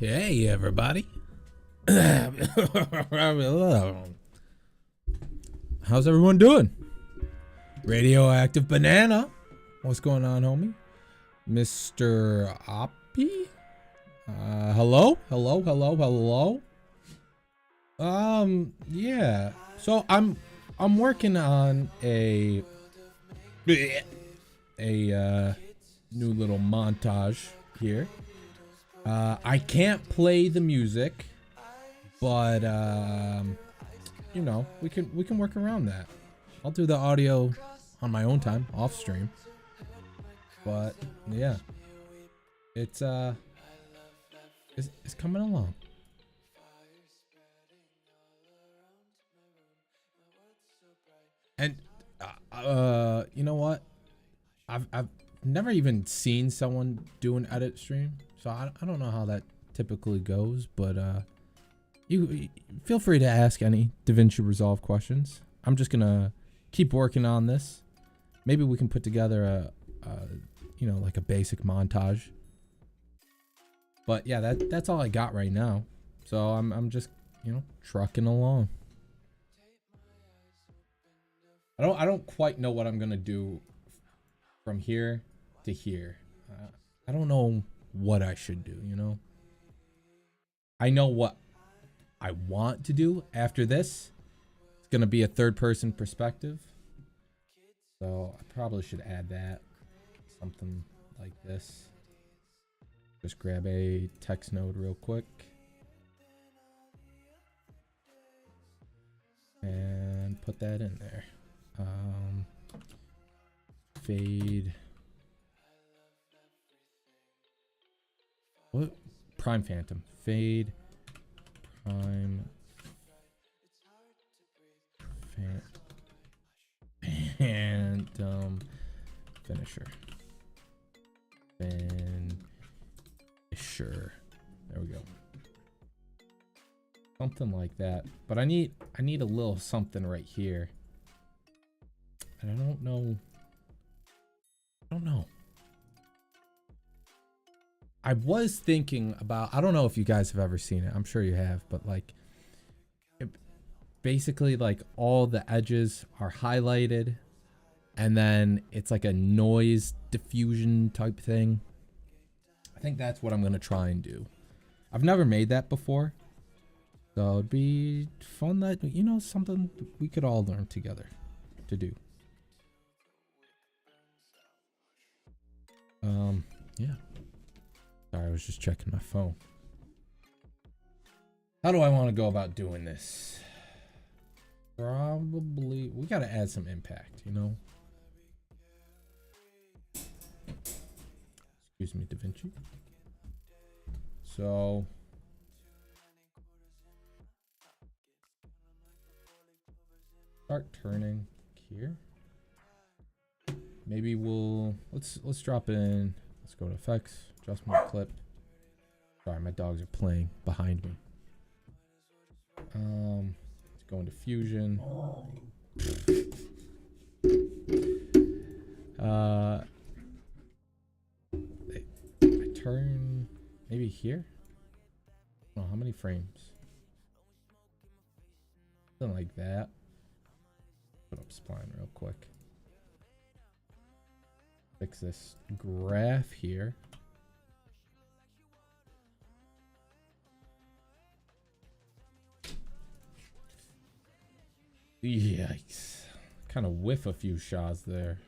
Hey everybody. How's everyone doing? Radioactive Banana. What's going on, homie? Mr. Oppie? Hello? Yeah. So I'm working on a new little montage here. I can't play the music, but you know, we can work around that. I'll do the audio on my own time, off stream. But yeah, it's coming along. And you know what? I've never even seen someone do an edit stream, so I don't know how that typically goes, but you feel free to ask any DaVinci Resolve questions. I'm just gonna keep working on this. Maybe we can put together a you know, like a basic montage. But yeah, that's all I got right now. So I'm just, you know, trucking along. I don't quite know what I'm gonna do from here to here. I don't know what I should do, you know? I know what I want to do after this. It's gonna be a third-person perspective. So I probably should add that. Something like this. Just grab a text node real quick. And put that in there. Fade. What? Prime Phantom. Fade. Prime Phantom Finisher. Finisher. There we go. Something like that. But I need a little something right here. And I don't know. I was thinking about, I don't know if you guys have ever seen it. I'm sure you have, but like basically like all the edges are highlighted and then it's like a noise diffusion type thing. I think that's what I'm going to try and do. I've never made that before. So it'd be fun that, you know, something we could all learn together to do. Yeah. Sorry, I was just checking my phone. How do I want to go about doing this? Probably, we got to add some impact, you know? Excuse me, Davinci. So, start turning here. Maybe we'll, let's drop in, let's go to effects, adjustment clip. Sorry, my dogs are playing behind me. Let's go into fusion. I turn maybe here. Oh, how many frames? Something like that. Put up spline real quick. Fix this graph here. Yikes. Kind of whiff a few shots there.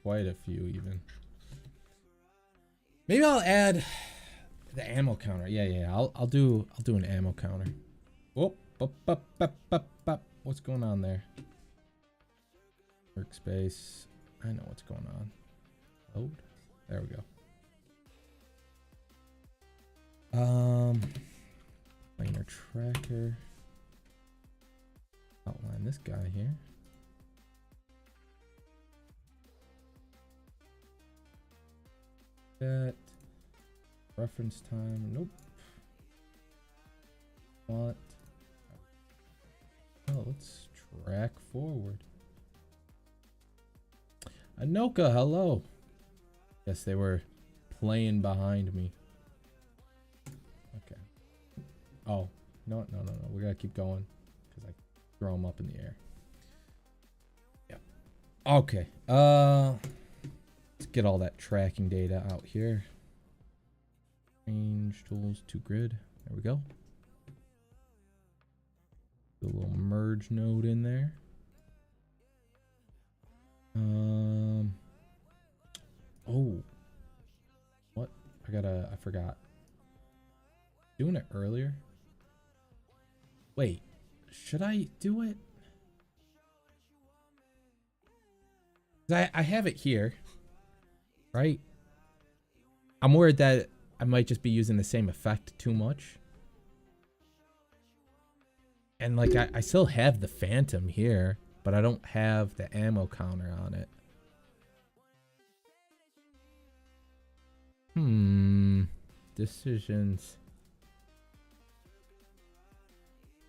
Quite a few even. Maybe I'll add the ammo counter. Yeah. I'll do an ammo counter. Oh, what's going on there? Workspace. I know what's going on. Load. There we go. Planar tracker. Outline this guy here. That reference time. Nope. What? Oh, let's track forward. Anoka, hello. Yes, they were playing behind me. Okay. Oh, no. We gotta keep going because I throw them up in the air. Yeah. Okay. Let's get all that tracking data out here. Range tools to grid. There we go. Do a little merge node in there. Oh. What? I forgot. Doing it earlier? Wait. Should I do it? I have it here. Right? I'm worried that I might just be using the same effect too much. And like I still have the Phantom here, but I don't have the ammo counter on it. Decisions.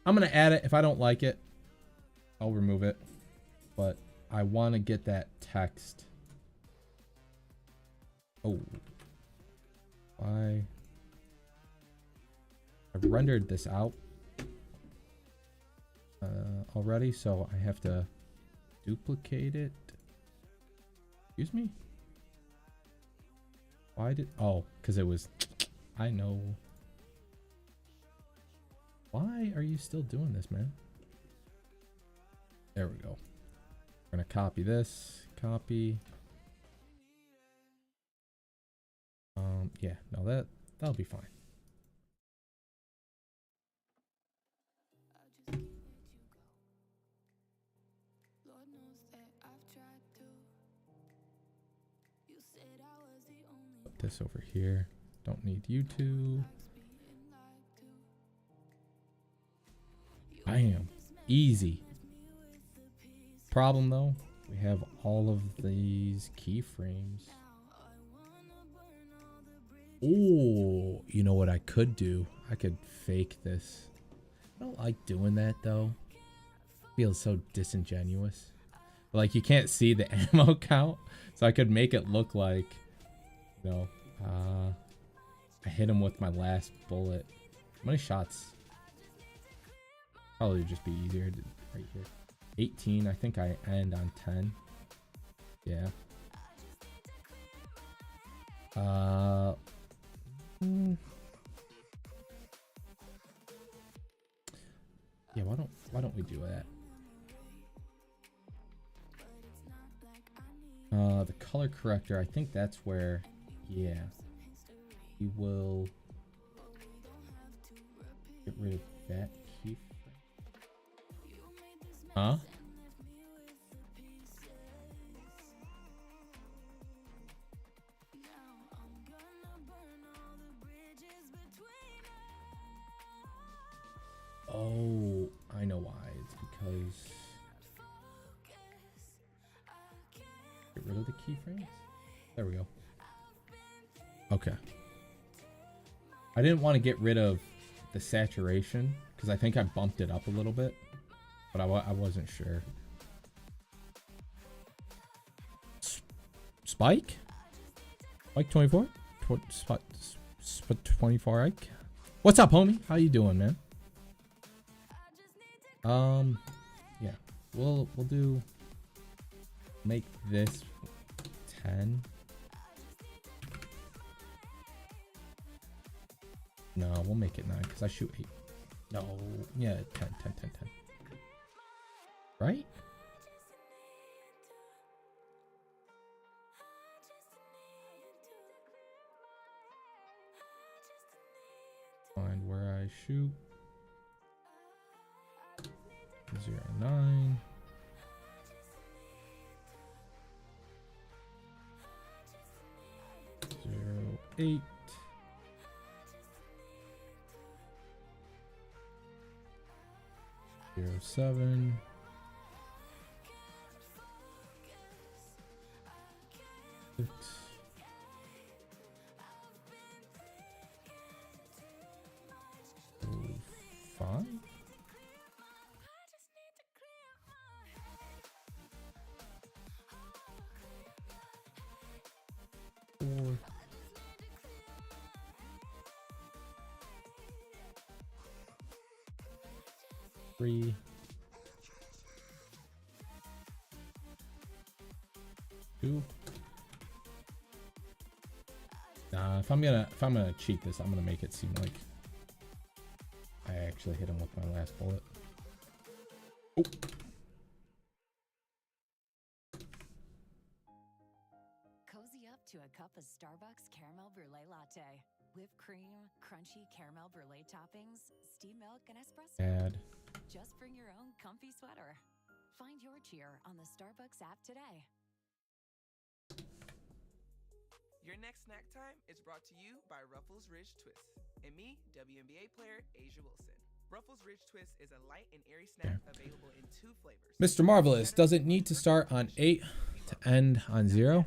I'm gonna add it. If I don't like it, I'll remove it. But I want to get that text. Oh. Why? I've rendered this out already, so I have to duplicate it. Excuse me? Why did... Oh, because it was... I know. Why are you still doing this, man? There we go. We're going to copy this. Copy. Yeah, no, that'll be fine. Put this over here. Don't need you to. Bam. Easy. Problem though, we have all of these keyframes. Oh, you know what I could do? I could fake this. I don't like doing that though. Feels so disingenuous. Like you can't see the ammo count, so I could make it look like, you know, I hit him with my last bullet. How many shots? Probably just be easier to, right here. 18. I think I end on 10. Yeah. Yeah. Why don't we do that? The color corrector. I think that's where. Yeah. We will get rid of that keyframe. Huh? Oh, I know why. It's because get rid of the keyframes. There we go. Okay. I didn't want to get rid of the saturation because I think I bumped it up a little bit, but I wasn't sure. Spike? Spike 24? Spot 24 Ike? What's up, homie? How you doing, man? Yeah. We'll do make this 10. No, we'll make it 9 because I shoot 8. No, yeah, 10. Right? Find where I shoot. 09. 08. 07. 6. 05. 4. 3. 2. Nah, if I'm gonna cheat this, I'm gonna make it seem like I actually hit him with my last bullet. Oh. Cozy up to a cup of Starbucks caramel brulee latte. Whipped cream, crunchy caramel brulee toppings, steamed milk, and espresso. Add. Just bring your own comfy sweater. Find your cheer on the Starbucks app today. Your next snack time is brought to you by Ruffles Ridge Twist and me, WNBA player Asia Wilson. Ruffles Ridge Twist is a light and airy snack available in 2 flavors. Mr. Marvelous doesn't need to start on 8 to end on 0.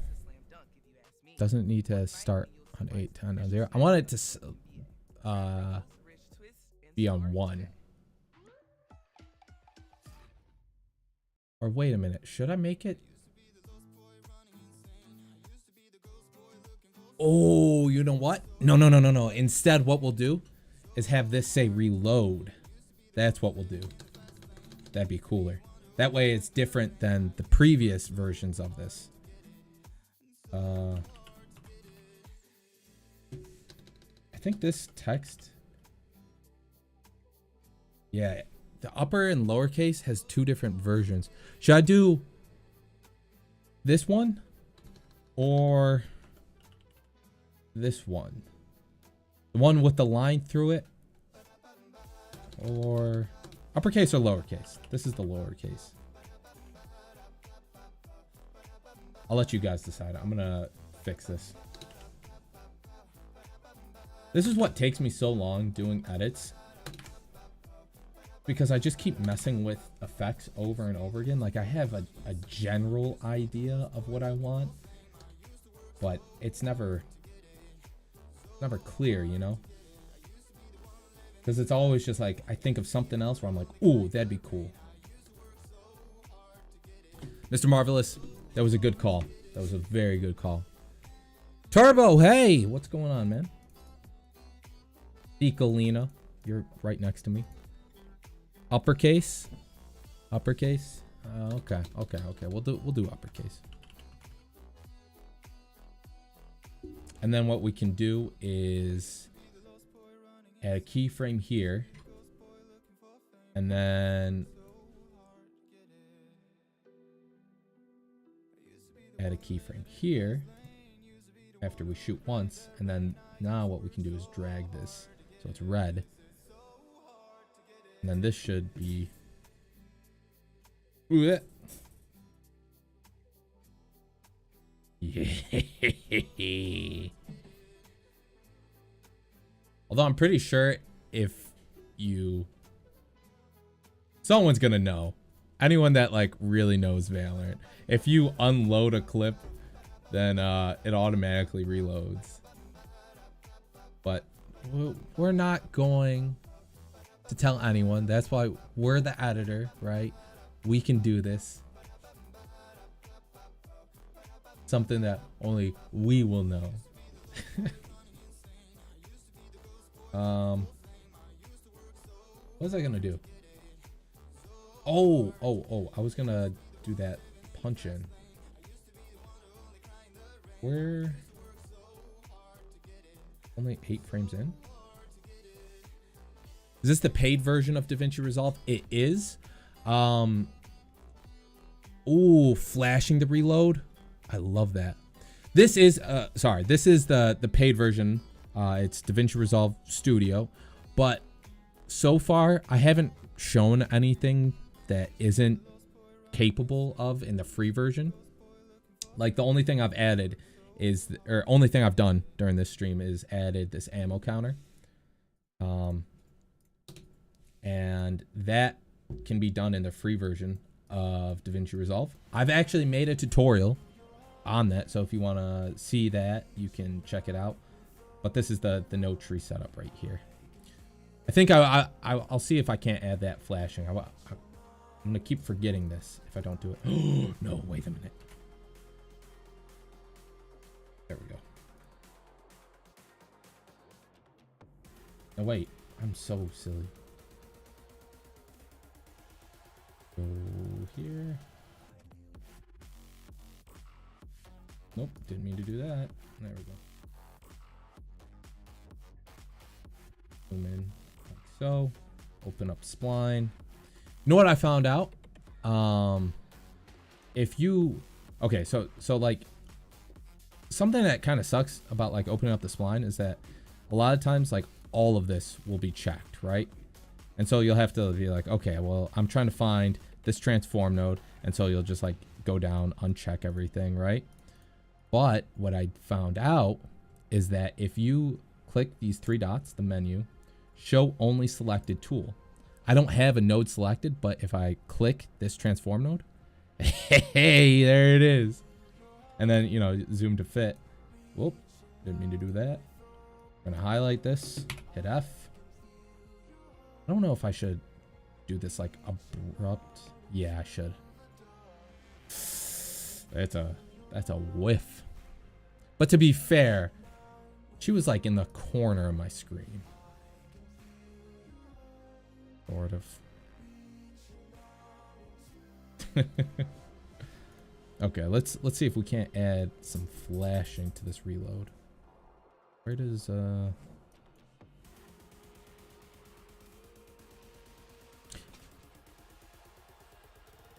Doesn't need to start on 8 to end on 0. I want it to be on 1. Or wait a minute, should I make it? Oh, you know what? No. Instead, what we'll do is have this say reload. That's what we'll do. That'd be cooler. That way it's different than the previous versions of this. I think this text. Yeah, the upper and lowercase has 2 different versions. Should I do this one or this one? The one with the line through it? Or uppercase or lowercase? This is the lowercase. I'll let you guys decide. I'm gonna fix this. This is what takes me so long doing edits. because I just keep messing with effects over and over again. Like I have a general idea of what I want, but it's never clear, you know? Because it's always just like, I think of something else where I'm like, ooh, that'd be cool. Mr. Marvelous, that was a good call. That was a very good call. Turbo, hey, what's going on, man? Ecolina, you're right next to me. Uppercase. Okay. We'll do uppercase. And then what we can do is add a keyframe here, and then add a keyframe here after we shoot once, and then now what we can do is drag this so it's red, and then this should be yeah. Although I'm pretty sure if someone's gonna know, anyone that like really knows Valorant, if you unload a clip, then it automatically reloads. But we're not going to tell anyone. That's why we're the editor, right? We can do this. Something that only we will know. What was I gonna do? Oh, I was gonna do that punch in. Where? Only 8 frames in? Is this the paid version of Davinci Resolve? It is. Ooh, flashing the reload. I love that. This is this is the paid version. It's Davinci Resolve Studio, but so far I haven't shown anything that isn't capable of in the free version. Like the only thing I've added is, or only thing I've done during this stream is added this ammo counter. And that can be done in the free version of Davinci Resolve. I've actually made a tutorial on that, so if you want to see that, you can check it out. But this is the no tree setup right here. I think I'll see if I can't add that flashing. I'm gonna keep forgetting this if I don't do it. Oh no, wait a minute. There we go. No, wait, I'm so silly. Go here. Nope, didn't mean to do that. There we go. Zoom in like so. Open up spline. You know what I found out? If you, okay, so like something that kind of sucks about like opening up the spline is that a lot of times like all of this will be checked, right? And so you'll have to be like, okay, well, I'm trying to find this transform node, and so you'll just like go down, uncheck everything, right? But what I found out is that if you click these 3 dots, the menu, show only selected tool. I don't have a node selected, but if I click this transform node, hey, there it is. And then, you know, zoom to fit. Whoop, didn't mean to do that. I'm gonna highlight this, hit F. I don't know if I should do this like abrupt. Yeah, I should. That's a whiff. But to be fair, she was like in the corner of my screen. Sort of. Okay, let's see if we can't add some flashing to this reload. Where does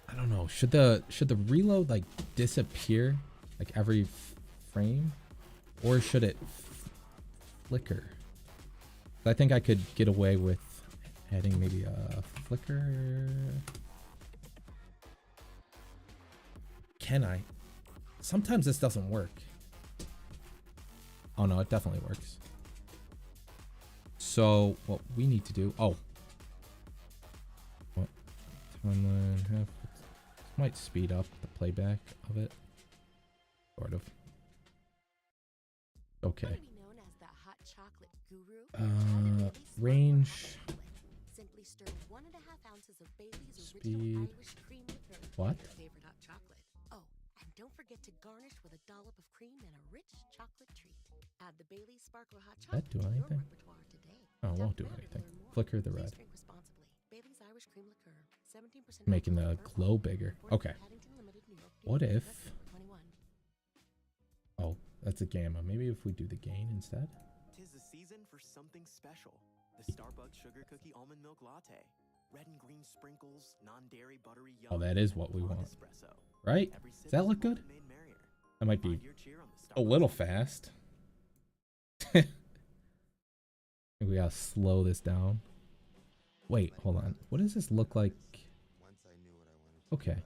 I don't know. Should the reload like disappear like every frame, or should it flicker? I think I could get away with adding maybe a flicker. Can I? Sometimes this doesn't work. Oh no, it definitely works. So what we need to do, 1.5. Might speed up the playback of it. Sort of. Okay. Range. Speed. What? Oh, and don't forget to garnish with a dollop of cream and a rich chocolate treat. Add the Bailey's Sparkler Hot Chocolate do to your anything? repertoire today. Oh, it won't do anything. Flicker the red. Drink responsibly. Bailey's Irish Cream Liqueur, 17% Making the glow bigger. Okay. What if... Oh, that's a gamma. Maybe if we do the gain instead? Tis the season for something special. The Starbucks Sugar Cookie Almond Milk Latte. Red and green sprinkles, non-dairy, buttery yum. Oh, that is what we want. Espresso. Right? Does that look good? That might be a little fast. We gotta slow this down. Wait, hold on. What does this look like? Okay.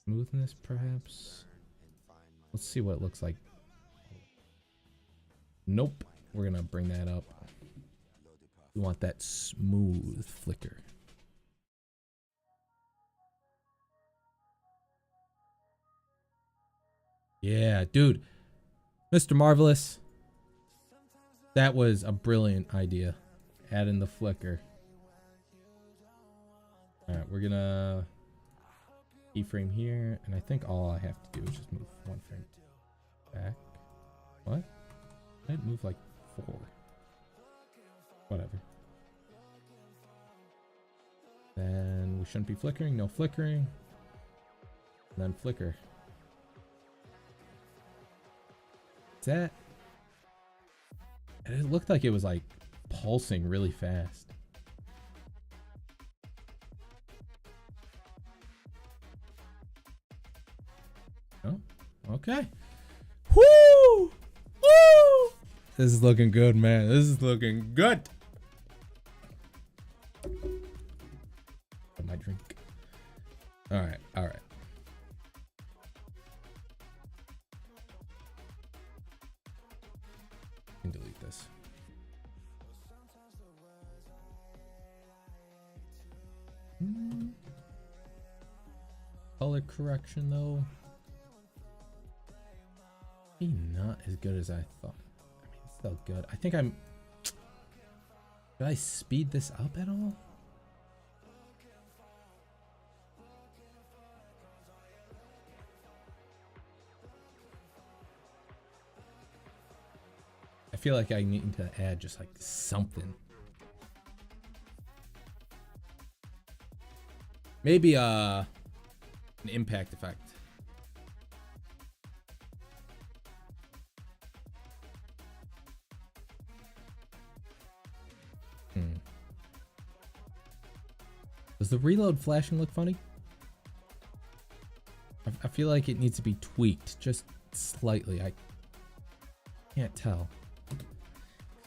Smoothness, perhaps? Let's see what it looks like. Nope. We're gonna bring that up. We want that smooth flicker. Yeah, dude. Mr. Marvelous. That was a brilliant idea. Add in the flicker. Alright, we're gonna keyframe here, and I think all I have to do is just move one frame back. What? I didn't move like 4. Whatever. Then we shouldn't be flickering. No flickering. And then flicker. That. And it looked like it was like pulsing really fast. Oh, okay. Woo! Woo! This is looking good, man. This is looking good. My drink. All right, all right. Can delete this. Color correction though. Maybe not as good as I thought. I mean, it's still good. I think I'm. Did I speed this up at all? I feel like I need to add just like something. Maybe an impact effect. Does the reload flashing look funny? I feel like it needs to be tweaked just slightly. I can't tell.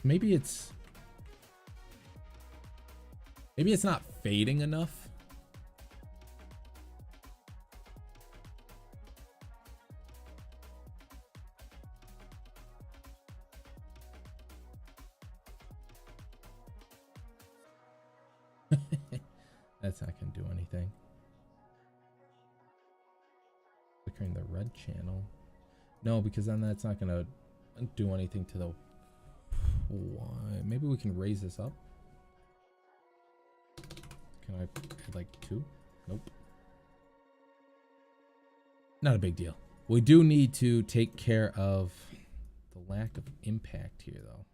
Maybe it's not fading enough. That's not gonna do anything. Flickering the red channel. No, because then that's not gonna do anything to the Y. Maybe we can raise this up. Can I add like 2? Nope. Not a big deal. We do need to take care of the lack of impact here though.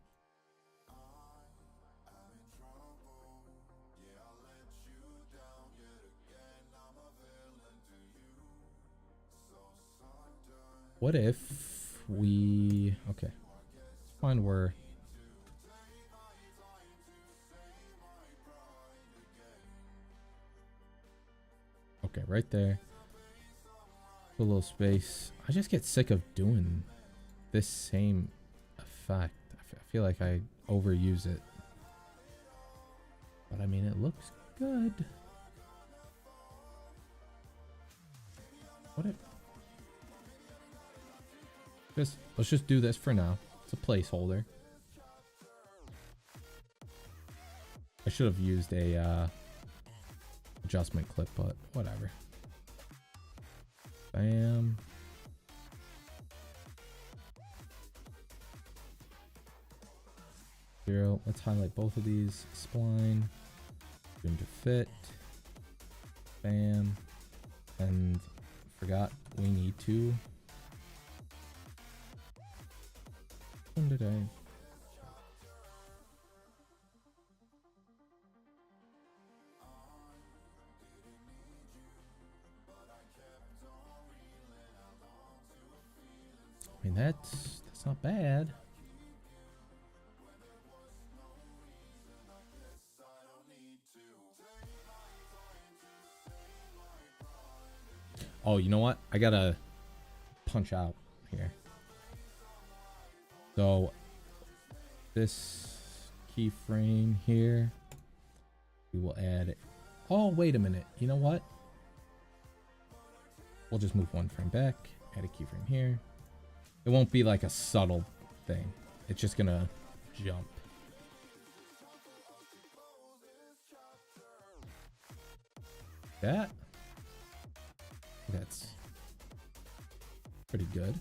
What if we... Okay. Let's find where... Okay, right there. Put a little space. I just get sick of doing this same effect. I feel like I overuse it. But I mean, it looks good. What if... Let's just do this for now. It's a placeholder. I should have used a adjustment clip, but whatever. Bam. Zero. Let's highlight both of these. Spline. Zoom to fit. Bam. And forgot we need to. When did I? I mean, that's not bad. Oh, you know what? I gotta punch out here. So this keyframe here, we will add it. Oh, wait a minute. You know what? We'll just move one frame back, add a keyframe here. It won't be like a subtle thing. It's just gonna jump. That's pretty good.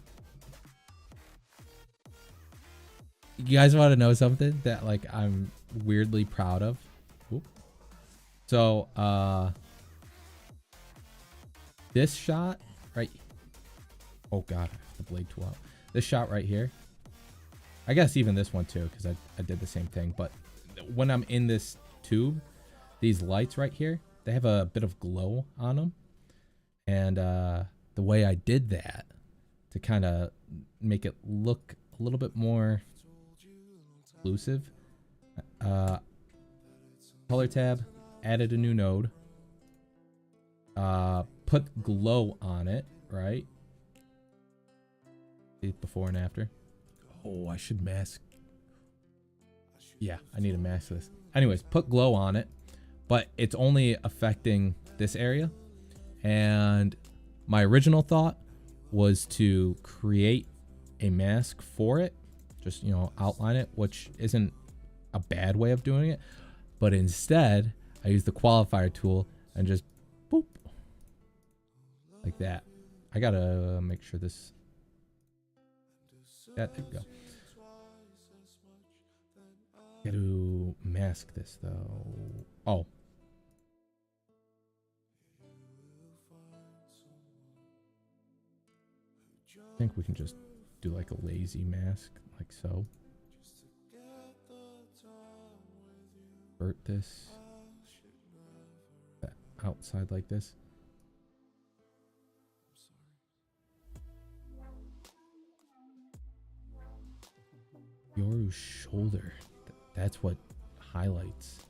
You guys want to know something that like I'm weirdly proud of? Oop. So this shot right, oh god, I have the blade tool out. This shot right here, I guess even this one too, because I did the same thing. But when I'm in this tube, these lights right here, they have a bit of glow on them. And the way I did that to kind of make it look a little bit more exclusive, color tab, added a new node, put glow on it, right? See before and after. Oh, I should mask. Yeah, I need to mask this. Anyways, put glow on it, but it's only affecting this area. And my original thought was to create a mask for it, just, you know, outline it, which isn't a bad way of doing it. But instead, I used the qualifier tool and just boop, like that. I gotta make sure this, there we go. Gotta mask this though. Oh. I think we can just do like a lazy mask, like so. Invert this. That outside like this. Yoru's shoulder. That's what highlights.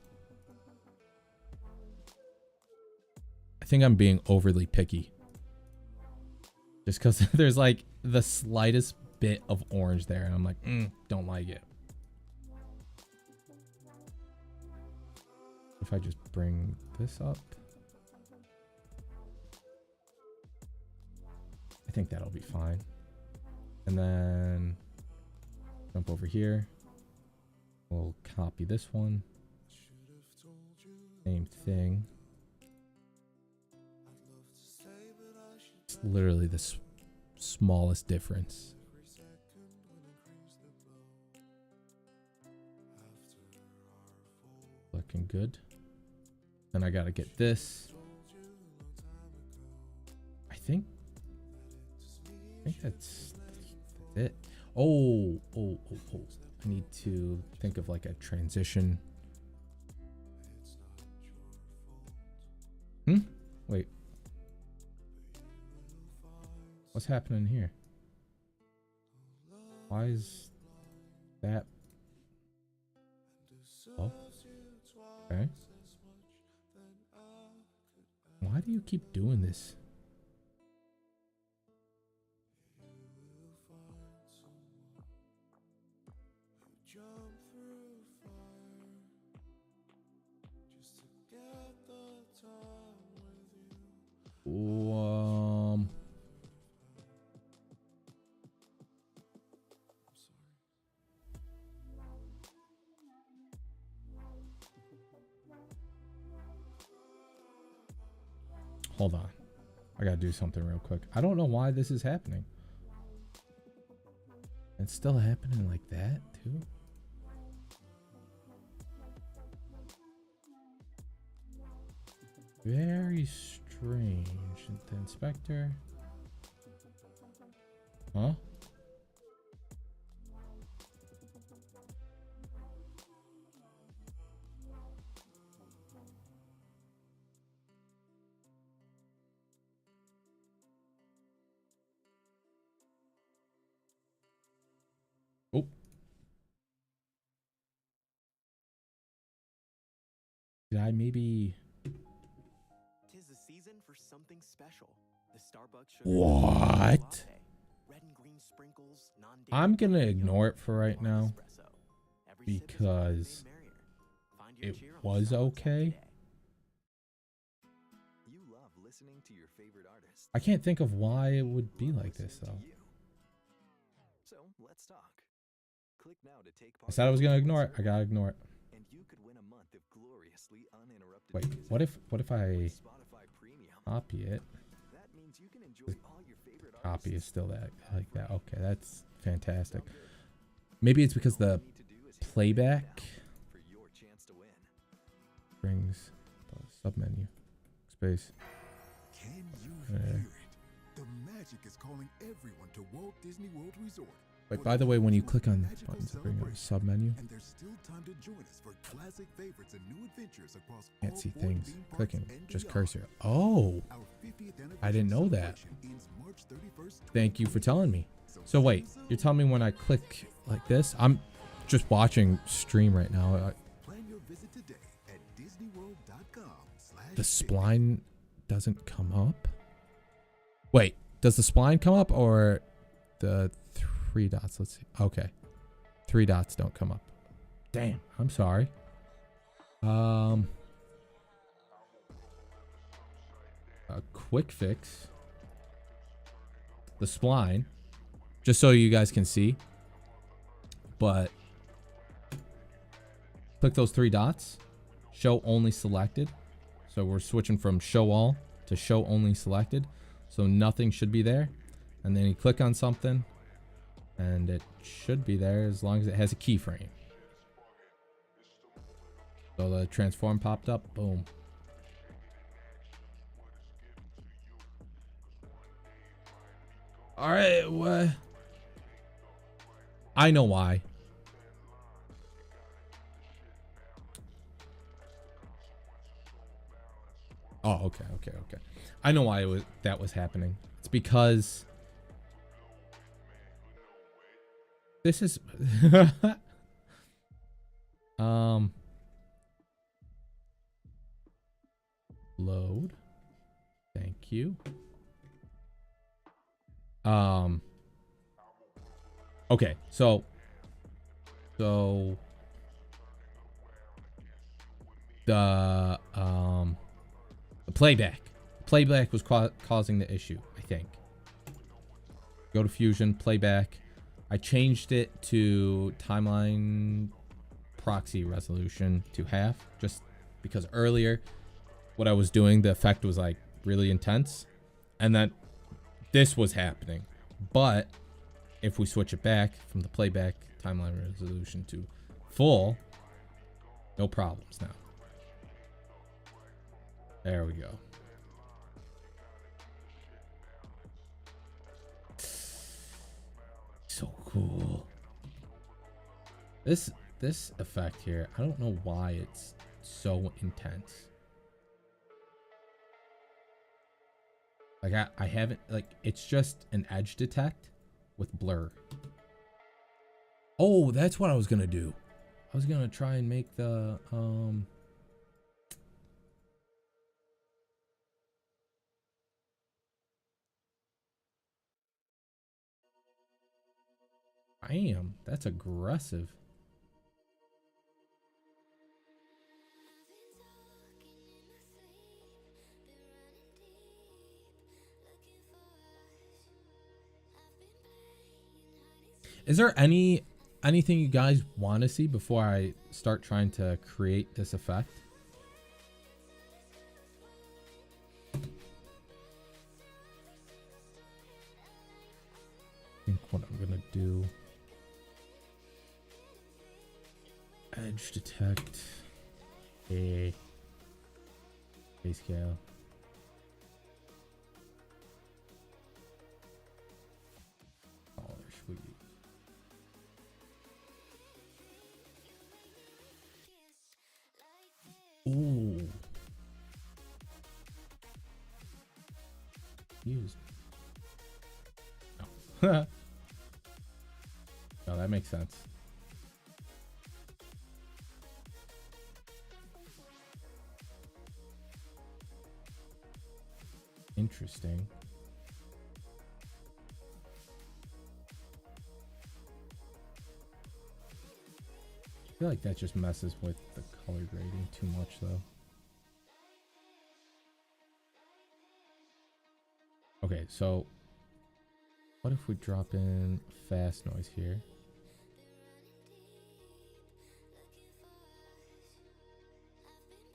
I think I'm being overly picky. Just because there's like the slightest bit of orange there. And I'm like, don't like it. If I just bring this up. I think that'll be fine. And then jump over here. We'll copy this one. Same thing. It's literally the smallest difference. Looking good. Then I gotta get this. I think that's it. Oh. I need to think of like a transition. Wait. What's happening here? Why is that? Oh. Okay. Why do you keep doing this? hold on. I gotta do something real quick. I don't know why this is happening. It's still happening like that too. Very strange. The inspector. Huh? Oh. Did I maybe... Tis the season for something special. The Starbucks sugar What? latte. Red and green sprinkles, non-dairy I'm gonna milk, ignore it for right or now espresso. Every sip is a because birthday merrier. Find your it cheer on the was Starbucks okay. every day. You love listening to your favorite artists. I can't think of why it would be like this though. So let's talk. Click now to take I part said I was in gonna the ignore it. I survey, gotta ignore it. and you could win a month of gloriously uninterrupted Wait, music what if I with Spotify Premium. copy it? That means you can enjoy all your favorite Copy is artists. still that like that. Okay, that's fantastic. Maybe it's because the playback For your chance to win. brings the submenu space. Can you Yeah. hear it? The magic is calling everyone to Walt Disney World Resort. Wait, by the way, when you click on buttons, it brings up the submenu. And there's still time to join us for classic favorites and new adventures across Can't all see 4 things. theme parks Clicking, and just beyond. cursor. Oh, Our 50th I didn't know that. celebration ends March 31st, thank you for telling me. 2022. So wait, see you you're soon. telling me when I click like this? I'm just watching stream right now. Plan your visit today at The disneyworld.com/50. spline doesn't come up. Wait, does the spline come up or the 3 dots? Let's see. Okay, 3 dots don't come up. Damn, I'm sorry. A quick fix. The spline, just so you guys can see. But click those 3 dots. Show only selected. So we're switching from show all to show only selected. So nothing should be there. And then you click on something and it should be there as long as it has a keyframe. So the transform popped up. Boom. All right. What? I know why. Oh, okay. I know why that was happening. It's because this is load. Thank you. Okay, so the playback was causing the issue, I think. Go to Fusion, playback. I changed it to timeline proxy resolution to half, just because earlier what I was doing, the effect was like really intense, and then this was happening. But if we switch it back from the playback timeline resolution to full, no problems now. There we go. So cool. This effect here, I don't know why it's so intense. Like I haven't, like, it's just an edge detect with blur. Oh, that's what I was gonna do. I was gonna try and make the Damn, that's aggressive. Is there anything you guys want to see before I start trying to create this effect? what I'm gonna do. Edge detect. A scale. Color should we use? Ooh. Use. No. No, that makes sense. Interesting. I feel like that just messes with the color grading too much though. Okay, so what if we drop in fast noise here?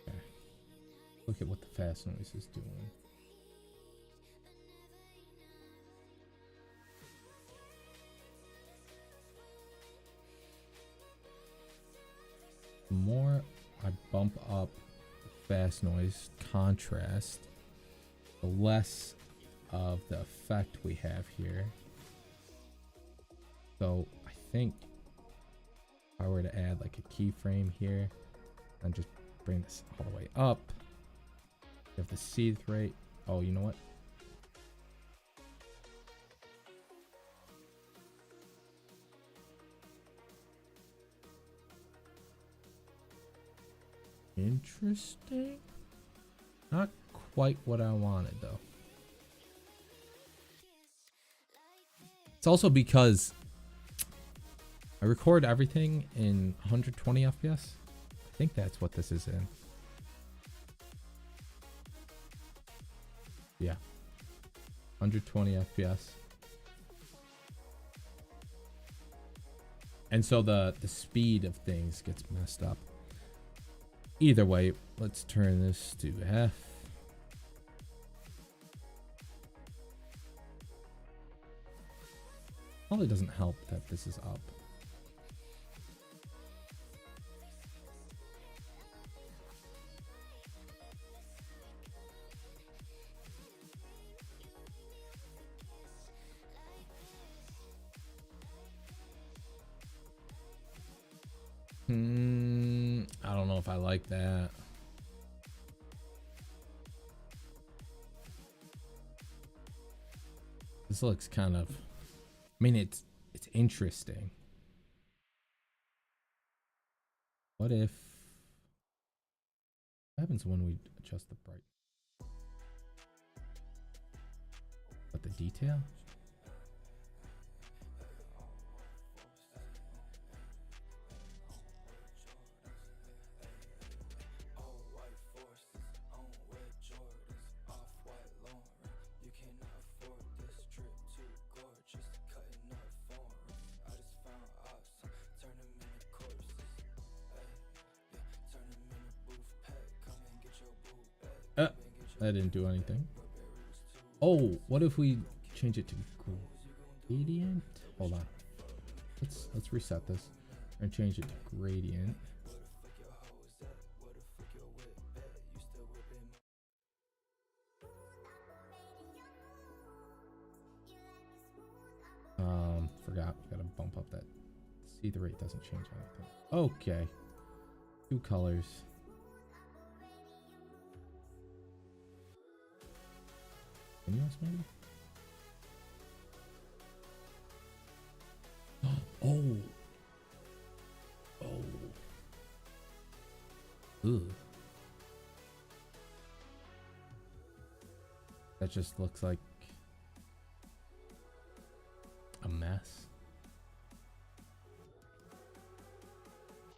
Okay. Look at what the fast noise is doing. The more I bump up fast noise contrast, the less of the effect we have here. So I think if I were to add like a keyframe here and just bring this all the way up, you have the seed rate. Oh, you know what? Interesting. Not quite what I wanted though. It's also because I record everything in 120 FPS. I think that's what this is in. Yeah. 120 FPS. And so the speed of things gets messed up. Either way, let's turn this to F. Probably doesn't help that this is up. I don't know if I like that. This looks kind of, I mean, it's interesting. What happens when we adjust the bright? But the detail? That didn't do anything. Oh, what if we change it to gradient? Hold on. Let's reset this and change it to gradient. Forgot. Gotta bump up that. See, the rate doesn't change anything. Okay. 2 colors. Continuous maybe? Oh. Ooh. That just looks like a mess.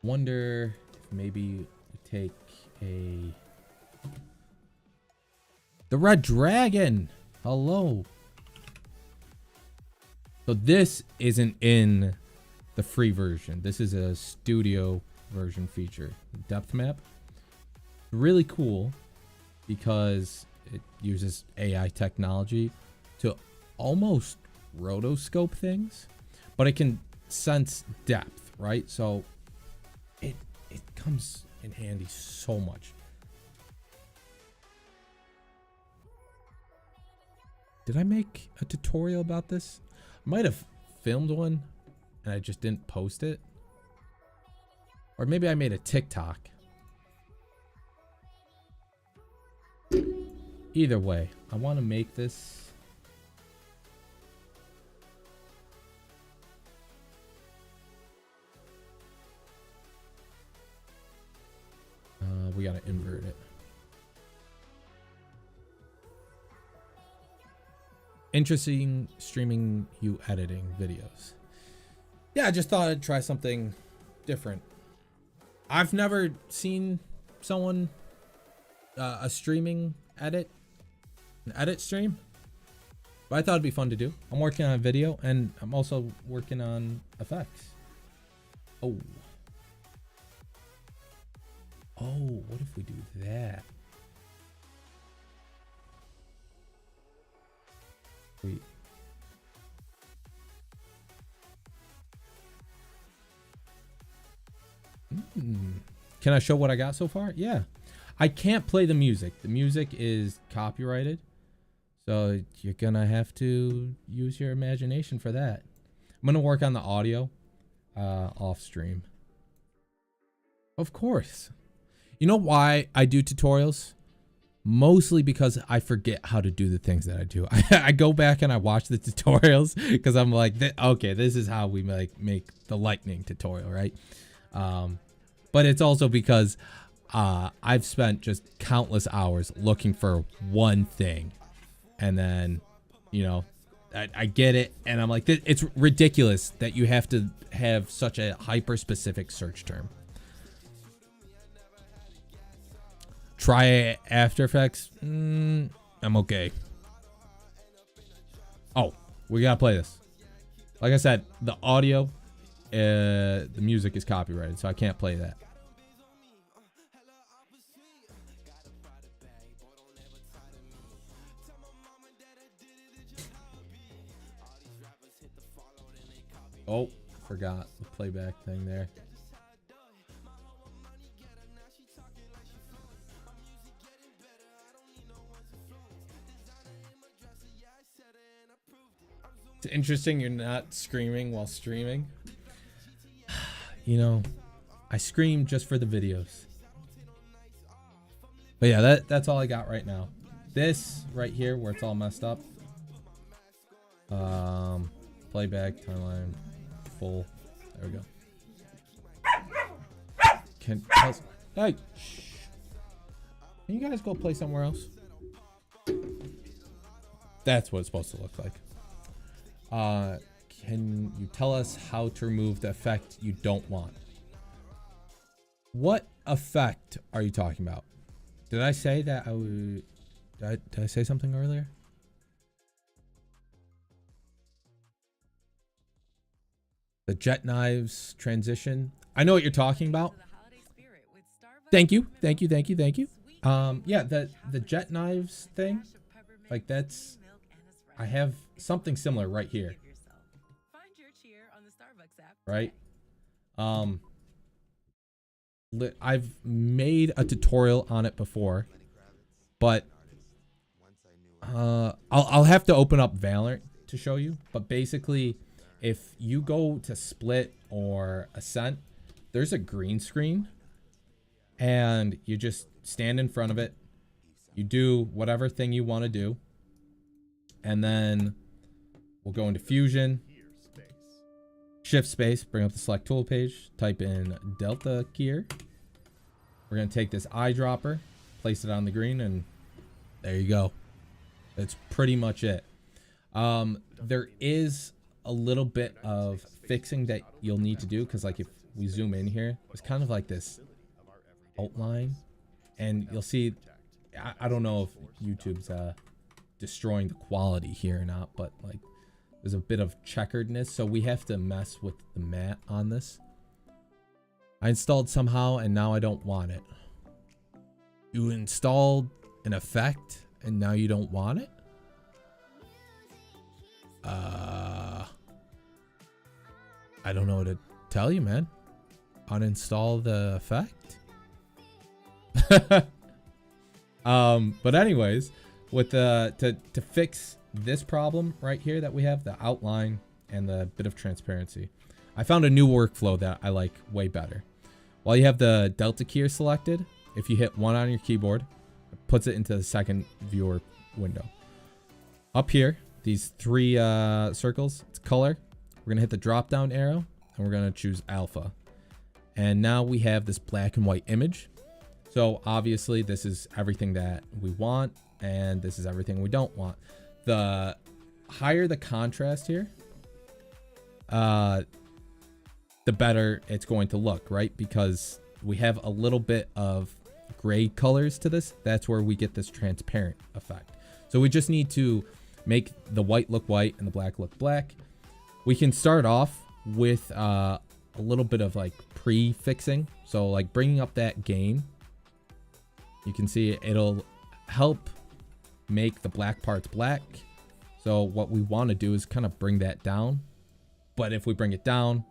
Wonder if maybe we take the red dragon. Hello. So this isn't in the free version. This is a studio version feature. The depth map. Really cool because it uses AI technology to almost rotoscope things, but it can sense depth, right? So it comes in handy so much. Did I make a tutorial about this? I might have filmed one and I just didn't post it. Or maybe I made a TikTok. Either way, I want to make this. We gotta invert it. Interesting streaming you editing videos. Yeah, I just thought I'd try something different. I've never seen someone a streaming an edit stream, but I thought it'd be fun to do. I'm working on a video and I'm also working on effects. Oh, what if we do that? Wait. Can I show what I got so far? Yeah. I can't play the music. The music is copyrighted. So you're gonna have to use your imagination for that. I'm gonna work on the audio off stream. Of course. You know why I do tutorials? Mostly because I forget how to do the things that I do. I go back and I watch the tutorials because I'm like, okay, this is how we make the lightning tutorial, right? But it's also because I've spent just countless hours looking for one thing. And then, you know, I get it. And I'm like, it's ridiculous that you have to have such a hyper-specific search term. Try After Effects. I'm okay. Oh, we gotta play this. Like I said, the audio, the music is copyrighted, so I can't play that. Oh, forgot the playback thing there. It's interesting you're not screaming while streaming. You know, I scream just for the videos. But yeah, that's all I got right now. This right here where it's all messed up. Playback, timeline, full. There we go. Hey, shh. Can you guys go play somewhere else? That's what it's supposed to look like. Can you tell us how to remove the effect you don't want? What effect are you talking about? Did I say that I would... Did I say something earlier? The jet knives transition. I know what you're talking about. Thank you. Thank you. Thank you. Thank you. Yeah, the jet knives thing. Like that's... I have something similar right here. Right? I've made a tutorial on it before, but I'll have to open up Valorant to show you. But basically, if you go to Split or Ascent, there's a green screen, and you just stand in front of it. You do whatever thing you want to do. And then we'll go into Fusion, Shift Space, bring up the Select Tool page, type in Delta Gear. We're going to take this eyedropper, place it on the green, and there you go. That's pretty much it. There is a little bit of fixing that you'll need to do, because like if we zoom in here, it's kind of like this outline, and you'll see, I don't know if YouTube's destroying the quality here or not, but like there's a bit of checkeredness, so we have to mess with the matte on this. I installed somehow and now I don't want it. You installed an effect and now you don't want it? I don't know what to tell you, man. Uninstall the effect. But anyways, with to fix this problem right here that we have, the outline and the bit of transparency, I found a new workflow that I like way better. While you have the delta key selected, if you hit 1 on your keyboard, it puts it into the second viewer window. Up here, these 3 circles, it's color. We're gonna hit the drop down arrow and we're gonna choose alpha. And now we have this black and white image. So obviously this is everything that we want and this is everything we don't want. The higher the contrast here, the better it's going to look, right? Because we have a little bit of gray colors to this. That's where we get this transparent effect. So we just need to make the white look white and the black look black. We can start off with a little bit of like pre-fixing. So like bringing up that gain. You can see it'll help make the black parts black. So what we want to do is kind of bring that down. But if we bring it down,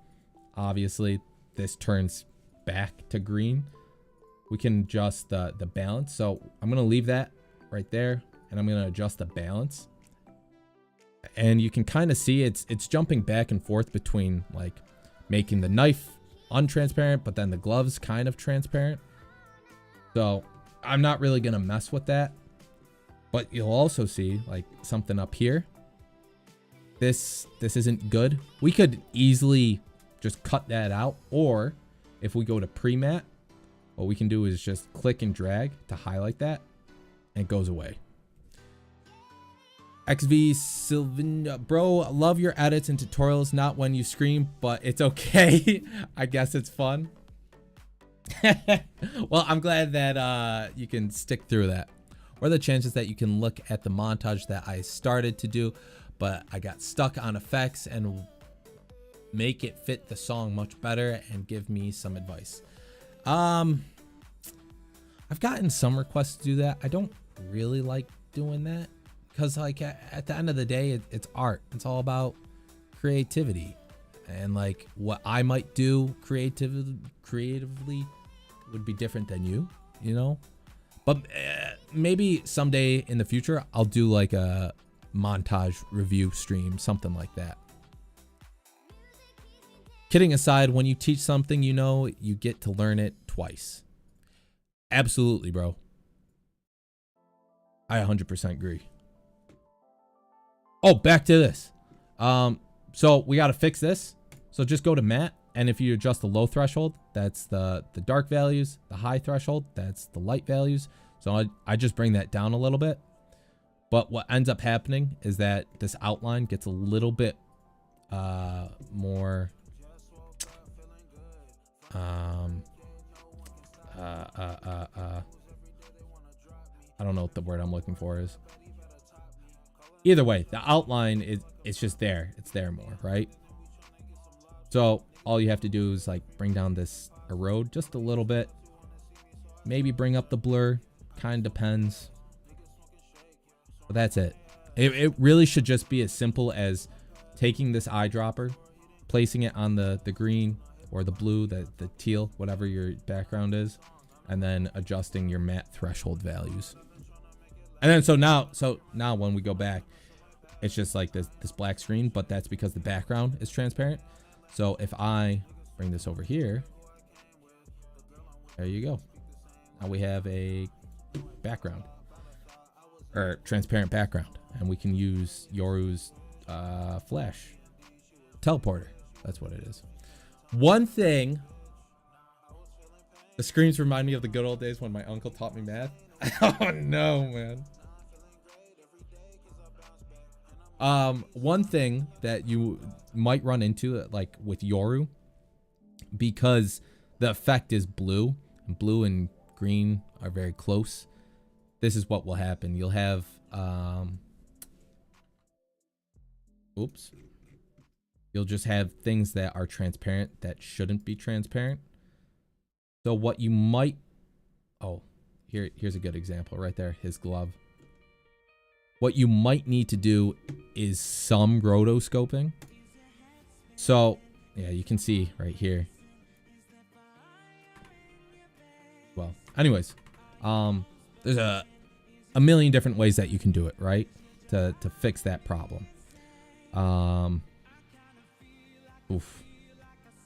obviously this turns back to green. We can adjust the balance. So I'm going to leave that right there and I'm going to adjust the balance. And you can kind of see it's jumping back and forth between like making the knife untransparent, but then the gloves kind of transparent. So I'm not really going to mess with that. But you'll also see like something up here. This isn't good. We could easily just cut that out. Or if we go to pre-mat, what we can do is just click and drag to highlight that and it goes away. XV Sylvan, bro, love your edits and tutorials, not when you scream, but it's okay. I guess it's fun. Well, I'm glad that you can stick through that. What are the chances that you can look at the montage that I started to do, but I got stuck on effects and make it fit the song much better and give me some advice? I've gotten some requests to do that. I don't really like doing that. Because like at the end of the day, it's art. It's all about creativity. And like what I might do creatively would be different than you know? But maybe someday in the future, I'll do like a montage review stream, something like that. Kidding aside, when you teach something, you know, you get to learn it twice. Absolutely, bro. I 100% agree. Oh, back to this. So we got to fix this. So just go to matte. And if you adjust the low threshold, that's the dark values. The high threshold, that's the light values. So I just bring that down a little bit. But what ends up happening is that this outline gets a little bit more I don't know what the word I'm looking for is. Either way, the outline it's just there. It's there more, right? So all you have to do is like bring down this erode just a little bit. Maybe bring up the blur. Kind of depends. But that's it. It really should just be as simple as taking this eyedropper, placing it on the green or the blue, the teal, whatever your background is, and then adjusting your matte threshold values. And then so now when we go back, it's just like this black screen, but that's because the background is transparent. So if I bring this over here, there you go. Now we have a background or transparent background, and we can use Yoru's flash teleporter. That's what it is. One thing, the screens remind me of the good old days when my uncle taught me math. Oh no, man. One thing that you might run into, like with Yoru, because the effect is blue, and blue and green are very close. This is what will happen. You'll have, you'll just have things that are transparent that shouldn't be transparent. So what you might, here's a good example right there. His glove. what you might need to do is some rotoscoping. So, yeah, you can see right here. Well, anyways, there's a million different ways that you can do it, right? To fix that problem.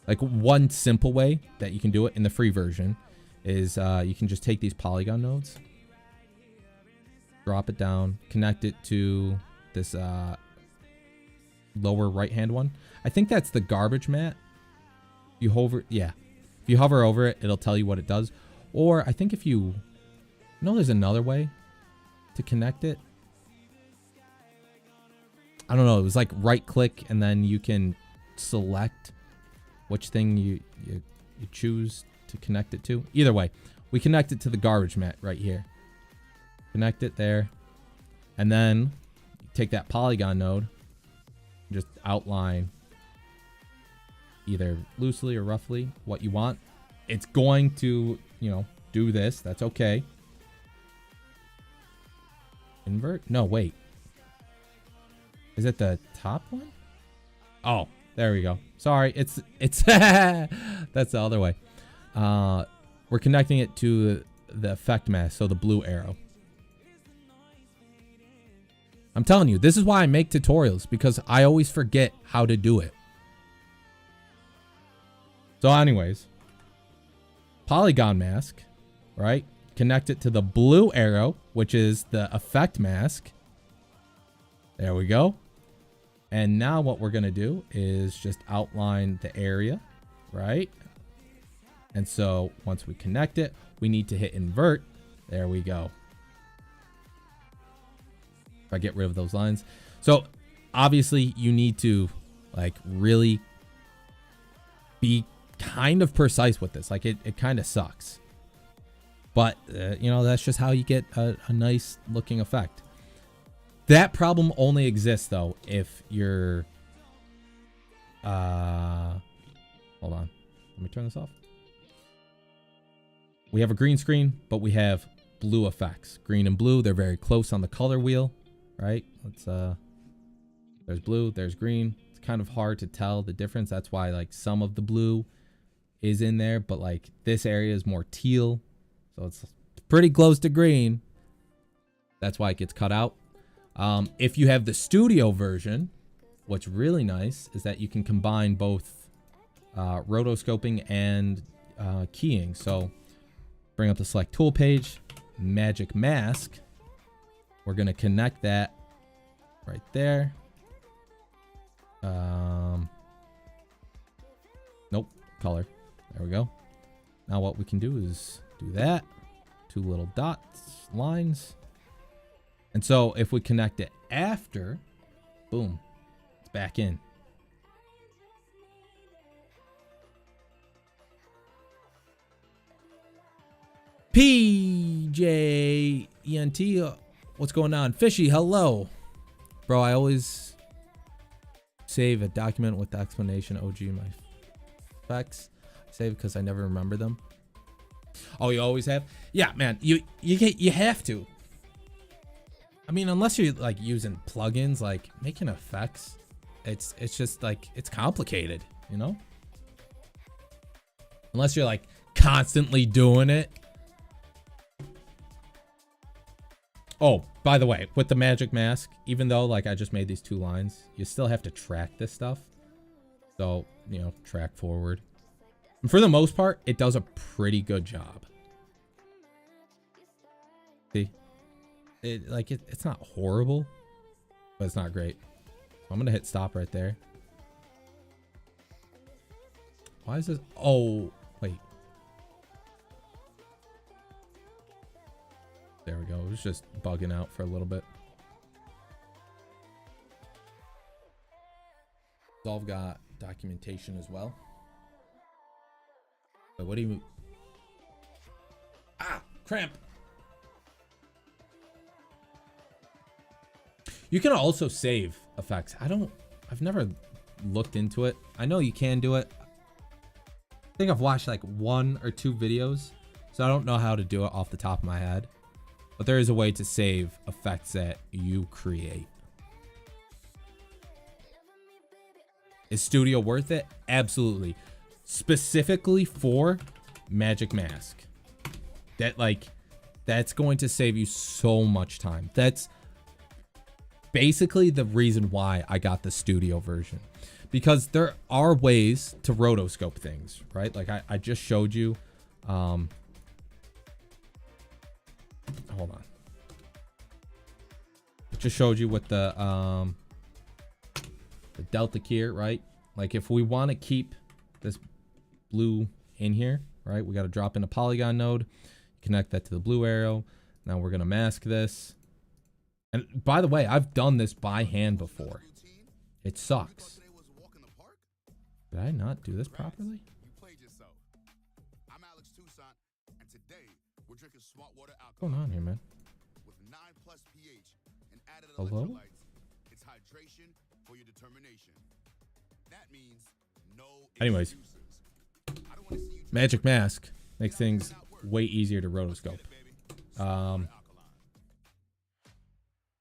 Like one simple way that you can do it in the free version is you can just take these polygon nodes, drop it down, connect it to this lower right hand one. I think that's the garbage mat. You hover, yeah. If you hover over it, it'll tell you what it does. Or I think if you know, there's another way to connect it. I don't know. It was like right click and then you can select which thing you choose to connect it to. Either way, we connect it to the garbage mat right here. Connect it there. And then take that polygon node, just outline either loosely or roughly what you want. It's going to, you know, do this. That's okay. Invert? No, wait. Is it the top one? Oh, there we go. Sorry, it's that's the other way. We're connecting it to the effect mask, so the blue arrow. I'm telling you, this is why I make tutorials, because I always forget how to do it. So anyways, polygon mask, right? Connect it to the blue arrow, which is the effect mask. There we go. And now what we're going to do is just outline the area, right? And so once we connect it, we need to hit invert. There we go. If I get rid of those lines. So obviously you need to like really be kind of precise with this. Like it kind of sucks. But, you know, that's just how you get a nice looking effect. That problem only exists, though, if you're... hold on. Let me turn this off. We have a green screen, but we have blue effects. Green and blue, they're very close on the color wheel, right? Let's, there's blue, there's green. It's kind of hard to tell the difference. That's why, like, some of the blue is in there, but, like, this area is more teal. So it's pretty close to green. That's why it gets cut out. If you have the studio version, what's really nice is that you can combine both rotoscoping and keying. So bring up the select tool page, magic mask. We're going to connect that right there. Nope, color. There we go. Now what we can do is do that. Two little dots, lines. And so if we connect it after, boom, it's back in. PJENT, what's going on? Fishy, hello. Bro, I always save a document with the explanation. OG, my effects. I save because I never remember them. Oh, you always have? Yeah, man, you have to. I mean, unless you're like using plugins, like making effects, it's just like, it's complicated, you know? Unless you're like constantly doing it. Oh, by the way, with the magic mask, even though like I just made these two lines, you still have to track this stuff. So, you know, track forward. And for the most part, it does a pretty good job. See? It's not horrible, but it's not great. So I'm gonna hit stop right there. Why is this? Oh, wait. There we go. It was just bugging out for a little bit. Solve got documentation as well. But what do you? Ah, cramp. You can also save effects. I've never looked into it. I know you can do it. I think I've watched like 1 or 2 videos, so I don't know how to do it off the top of my head. but there is a way to save effects that you create. Is Studio worth it? Absolutely. Specifically for Magic Mask. That's going to save you so much time. That's basically the reason why I got the Studio version. Because there are ways to rotoscope things, right? Like I just showed you. Hold on. Just showed you with the delta keyer, right? Like if we want to keep this blue in here, right? We got to drop in a polygon node, connect that to the blue arrow. Now we're going to mask this. And by the way, I've done this by hand before. It sucks. Did I not do this properly? What's going on here, man? Hello? Anyways, Magic Mask makes things way easier to rotoscope.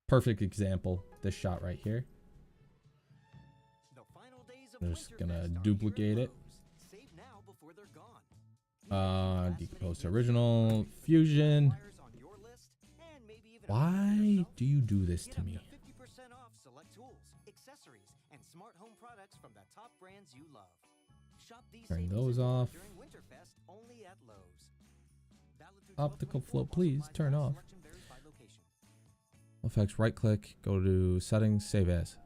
Perfect example, this shot right here. I'm just gonna duplicate it. Decompose to original, fusion. Why do you do this to me? Turn those off. Optical flow, please turn off. Effects, right click, go to settings, save as.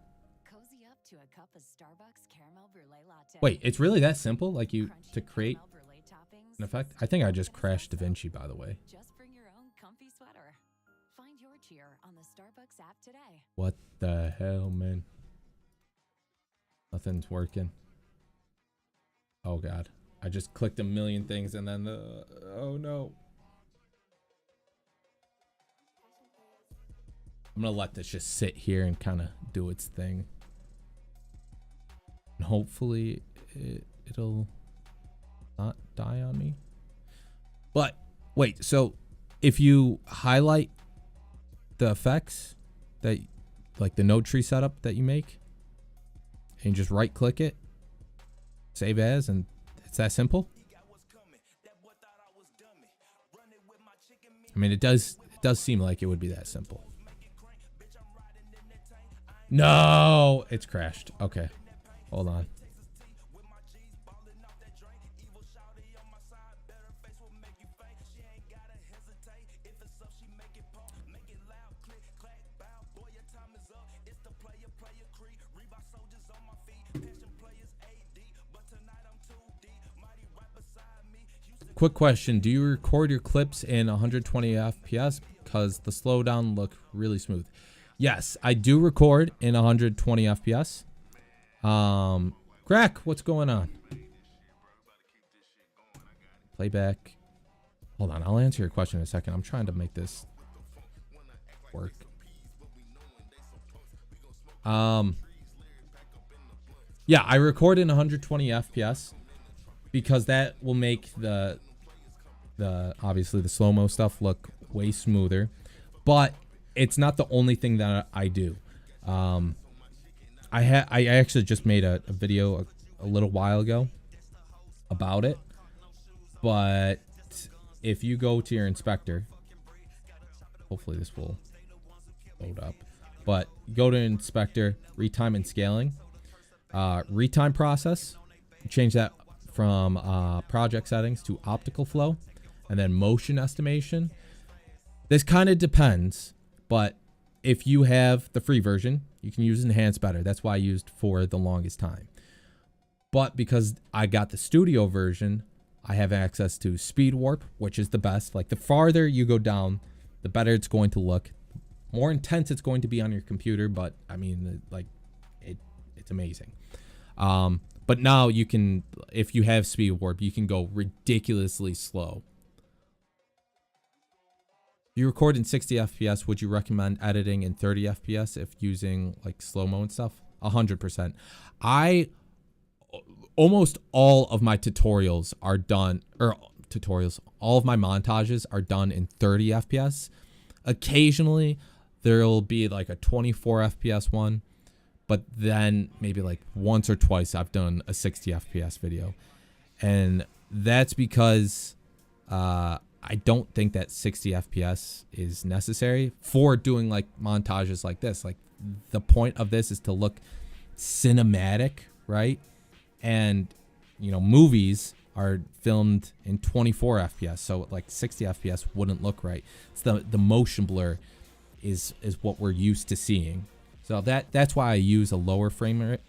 Cozy up to a cup of Starbucks caramel brulee latte. Wait, it's really that simple? Like you to Crunchy create caramel brulee toppings, an effect? I think I just crashed Davinci, by the way. just bring your own comfy sweater. Find your cheer on the Starbucks app today. What the hell, man? Nothing's working. Oh god. I just clicked a million things and then the... Oh no. I'm gonna let this just sit here and kind of do its thing. And hopefully it'll not die on me. But wait, so if you highlight the effects that, like the node tree setup that you make, and just right click it, save as, and it's that simple. I mean, it does seem like it would be that simple. No, it's crashed. Okay, hold on. Quick question, do you record your clips in 120 FPS because the slowdown look really smooth? Yes, I do record in 120 FPS. Crack, what's going on? Playback. Hold on, I'll answer your question in a second. I'm trying to make this work. Yeah, I record in 120 FPS because that will make the obviously the slow-mo stuff look way smoother. But it's not the only thing that I do. I actually just made a video a little while ago about it. But if you go to your inspector, hopefully this will load up. But go to inspector, retime and scaling. Retime process, change that from project settings to optical flow, and then motion estimation. This kind of depends, but if you have the free version, you can use enhanced better. That's why I used for the longest time. But because I got the studio version, I have access to speed warp, which is the best. Like the farther you go down, the better it's going to look. More intense it's going to be on your computer, but I mean, like it's amazing. But now you can, if you have speed warp, you can go ridiculously slow. If you record in 60 FPS, would you recommend editing in 30 FPS if using like slow-mo and stuff? 100%. Almost all of my tutorials are done, or all of my montages are done in 30 FPS. Occasionally there'll be like a 24 FPS one, but then maybe like once or twice I've done a 60 FPS video. And that's because I don't think that 60 FPS is necessary for doing like montages like this. Like the point of this is to look cinematic, right? And you know, movies are filmed in 24 FPS, so like 60 FPS wouldn't look right. It's the motion blur is what we're used to seeing. So that's why I use a lower frame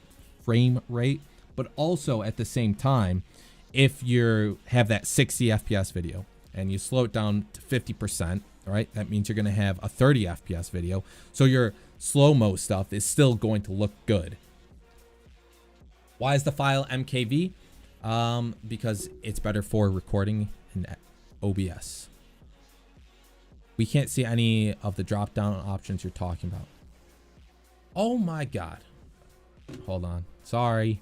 rate, but also at the same time, if you have that 60 FPS video and you slow it down to 50%, right? That means you're going to have a 30 FPS video. So your slow-mo stuff is still going to look good. Why is the file MKV? Because it's better for recording in OBS. We can't see any of the drop-down options you're talking about. Oh my God. Hold on. Sorry.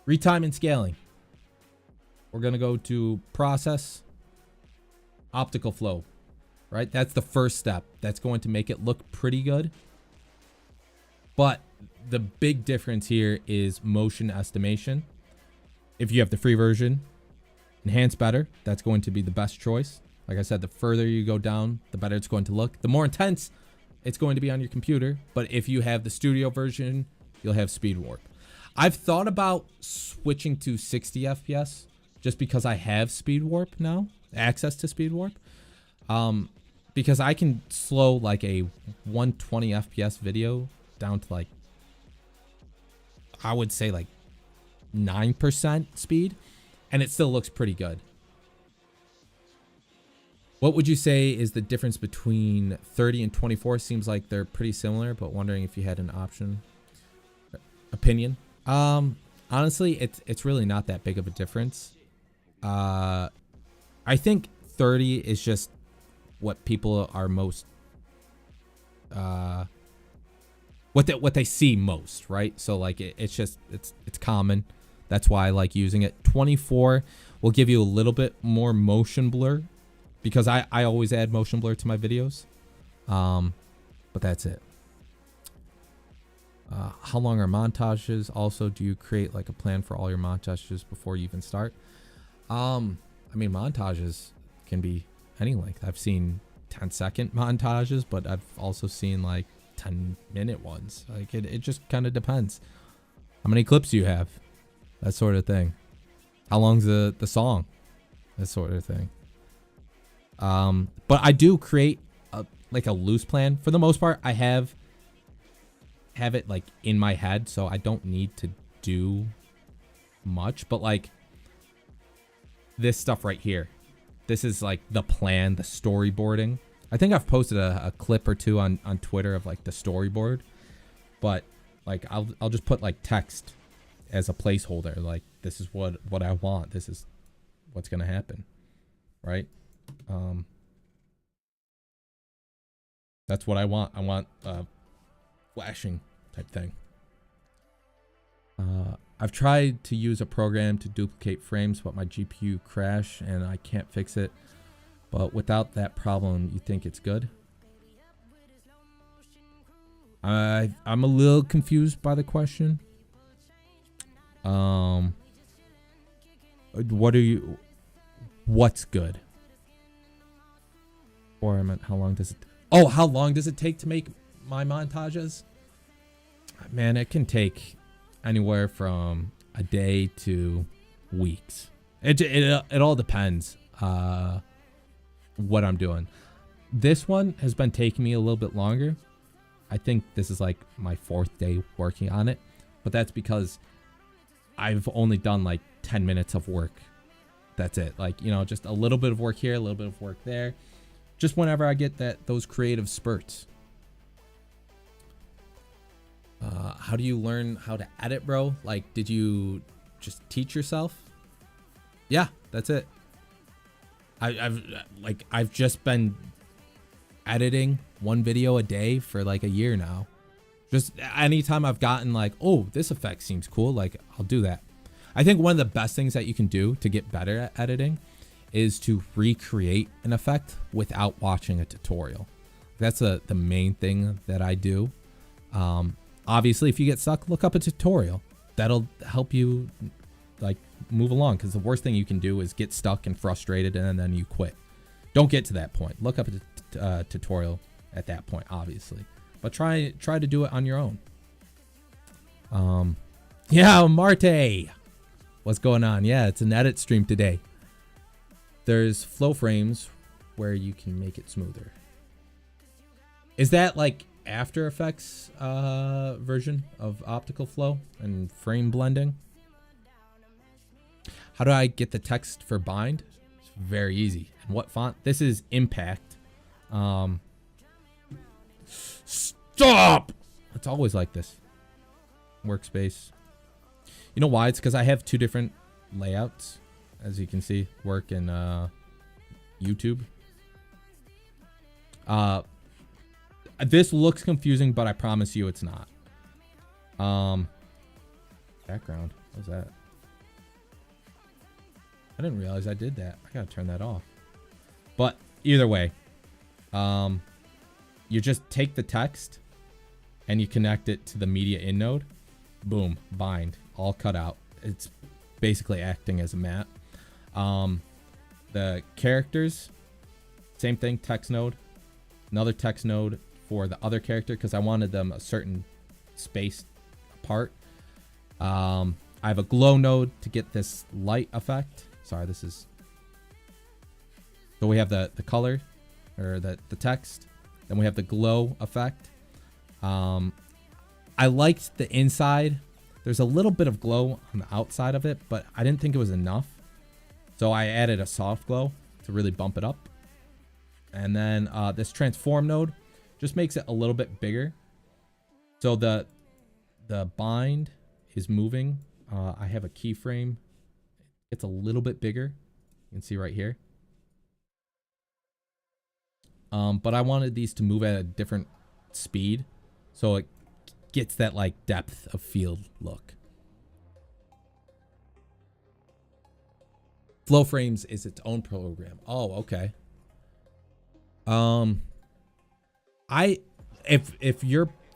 Retime and scaling. We're going to go to process, optical flow, right? That's the first step. That's going to make it look pretty good. But the big difference here is motion estimation. If you have the free version, enhance better. That's going to be the best choice. Like I said, the further you go down, the better it's going to look. The more intense it's going to be on your computer. But if you have the studio version, you'll have speed warp. I've thought about switching to 60 FPS just because I have speed warp now, access to speed warp. Because I can slow like a 120 FPS video down to like, I would say like 9% speed, and it still looks pretty good. What would you say is the difference between 30 and 24? Seems like they're pretty similar, but wondering if you had an opinion. Honestly, it's really not that big of a difference. I think 30 is just what people are most what they see most, right? So like it's common. That's why I like using it. 24 will give you a little bit more motion blur because I always add motion blur to my videos. But that's it. How long are montages? Also, do you create like a plan for all your montages before you even start? I mean, montages can be any length. I've seen 10-second montages, but I've also seen like 10-minute ones. Like it just kind of depends. How many clips do you have? That sort of thing. How long's the song? That sort of thing. But I do create a loose plan. For the most part, I have it like in my head, so I don't need to do much. But like this stuff right here, this is like the plan, the storyboarding. I think I've posted a clip or two on Twitter of like the storyboard, but like I'll just put like text as a placeholder. Like this is what I want. This is what's gonna happen, right? That's what I want. I want flashing type thing. I've tried to use a program to duplicate frames, but my GPU crashed and I can't fix it. But without that problem, you think it's good? I'm a little confused by the question. What's good? Or I meant how long does it take to make my montages? Man, it can take anywhere from a day to weeks. It all depends what I'm doing. This one has been taking me a little bit longer. I think this is like my 4th day working on it, but that's because I've only done like 10 minutes of work. That's it. Like, you know, just a little bit of work here, a little bit of work there. Just whenever I get those creative spurts. How do you learn how to edit, bro? Like, did you just teach yourself? Yeah, that's it. I've just been editing one video a day for like a year now. Just anytime I've gotten like, oh, this effect seems cool, like I'll do that. I think one of the best things that you can do to get better at editing is to recreate an effect without watching a tutorial. That's the main thing that I do. Obviously, if you get stuck, look up a tutorial. That'll help you like move along, because the worst thing you can do is get stuck and frustrated and then you quit. Don't get to that point. Look up a tutorial at that point, obviously, but try to do it on your own. Yeah, Marte, what's going on? Yeah, it's an edit stream today. There's flow frames where you can make it smoother. Is that like After Effects version of optical flow and frame blending? How do I get the text for bind? It's very easy. And what font? This is Impact. Stop! It's always like this. Workspace. You know why? It's because I have two different layouts, as you can see. Work and YouTube. This looks confusing, but I promise you it's not. Background. What was that? I didn't realize I did that. I gotta turn that off. But either way, you just take the text and you connect it to the media in node. Boom, bind, all cut out. It's basically acting as a mat. The characters, same thing, text node. Another text node for the other character because I wanted them a certain space apart. I have a glow node to get this light effect. Sorry, this is... So we have the color, or the text. Then we have the glow effect. I liked the inside. There's a little bit of glow on the outside of it, but I didn't think it was enough. So I added a soft glow to really bump it up. And then this transform node just makes it a little bit bigger. So the bind is moving. I have a keyframe. It's a little bit bigger. You can see right here. But I wanted these to move at a different speed, so it gets that like depth of field look. Flow frames is its own program. Oh, okay. If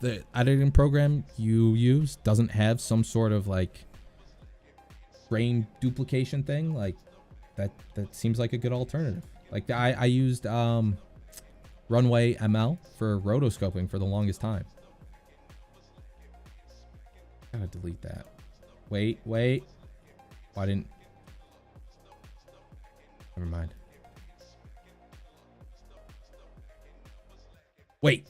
the editing program you use doesn't have some sort of like frame duplication thing, like that seems like a good alternative. Like I used Runway ML for rotoscoping for the longest time. Gotta delete that. Wait. Why didn't... Never mind. Wait.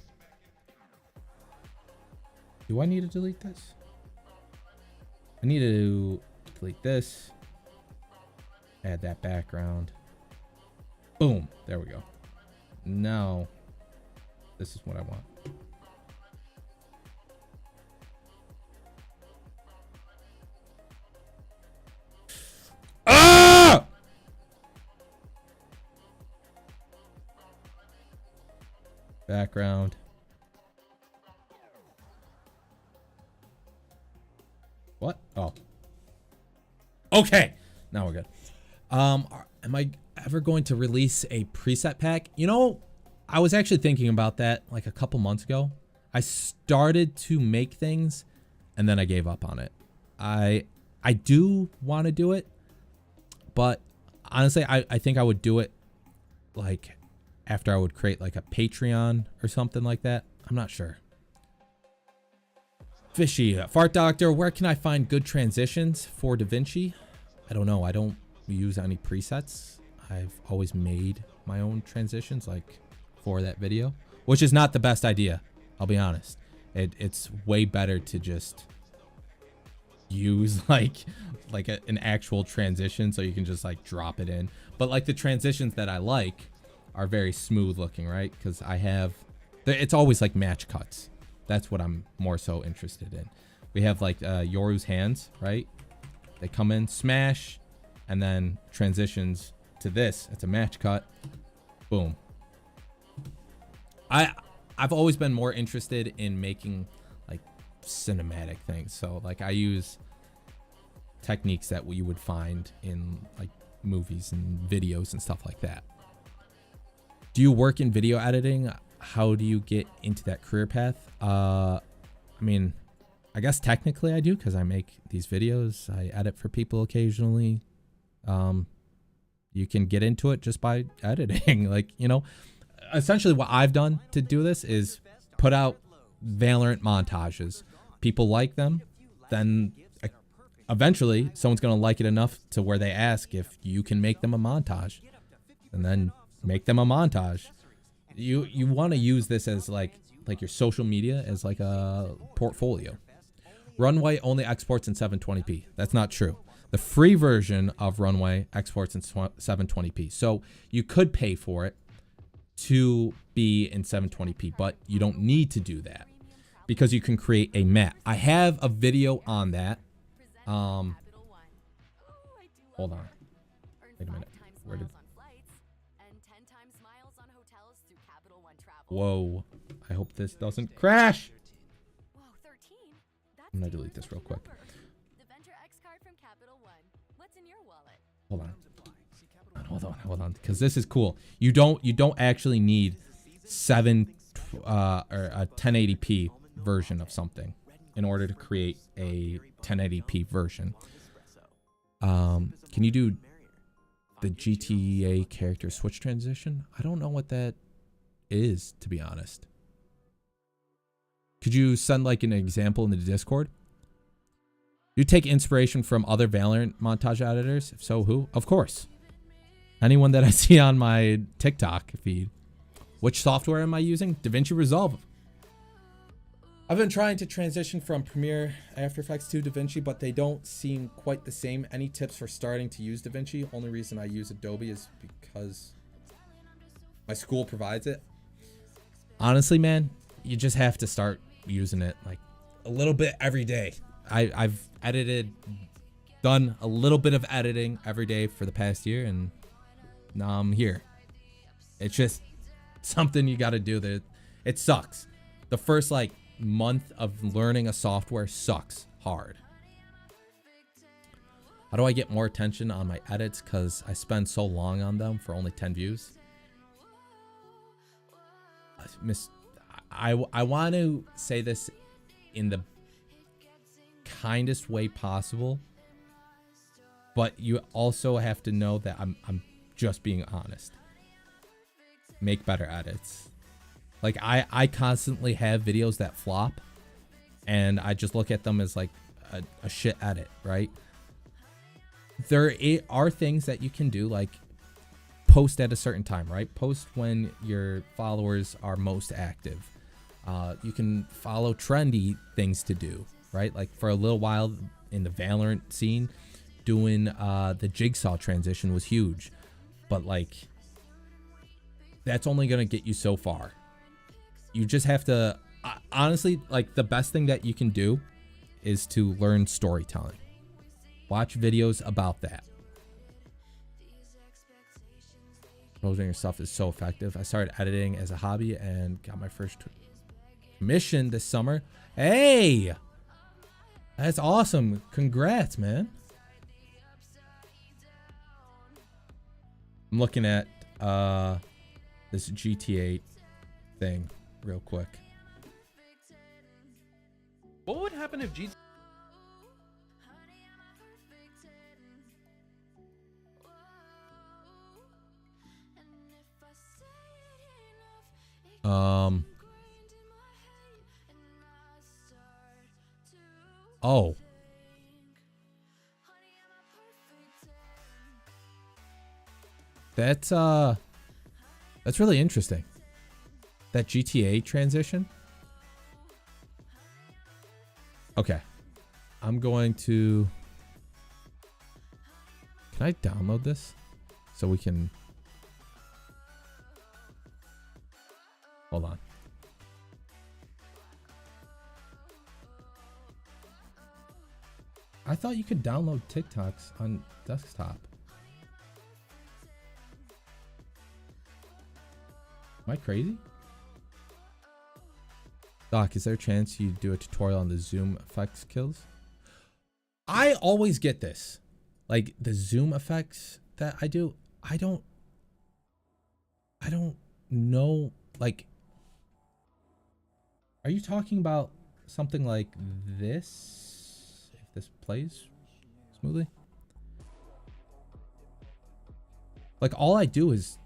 Do I need to delete this? I need to delete this. Add that background. Boom. There we go. Now, this is what I want. Ah! Background. What? Oh. Okay. Now we're good. Am I ever going to release a preset pack? You know, I was actually thinking about that like a couple months ago. I started to make things and then I gave up on it. I do want to do it, but honestly, I think I would do it like after I would create like a Patreon or something like that. I'm not sure. Fishy, Fart Doctor, where can I find good transitions for Davinci? I don't know. I don't use any presets. I've always made my own transitions like for that video, which is not the best idea. I'll be honest. It's way better to just use like an actual transition so you can just like drop it in. But like the transitions that I like are very smooth looking, right? Because I have, it's always like match cuts. That's what I'm more so interested in. We have like Yoru's hands, right? They come in, smash, and then transitions to this. It's a match cut. Boom. I've always been more interested in making like cinematic things. So like I use techniques that you would find in like movies and videos and stuff like that. Do you work in video editing? How do you get into that career path? I mean, I guess technically I do because I make these videos. I edit for people occasionally. You can get into it just by editing. Like, you know, essentially what I've done to do this is put out Valorant montages. People like them, then eventually someone's going to like it enough to where they ask if you can make them a montage, and then make them a montage. You want to use this as like your social media, as like a portfolio. Runway only exports in 720p. That's not true. The free version of Runway exports in 720p. So you could pay for it to be in 720p, but you don't need to do that because you can create a map. I have a video on that. Hold on. Wait a minute. Where did... Whoa. I hope this doesn't crash. I'm gonna delete this real quick. Hold on, because this is cool. You don't actually need or a 1080p version of something in order to create a 1080p version. Can you do the GTA character switch transition? I don't know what that is, to be honest. Could you send like an example in the Discord? You take inspiration from other Valorant montage editors? If so, who? Of course. Anyone that I see on my TikTok feed. Which software am I using? Davinci Resolve. I've been trying to transition from Premiere, After Effects to Davinci, but they don't seem quite the same. Any tips for starting to use Davinci? Only reason I use Adobe is because my school provides it. Honestly, man, you just have to start using it like a little bit every day. I've done a little bit of editing every day for the past year, and now I'm here. It's just something you got to do. That it sucks. The first like month of learning a software sucks hard. How do I get more attention on my edits? Because I spend so long on them for only 10 views. I want to say this in the kindest way possible, but you also have to know that I'm just being honest. Make better edits. Like I constantly have videos that flop, and I just look at them as like a shit edit, right? There are things that you can do, like post at a certain time, right? Post when your followers are most active. You can follow trendy things to do, right? Like for a little while in the Valorant scene, doing the jigsaw transition was huge, but like that's only gonna get you so far. You just have to honestly, like the best thing that you can do is to learn storytelling. Watch videos about that. Composing your stuff is so effective. I started editing as a hobby and got my first commission this summer. Hey, that's awesome. Congrats, man. I'm looking at this GTA thing real quick. What would happen if GTA... Oh. That's really interesting. That GTA transition. Okay. I'm going to... Can I download this so we can... Hold on. I thought you could download TikToks on desktop. Am I crazy? Doc, is there a chance you do a tutorial on the zoom effects kills? I always get this. Like the zoom effects that I do, I don't know, like, are you talking about something like this? If this plays smoothly? Like, all I do is,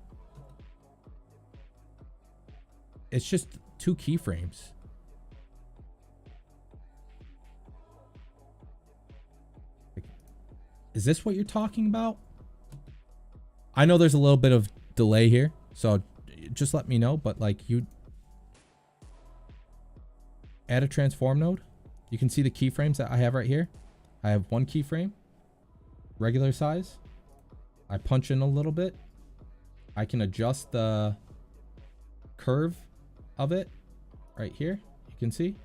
it's just 2 keyframes. Like, is this what you're talking about? I know there's a little bit of delay here, so just let me know, but like, you add a transform node, you can see the keyframes that I have right here. I have 1 keyframe, regular size. I punch in a little bit. I can adjust the curve of it right here, you can see.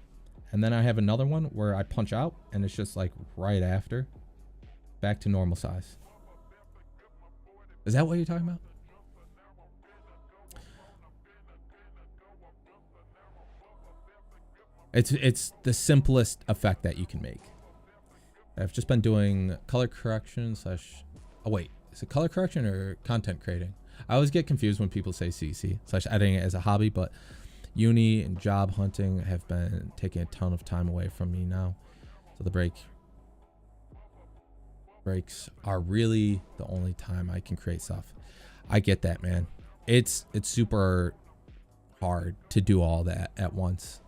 And then I have another one where I punch out and it's just like right after, back to normal size. Is that what you're talking about? It's the simplest effect that you can make. I've just been doing color correction slash, oh wait, is it color correction or content creating? I always get confused when people say CC slash editing it as a hobby, but uni and job hunting have been taking a ton of time away from me now. So the breaks are really the only time I can create stuff. I get that, man. It's super hard to do all that at once.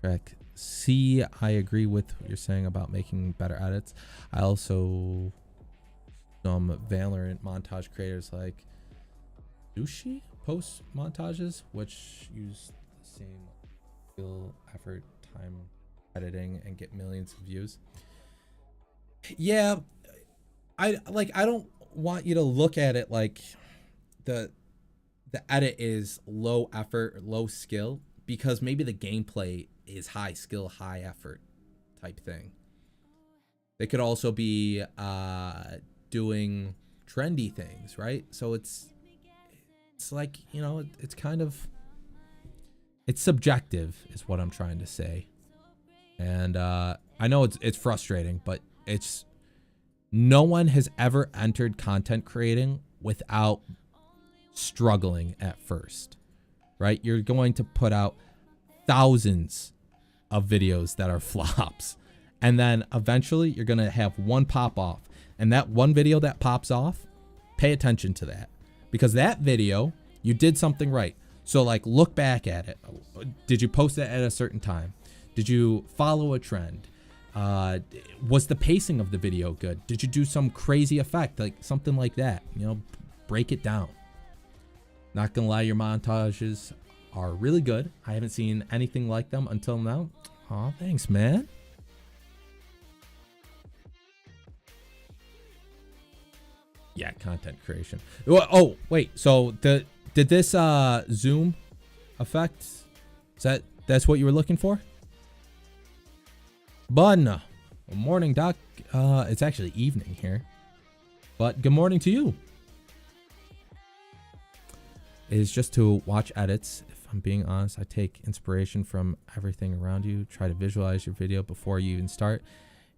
Correct. C, I agree with what you're saying about making better edits. I also, some Valorant montage creators like Sushi post montages, which use the same skill, effort, time editing and get millions of views. Yeah, I don't want you to look at it like the edit is low effort, low skill, because maybe the gameplay is high skill, high effort type thing. They could also be doing trendy things, right? So it's like, you know, it's kind of, it's subjective is what I'm trying to say. And I know it's frustrating, but it's, no one has ever entered content creating without struggling at first, right? You're going to put out thousands of videos that are flops, and then eventually you're going to have one pop off, and that one video that pops off, pay attention to that, because that video, you did something right. So like, look back at it. Did you post it at a certain time? Did you follow a trend? Was the pacing of the video good? Did you do some crazy effect, like something like that? You know, break it down. Not gonna lie, your montages are really good. I haven't seen anything like them until now. Aw, thanks, man. Yeah, content creation. Oh, wait. So did this zoom effect? That's what you were looking for? Bun. Morning, Doc. It's actually evening here, but good morning to you. Is just to watch edits. If I'm being honest, I take inspiration from everything around you. Try to visualize your video before you even start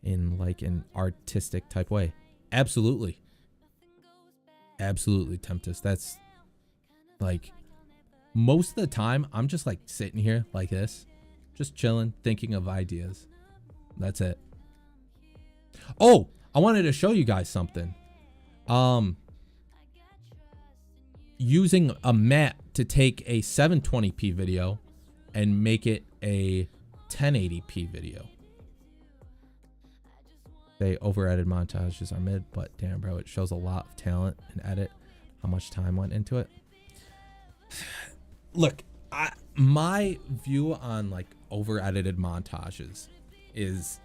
in like an artistic type way. Absolutely. Absolutely, Tempest. That's like, most of the time I'm just like sitting here like this, just chilling, thinking of ideas. That's it. Oh, I wanted to show you guys something. Using a mat to take a 720p video and make it a 1080p video. They over-edited montages are mid, but damn, bro, it shows a lot of talent and edit. How much time went into it? Look, my view on like over-edited montages is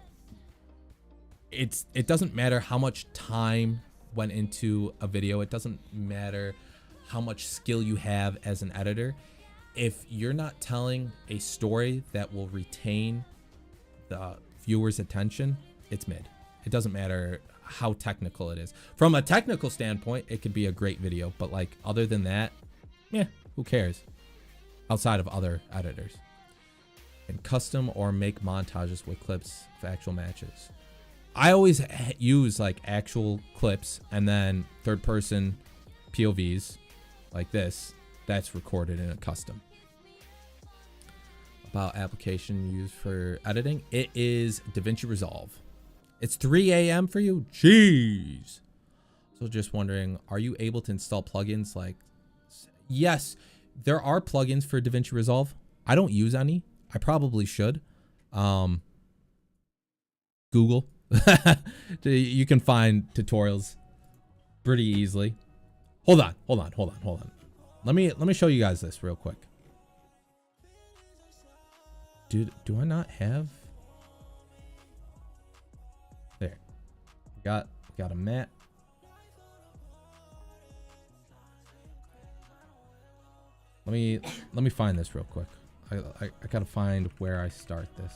it doesn't matter how much time went into a video. It doesn't matter how much skill you have as an editor. If you're not telling a story that will retain the viewer's attention, it's mid. It doesn't matter how technical it is. From a technical standpoint, it could be a great video, but like other than that, yeah, who cares? Outside of other editors. And custom or make montages with clips of actual matches. I always use like actual clips and then third person POVs like this. That's recorded in a custom. About application used for editing. It is Davinci Resolve. It's 3 a.m. for you? Jeez. So just wondering, are you able to install plugins like... Yes, there are plugins for Davinci Resolve. I don't use any. I probably should. Google. You can find tutorials pretty easily. Hold on. Let me show you guys this real quick. Dude, do I not have... There. Got a mat. Let me find this real quick. I gotta find where I start this.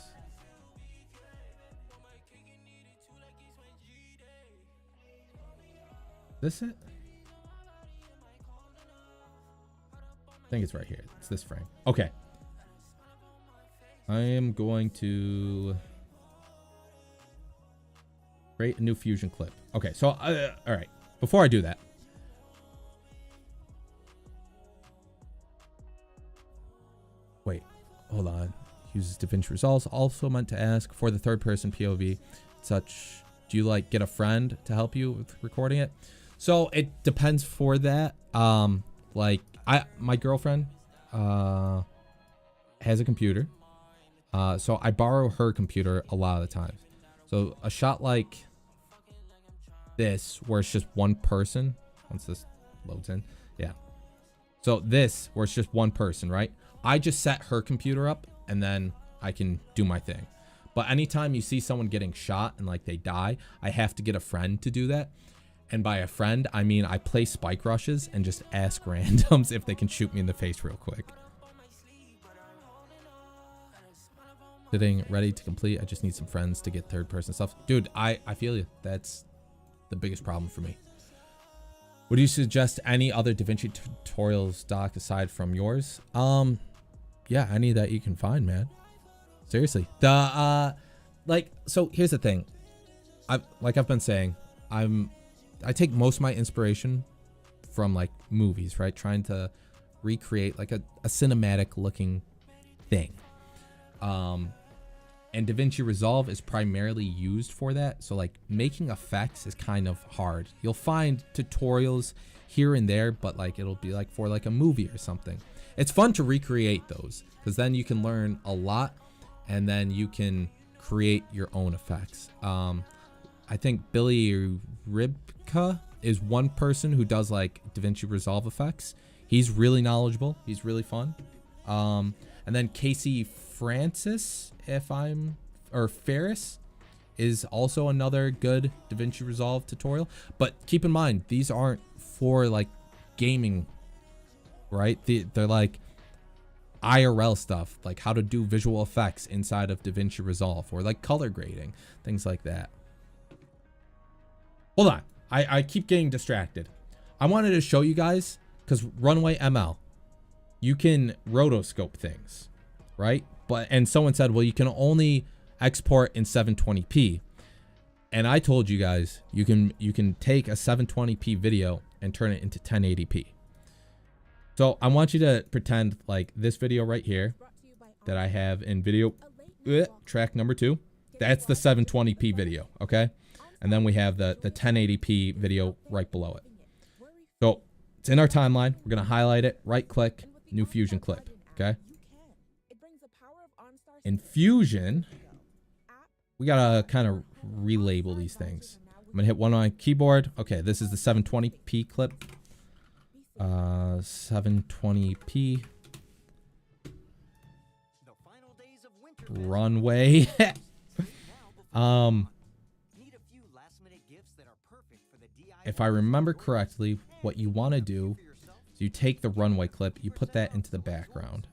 This it? I think it's right here. It's this frame. Okay. I am going to create a new Fusion clip. Okay, so all right. Before I do that, wait, hold on. Uses Davinci Resolve. Also meant to ask for the third-person POV. Such, do you like get a friend to help you with recording it? So it depends for that. Like my girlfriend has a computer. So I borrow her computer a lot of the times. So a shot like this, where it's just one person, once this loads in, yeah. So this, where it's just one person, right? I just set her computer up and then I can do my thing. But anytime you see someone getting shot and like they die, I have to get a friend to do that. And by a friend, I mean I play spike rushes and just ask randoms if they can shoot me in the face real quick. Sitting ready to complete. I just need some friends to get third person stuff. Dude, I feel you. That's the biggest problem for me. Would you suggest any other Davinci tutorials, Doc, aside from yours? Yeah, any that you can find, man. Seriously. So here's the thing. I've been saying, I take most of my inspiration from like movies, right? Trying to recreate like a cinematic looking thing. And Davinci Resolve is primarily used for that. So like making effects is kind of hard. You'll find tutorials here and there, but like it'll be like for like a movie or something. It's fun to recreate those because then you can learn a lot and then you can create your own effects. I think Billy Ribka is one person who does like Davinci Resolve effects. He's really knowledgeable. He's really fun. And then Casey Francis, Ferris is also another good Davinci Resolve tutorial. But keep in mind, these aren't for like gaming, right? They're like IRL stuff, like how to do visual effects inside of Davinci Resolve or like color grading, things like that. Hold on. I keep getting distracted. I wanted to show you guys because Runway ML, you can rotoscope things, right? And someone said, well, you can only export in 720p. And I told you guys, you can take a 720p video and turn it into 1080p. So I want you to pretend like this video right here that I have in video track number 2. That's the 720p video, okay? And then we have the 1080p video right below it. So it's in our timeline. We're going to highlight it, right click, new Fusion clip, okay? In Fusion, we got to kind of relabel these things. I'm going to hit one on my keyboard. Okay, this is the 720p clip. 720p. Runway. If I remember correctly, what you want to do is you take the runway clip, you put that into the background.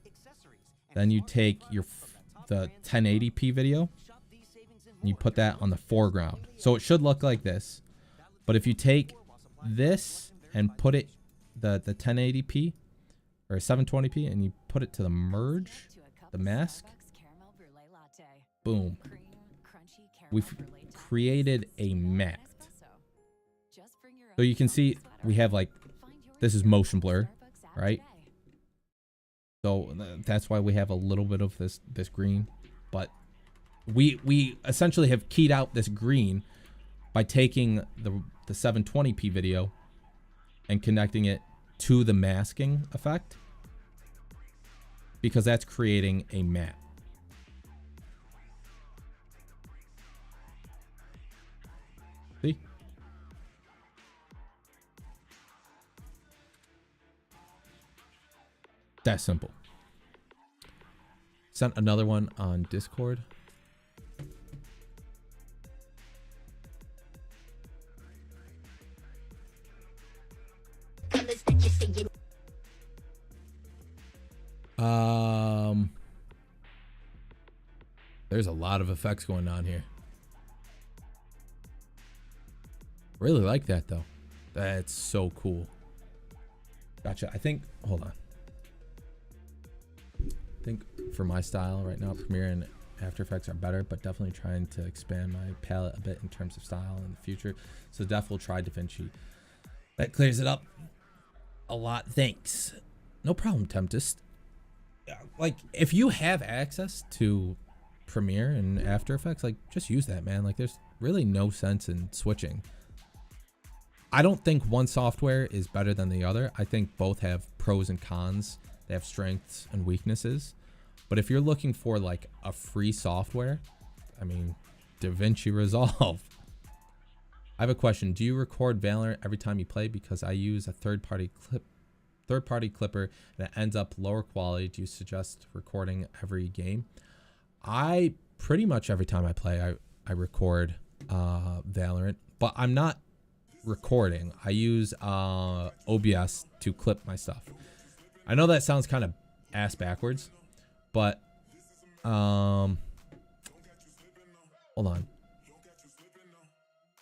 Then you take the 1080p video and you put that on the foreground. So it should look like this. But if you take this and put it the 1080p or 720p and you put it to the merge, the mask, boom. We've created a mat. So you can see we have like, this is motion blur, right? So that's why we have a little bit of this green, but we essentially have keyed out this green by taking the 720p video and connecting it to the masking effect, because that's creating a matte. See? That simple. Sent another one on Discord. There's a lot of effects going on here. Really like that though. That's so cool. Gotcha. I think, hold on. I think for my style right now, Premiere and After Effects are better, but definitely trying to expand my palette a bit in terms of style in the future. So definitely try Davinci. That clears it up a lot. Thanks. No problem, Tempest. Like, if you have access to Premiere and After Effects, like, just use that, man. Like, there's really no sense in switching. I don't think one software is better than the other. I think both have pros and cons. They have strengths and weaknesses. But if you're looking for like a free software, I mean, Davinci Resolve. I have a question. Do you record Valorant every time you play? Because I use a third-party clipper and it ends up lower quality. Do you suggest recording every game? I pretty much every time I play, I record Valorant, but I'm not recording. I use OBS to clip my stuff. I know that sounds kind of ass backwards, but hold on.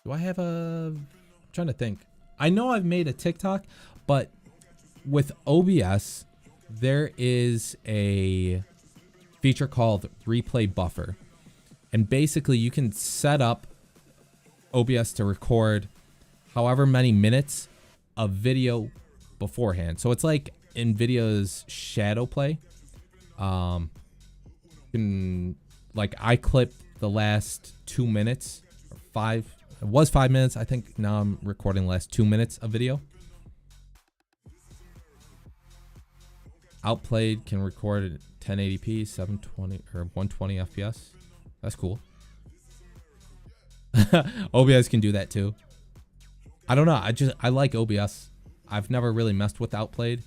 Do I have I'm trying to think. I know I've made a TikTok, but with OBS, there is a feature called replay buffer. And basically you can set up OBS to record however many minutes of video beforehand. So it's like NVIDIA's shadow play. Like I clip the last 2 minutes or 5. It was 5 minutes. I think now I'm recording the last 2 minutes of video. Outplayed can record at 1080p, 720 or 120 FPS. That's cool. OBS can do that too. I don't know. I like OBS. I've never really messed with Outplayed.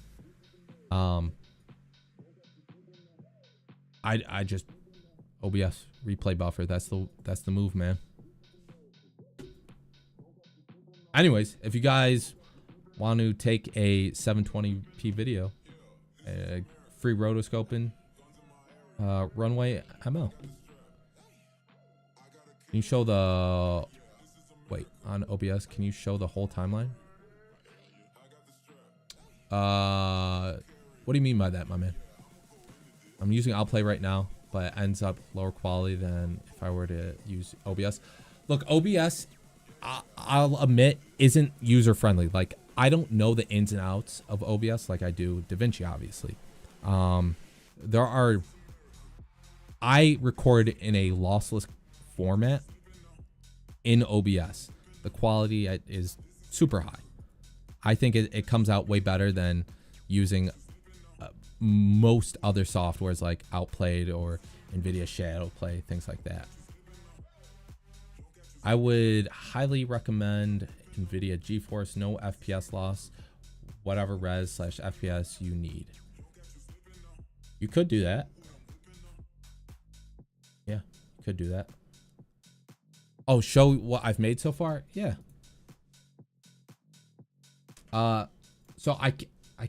I just OBS replay buffer. That's the move, man. Anyways, if you guys want to take a 720p video, free rotoscoping, runway ML. Can you show the on OBS? Can you show the whole timeline? What do you mean by that, my man? I'm using Outplay right now, but it ends up lower quality than if I were to use OBS. Look, OBS, I'll admit, isn't user friendly. Like, I don't know the ins and outs of OBS like I do Davinci, obviously. I record in a lossless format in OBS. The quality is super high. I think it comes out way better than using most other softwares like Outplayed or NVIDIA Shadow Play, things like that. I would highly recommend NVIDIA GeForce, no FPS loss, whatever res/FPS you need. You could do that. Yeah, you could do that. Oh, show what I've made so far? Yeah. So I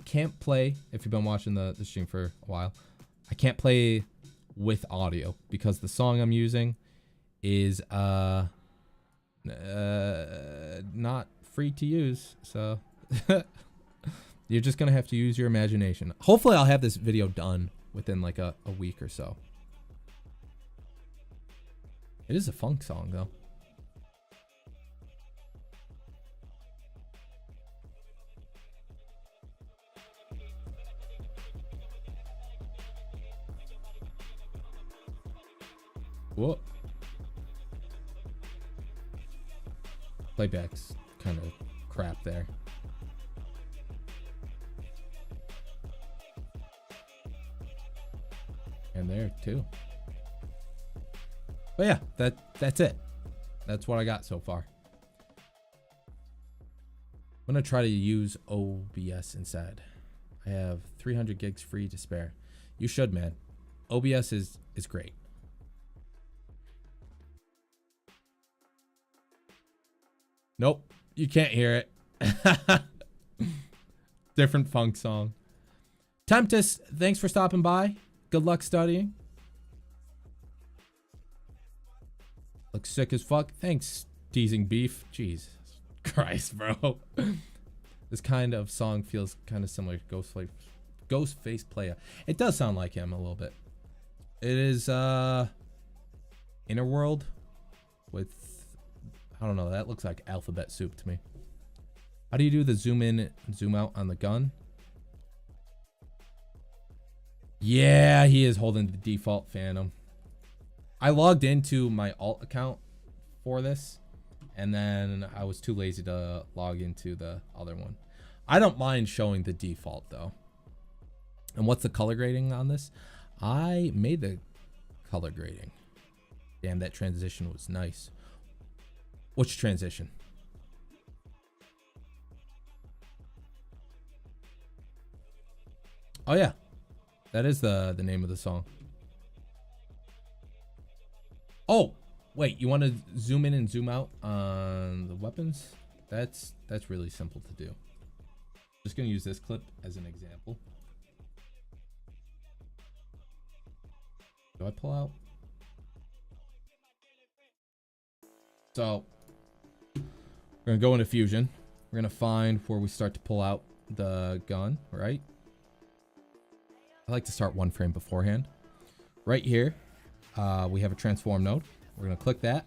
can't play, if you've been watching the stream for a while, I can't play with audio because the song I'm using is not free to use, so you're just gonna have to use your imagination. Hopefully I'll have this video done within like a week or so. It is a funk song though. Whoa. Playback's kind of crap there. And there too. But yeah, that's it. That's what I got so far. I'm gonna try to use OBS instead. I have 300 gigs free to spare. You should, man. OBS is great. Nope, you can't hear it. Different funk song. Tempest, thanks for stopping by. Good luck studying. Looks sick as fuck. Thanks, teasing beef. Jesus Christ, bro. This kind of song feels kind of similar to Ghostface Playa. It does sound like him a little bit. It is Inner World with, I don't know, that looks like alphabet soup to me. How do you do the zoom in and zoom out on the gun? Yeah, he is holding the default Phantom. I logged into my alt account for this, and then I was too lazy to log into the other one. I don't mind showing the default though. And what's the color grading on this? I made the color grading. Damn, that transition was nice. Which transition? Oh yeah, that is the name of the song. Oh, wait, you want to zoom in and zoom out on the weapons? That's really simple to do. Just gonna use this clip as an example. Do I pull out? So we're gonna go into Fusion. We're gonna find where we start to pull out the gun, right? I like to start one frame beforehand. Right here, we have a transform node. We're gonna click that,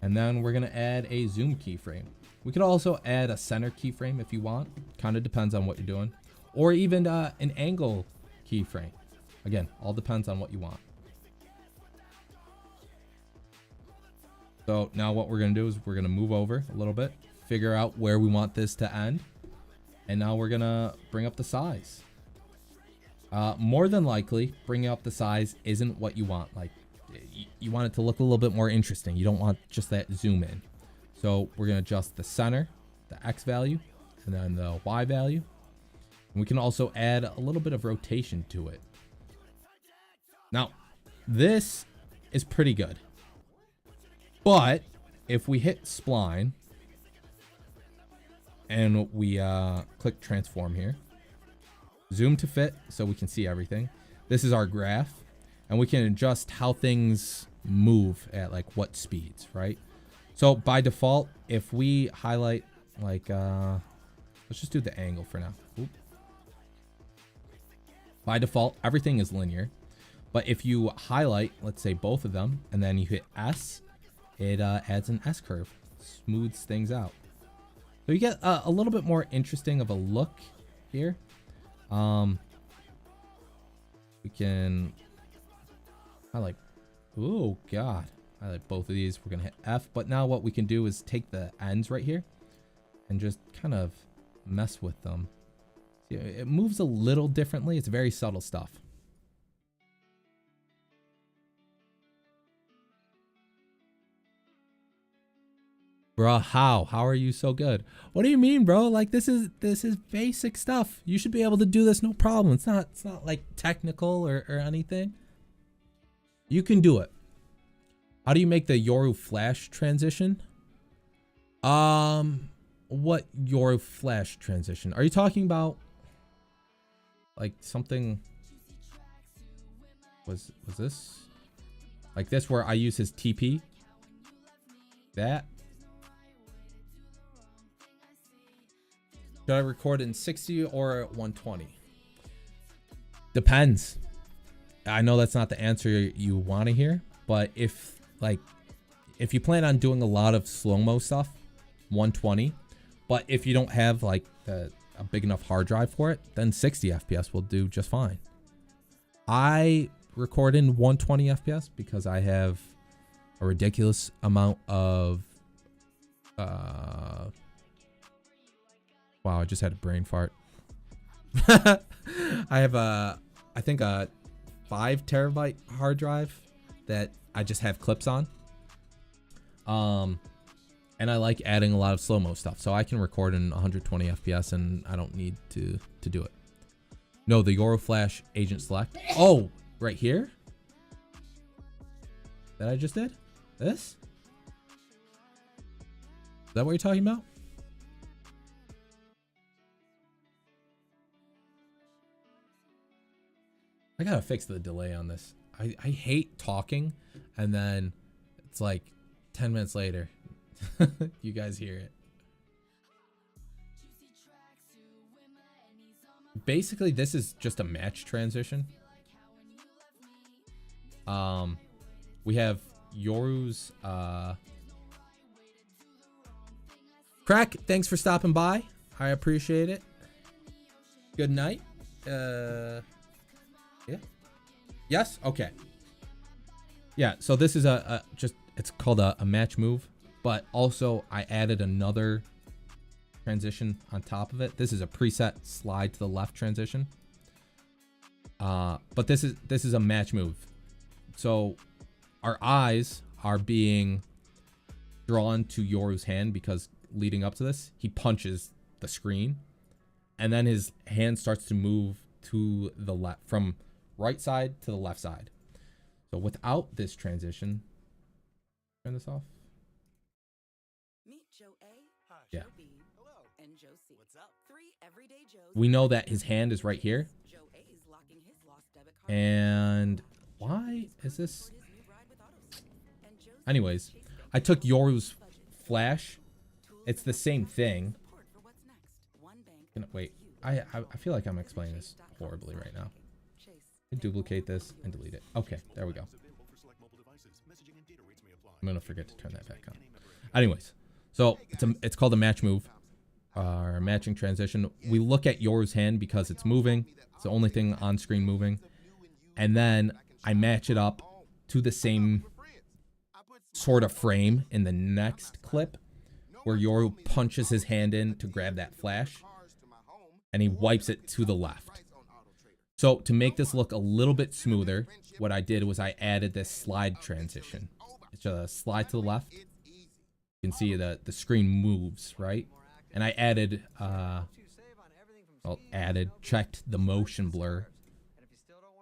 and then we're gonna add a zoom keyframe. We could also add a center keyframe if you want. Kind of depends on what you're doing, or even an angle keyframe. Again, all depends on what you want. So now what we're gonna do is we're gonna move over a little bit, figure out where we want this to end, and now we're gonna bring up the size. More than likely, bringing up the size isn't what you want. Like, you want it to look a little bit more interesting. You don't want just that zoom in. So we're gonna adjust the center, the X value, and then the Y value. And we can also add a little bit of rotation to it. Now, this is pretty good. But if we hit spline and we click transform here, zoom to fit so we can see everything. This is our graph, and we can adjust how things move at like what speeds, right? So by default, if we highlight like, let's just do the angle for now. Oop. By default, everything is linear, but if you highlight, let's say both of them, and then you hit S, it adds an S curve, smooths things out. So you get a little bit more interesting of a look here. We can highlight, oh god, highlight both of these. We're gonna hit F, but now what we can do is take the ends right here and just kind of mess with them. See, it moves a little differently. It's very subtle stuff. Bro, how are you so good? What do you mean, bro? Like, this is basic stuff. You should be able to do this no problem. It's not like technical or anything. You can do it. How do you make the Yoru flash transition? What Yoru flash transition? Are you talking about like something? Was this like this where I use his TP? That? Should I record in 60 or 120? Depends. I know that's not the answer you want to hear, but if you plan on doing a lot of slow-mo stuff, 120. But if you don't have like a big enough hard drive for it, then 60 FPS will do just fine. I record in 120 FPS because I have a ridiculous amount of wow, I just had a brain fart. I have I think a 5 terabyte hard drive that I just have clips on. And I like adding a lot of slow-mo stuff, so I can record in 120 FPS and I don't need to do it. No, the Euroflash Agent Select. Oh, right here? That I just did? This? Is that what you're talking about? I gotta fix the delay on this. I hate talking and then it's like 10 minutes later. You guys hear it. Basically, this is just a match transition. We have Yoru's Crack, thanks for stopping by. I appreciate it. Good night. Yeah. Yes? Okay. Yeah, so this is it's called a match move. But also, I added another transition on top of it. This is a preset slide to the left transition. But this is a match move. So our eyes are being drawn to Yoru's hand because leading up to this, he punches the screen. And then his hand starts to move to the left, from right side to the left side. So without this transition, turn this off. Yeah. We know that his hand is right here. And why is this? Anyways, I took Yoru's flash. It's the same thing. Wait, I feel like I'm explaining this horribly right now. Duplicate this and delete it. Okay, there we go. I'm gonna forget to turn that back on. Anyways, so it's called a match move, or a matching transition. We look at Yoru's hand because it's moving. It's the only thing on screen moving. And then I match it up to the same sort of frame in the next clip where Yoru punches his hand in to grab that flash and he wipes it to the left. So to make this look a little bit smoother, what I did was I added this slide transition. It's a slide to the left. You can see the screen moves, right? And I added, checked the motion blur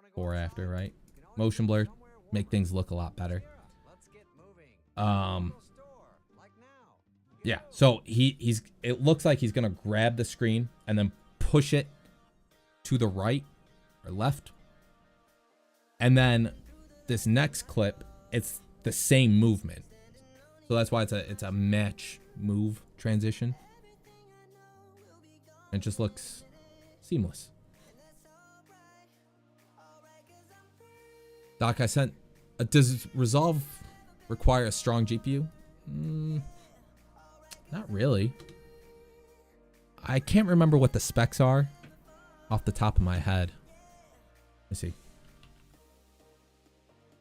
before after, right? Motion blur, make things look a lot better. Yeah, so it looks like he's gonna grab the screen and then push it to the right or left. And then this next clip, it's the same movement. So that's why it's a match move transition. It just looks seamless. Doc, I sent. Does Resolve require a strong GPU? Not really. I can't remember what the specs are off the top of my head. Let me see.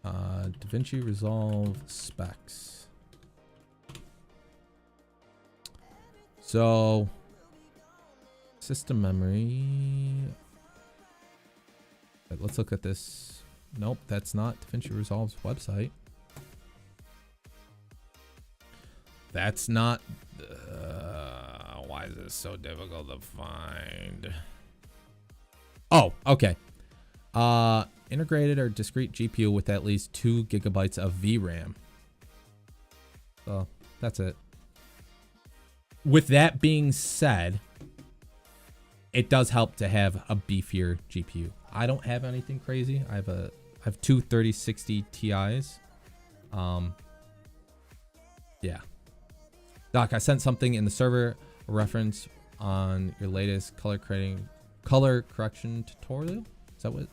Davinci Resolve specs. So, system memory. Let's look at this. Nope, that's not Davinci Resolve's website. That's not. Why is this so difficult to find? Oh, okay. Integrated or discrete GPU with at least 2 gigabytes of VRAM. So that's it. With that being said, it does help to have a beefier GPU. I don't have anything crazy. I have two 3060 Ti's. Yeah. Doc, I sent something in the server, a reference on your latest color correction tutorial. Is that what?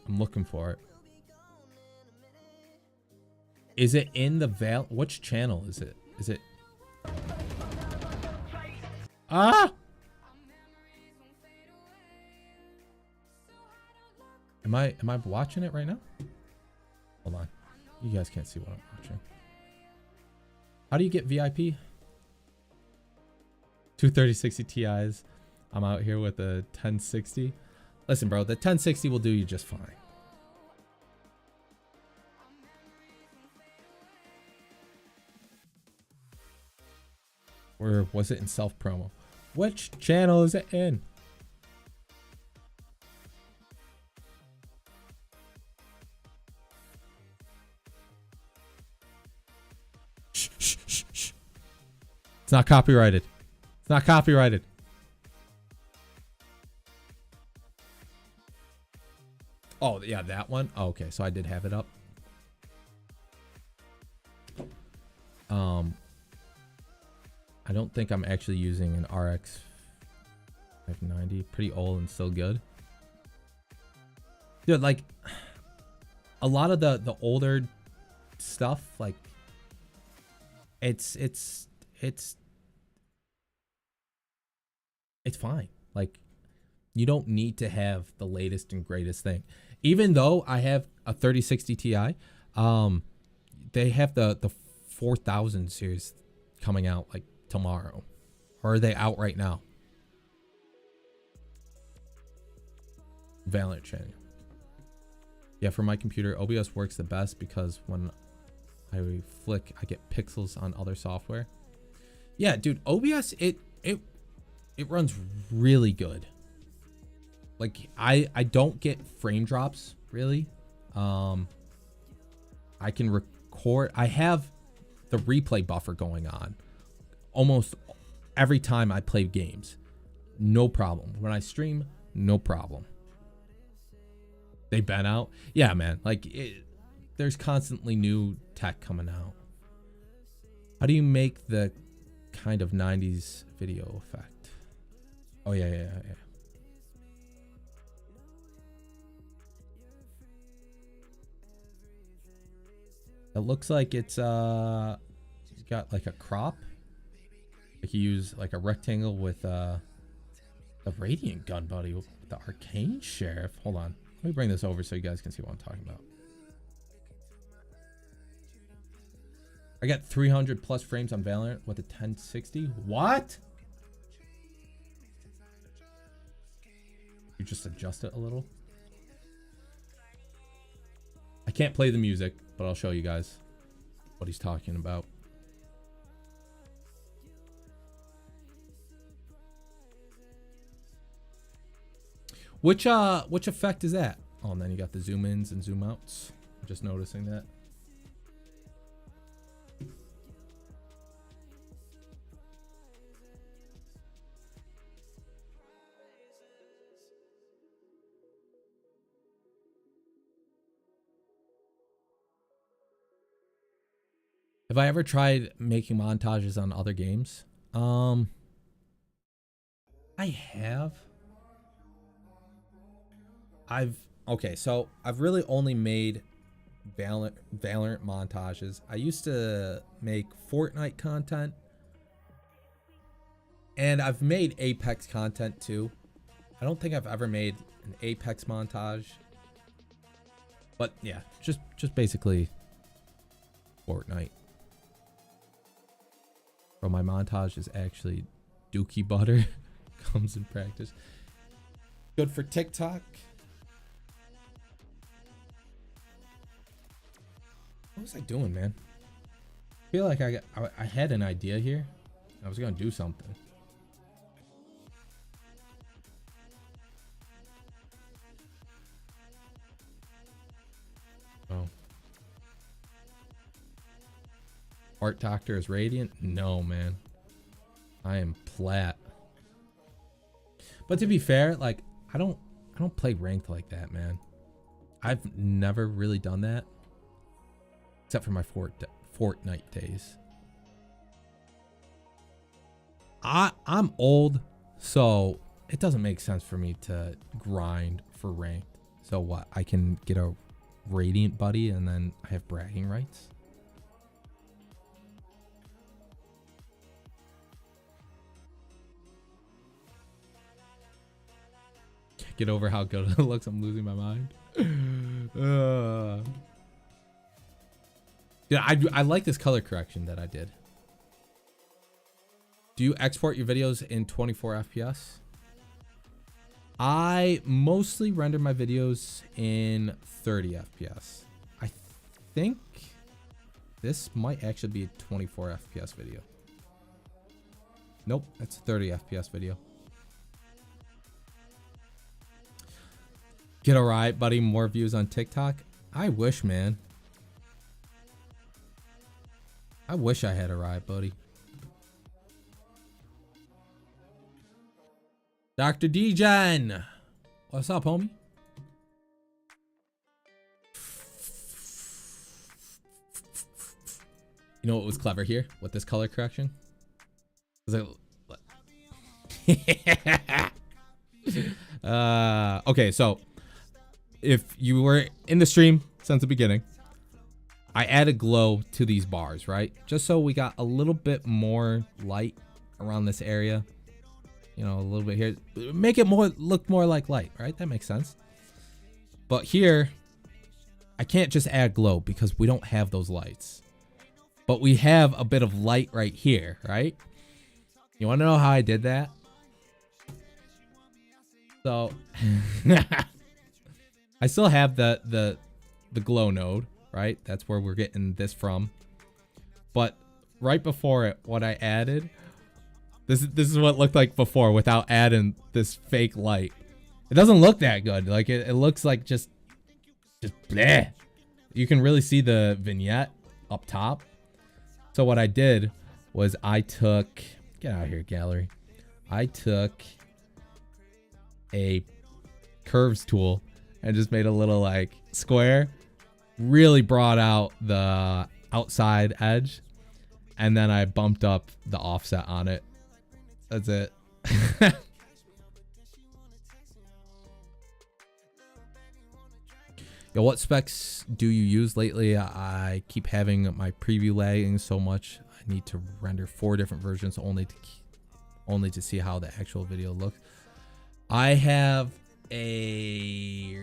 I'm looking for it. Is it in the which channel is it? Is it? Ah! Am I watching it right now? Hold on. You guys can't see what I'm watching. How do you get VIP? 2 3060 Ti's. I'm out here with a 1060. Listen, bro, the 1060 will do you just fine. Or was it in self promo? Which channel is it in? Shh, shh, shh, shh. It's not copyrighted. It's not copyrighted. Oh, yeah, that one. Oh, okay, so I did have it up. I don't think I'm actually using an RX 590. Pretty old and still good. Dude, like a lot of the older stuff, like it's fine. Like you don't need to have the latest and greatest thing. Even though I have a 3060 Ti, they have the 4000 series coming out like tomorrow. Or are they out right now? Valorant channel. Yeah, for my computer, OBS works the best because when I flick, I get pixels on other software. Yeah, dude, OBS it runs really good. Like I don't get frame drops really. I can record. I have the replay buffer going on almost every time I play games. No problem. When I stream, no problem. They've been out. Yeah, man. Like there's constantly new tech coming out. How do you make the kind of 90s video effect? Oh yeah. It looks like it's got like a crop. Like you use like a rectangle with the radiant gun buddy with the arcane sheriff. Hold on. Let me bring this over so you guys can see what I'm talking about. I got 300 plus frames on Valorant with a 1060. What? You just adjust it a little. I can't play the music, but I'll show you guys what he's talking about. Which effect is that? Oh, and then you got the zoom ins and zoom outs. I'm just noticing that. Have I ever tried making montages on other games? I have. So I've really only made Valorant montages. I used to make Fortnite content, and I've made Apex content too. I don't think I've ever made an Apex montage, but yeah, just basically Fortnite. Bro, my montage is actually Dookie Butter. Comes in practice. Good for TikTok. What was I doing, man? I feel like I had an idea here. I was gonna do something. Oh. Art Doctor is radiant? No, man. I am plat. But to be fair, like I don't play ranked like that, man. I've never really done that. Except for my Fortnite days. I'm old, so it doesn't make sense for me to grind for ranked. So what? I can get a radiant buddy and then I have bragging rights. get over how good it looks. I'm losing my mind. Yeah, I like this color correction that I did. Do you export your videos in 24 FPS? I mostly render my videos in 30 FPS. I think this might actually be a 24 FPS video. Nope, that's a 30 FPS video. Get alright, buddy. More views on TikTok. I wish, man. I wish I had a ride, buddy. Dr. Degen, what's up, homie? You know what was clever here with this color correction? Was okay, so if you were in the stream since the beginning, I added glow to these bars, right? Just so we got a little bit more light around this area. You know, a little bit here. Make it look more like light, right? That makes sense. But here, I can't just add glow because we don't have those lights. But we have a bit of light right here, right? You want to know how I did that? So, I still have the glow node, right? That's where we're getting this from. But right before it, what I added... This is what it looked like before without adding this fake light. It doesn't look that good. Like it looks like just bleh. You can really see the vignette up top. So what I did was I took, get out of here, gallery. I took a curves tool and just made a little like square, really brought out the outside edge, and then I bumped up the offset on it. That's it. Yo, what specs do you use lately? I keep having my preview lagging so much. I need to render 4 different versions only to see how the actual video looks. I have a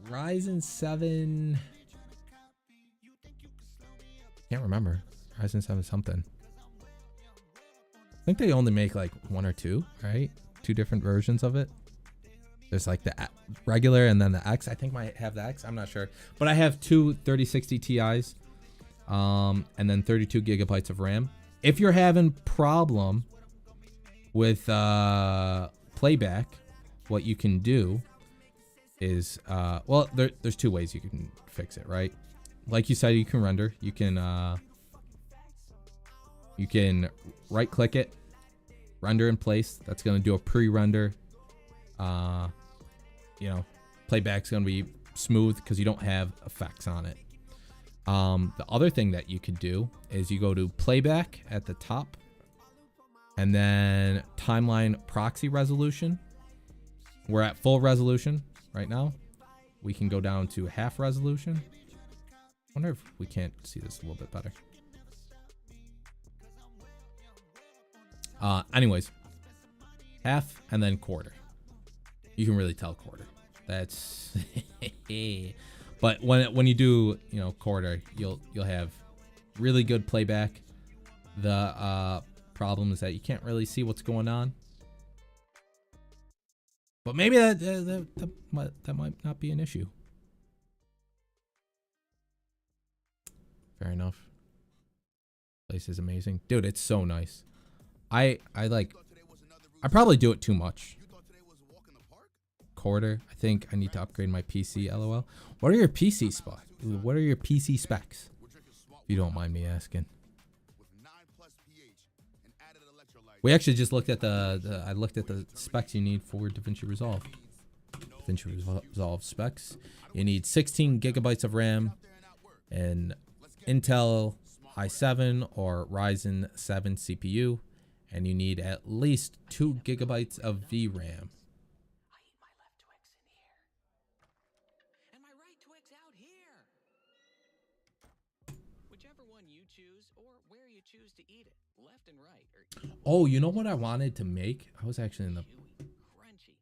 Ryzen 7. Can't remember. Ryzen 7 something. I think they only make like 1 or 2, right? 2 different versions of it. There's like the regular and then the X. I think might have the X. I'm not sure. But I have 2 3060 Ti's and then 32 gigabytes of RAM. If you're having problem with playback, what you can do is, well, there's 2 ways you can fix it, right? Like you said, you can render. You can right click it, render in place. That's going to do a pre-render. You know, playback's going to be smooth because you don't have effects on it. The other thing that you could do is you go to playback at the top and then timeline proxy resolution. We're at full resolution right now. We can go down to half resolution. Wonder if we can't see this a little bit better. Anyways, half and then quarter. You can really tell quarter. That's but when you do, you know, quarter, you'll have really good playback. The problem is that you can't really see what's going on. But maybe that might not be an issue. Fair enough. Place is amazing, dude. It's so nice. I probably do it too much. Quarter. I think I need to upgrade my PC. LOL. What are your PC specs? What are your PC specs? If you don't mind me asking. We actually just looked at I looked at the specs you need for Davinci Resolve. Davinci Resolve specs. You need 16 gigabytes of RAM and Intel i7 or Ryzen 7 CPU. And you need at least 2 gigabytes of VRAM. I eat my left Twix in here. And my right Twix out here. Whichever one you choose or where you choose to eat it. Left and right. Or oh, you know what I wanted to make? I was actually in the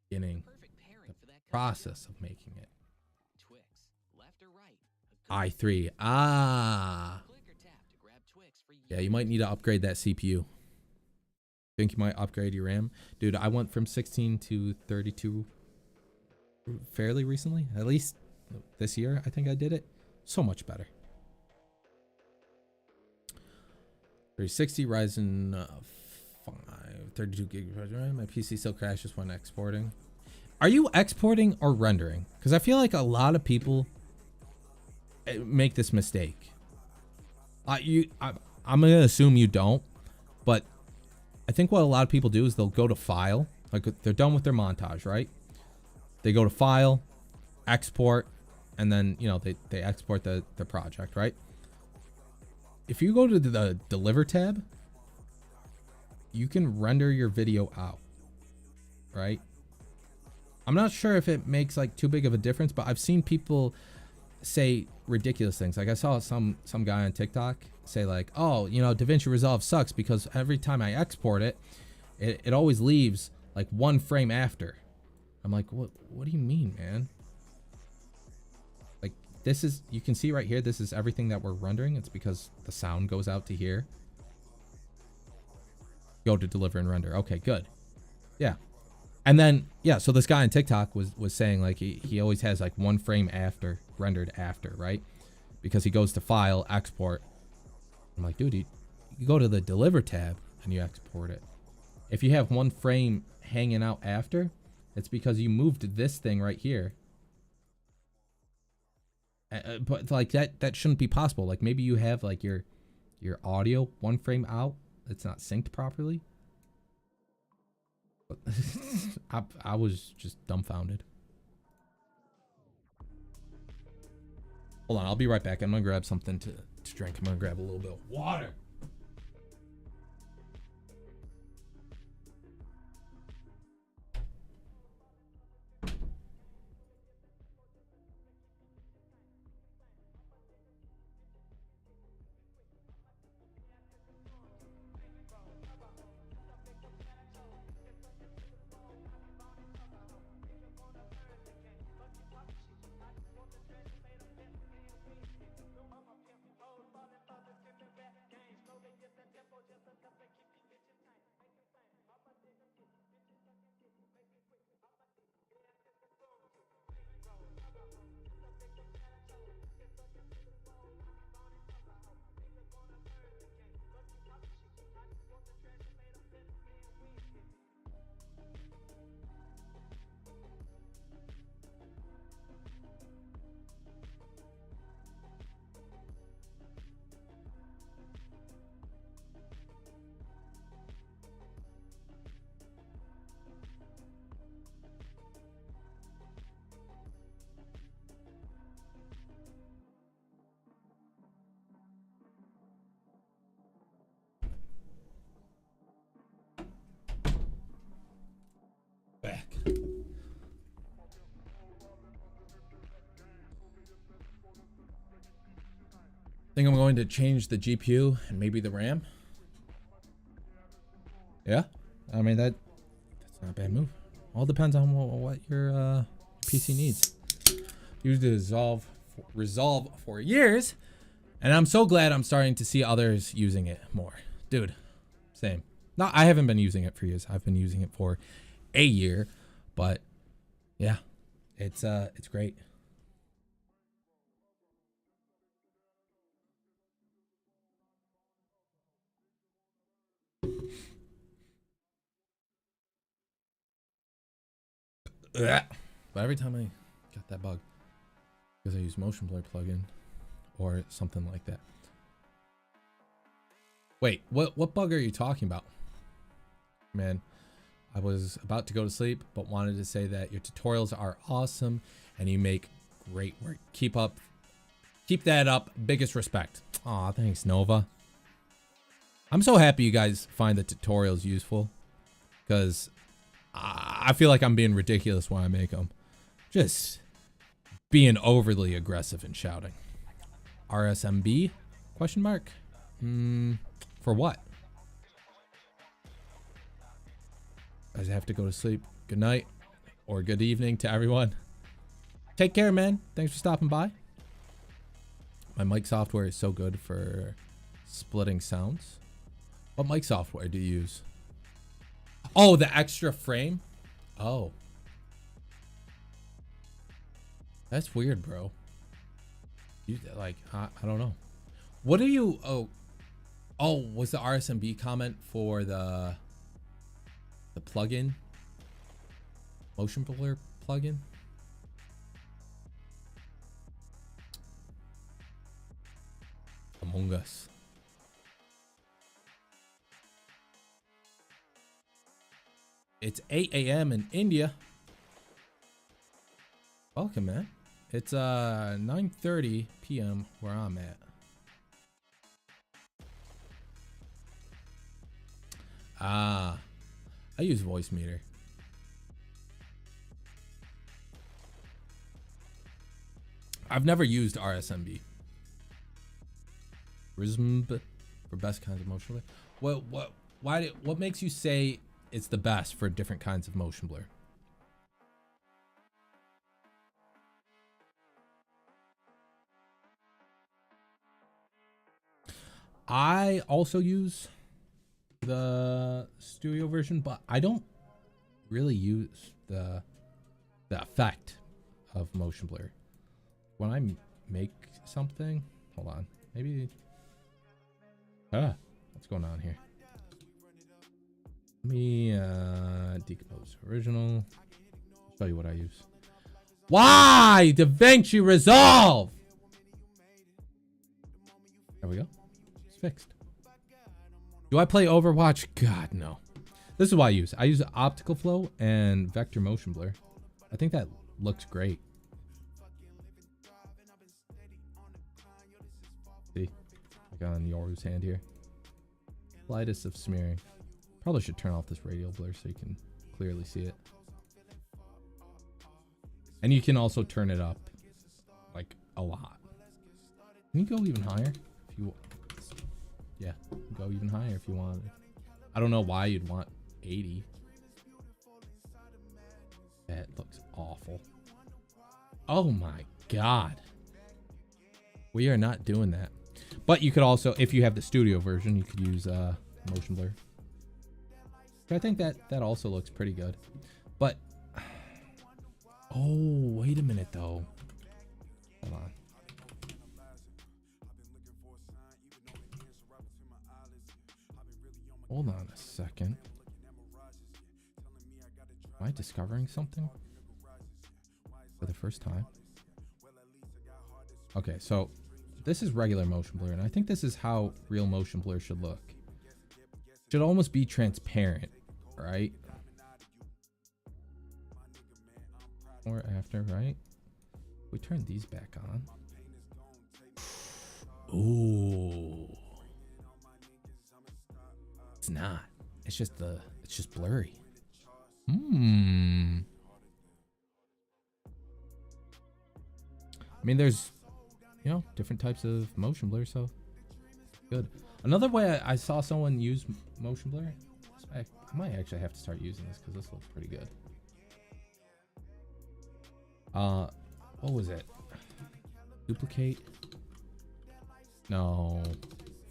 beginning. process of making it. Twix, left or right? i3. Ah. Click or tap to grab Twix for you. Yeah, you might need to upgrade that CPU. Think you might upgrade your RAM? Dude, I went from 16 to 32 fairly recently. At least this year, I think I did it. So much better. 360 Ryzen 5, 32 gig. My PC still crashes when exporting. Are you exporting or rendering? Because I feel like a lot of people make this mistake. I'm going to assume you don't, but I think what a lot of people do is they'll go to file, like they're done with their montage, right? They go to file, export, and then, you know, they export the project, right? If you go to the deliver tab, you can render your video out, right? I'm not sure if it makes like too big of a difference, but I've seen people say ridiculous things. Like I saw some guy on TikTok say like, oh, you know, Davinci Resolve sucks because every time I export it, it always leaves like 1 frame after. I'm like, what do you mean, man? Like this is, you can see right here, this is everything that we're rendering. It's because the sound goes out to here. Go to deliver and render. Okay, good. Yeah. And then, yeah, so this guy on TikTok was saying like he always has like 1 frame after, rendered after, right? Because he goes to file, export. I'm like, dude, you go to the deliver tab and you export it. If you have 1 frame hanging out after, it's because you moved this thing right here. But like that shouldn't be possible. Like maybe you have like your audio 1 frame out. It's not synced properly. I was just dumbfounded. Hold on, I'll be right back. I'm gonna grab something to drink. I'm gonna grab a little bit of water. Back. Think I'm going to change the GPU and maybe the RAM. Yeah, I mean that's not a bad move. All depends on what your PC needs. Used to Resolve for years, and I'm so glad I'm starting to see others using it more. Dude, same. No, I haven't been using it for years. I've been using it for a year, but yeah, it's great. But every time I got that bug, because I use motion blur plugin or something like that. Wait, what bug are you talking about? Man, I was about to go to sleep, but wanted to say that your tutorials are awesome and you make great work. Keep that up. Biggest respect. Aw, thanks, Nova. I'm so happy you guys find the tutorials useful, because I feel like I'm being ridiculous when I make them. Just being overly aggressive and shouting. RSMB? Question mark? For what? Guys, I have to go to sleep. Good night. or good evening to everyone. Take care, man. Thanks for stopping by. My mic software is so good for splitting sounds. What mic software do you use? Oh, the extra frame? Oh. That's weird, bro. You like, I don't know. What are you, oh, was the RSMB comment for the plugin? Motion blur plugin? Among Us. It's 8 a.m. in India. Welcome, man. It's 9:30 p.m. where I'm at. I use voice meter. I've never used RSMB. RSMB for best kinds of motion blur. What makes you say it's the best for different kinds of motion blur? I also use the studio version, but I don't really use the effect of motion blur. When I make something, hold on, maybe, what's going on here? Let me decompose original. Show you what I use. Why Davinci Resolve? There we go. It's fixed. Do I play Overwatch? God, no. This is what I use optical flow and vector motion blur. I think that looks great. See, like on Yoru's hand here. Lightest of smearing. Probably should turn off this radial blur so you can clearly see it. And you can also turn it up like a lot. Can you go even higher if you? Yeah, go even higher if you want. I don't know why you'd want 80. That looks awful. Oh my god. We are not doing that. But you could also, if you have the studio version, you could use motion blur. I think that also looks pretty good. But oh, wait a minute though. Hold on. Hold on a second. Am I discovering something for the first time? Okay, so this is regular motion blur, and I think this is how real motion blur should look. Should almost be transparent, right? Or after, right? We turn these back on. Ooh. It's not. It's just blurry. I mean, there's, you know, different types of motion blur, so good. Another way I saw someone use motion blur, I might actually have to start using this because this looks pretty good. What was it? Duplicate? No.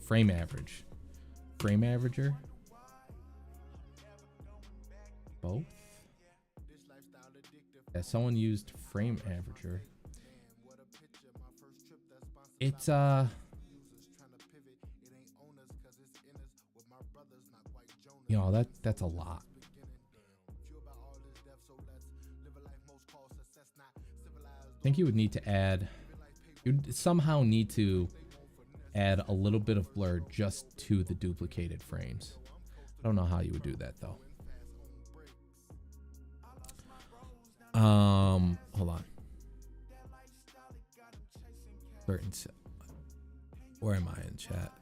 Frame average. Frame averager? Both? Yeah, someone used frame averager. It's you know, that's a lot. I think you would need to add, you'd somehow need to add a little bit of blur just to the duplicated frames. I don't know how you would do that though. Hold on. Where am I in chat?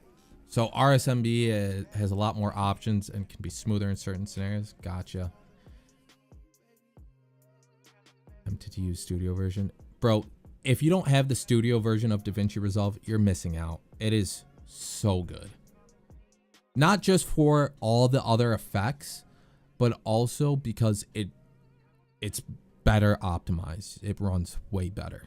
So RSMB has a lot more options and can be smoother in certain scenarios. Gotcha. Tempted to use studio version. Bro, if you don't have the studio version of Davinci Resolve, you're missing out. It is so good. Not just for all the other effects, but also because it's better optimized. It runs way better.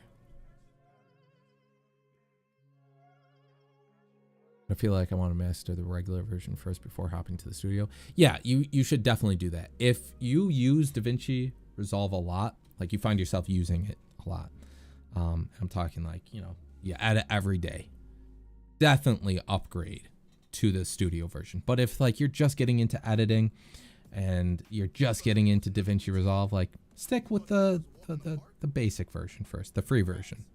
I feel like I want to master the regular version first before hopping to the studio. Yeah, you should definitely do that. If you use DaVinci Resolve a lot, like you find yourself using it a lot, I'm talking like, you know, you edit every day, definitely upgrade to the studio version. But if like you're just getting into editing and you're just getting into DaVinci Resolve, like stick with the basic version first, the free version.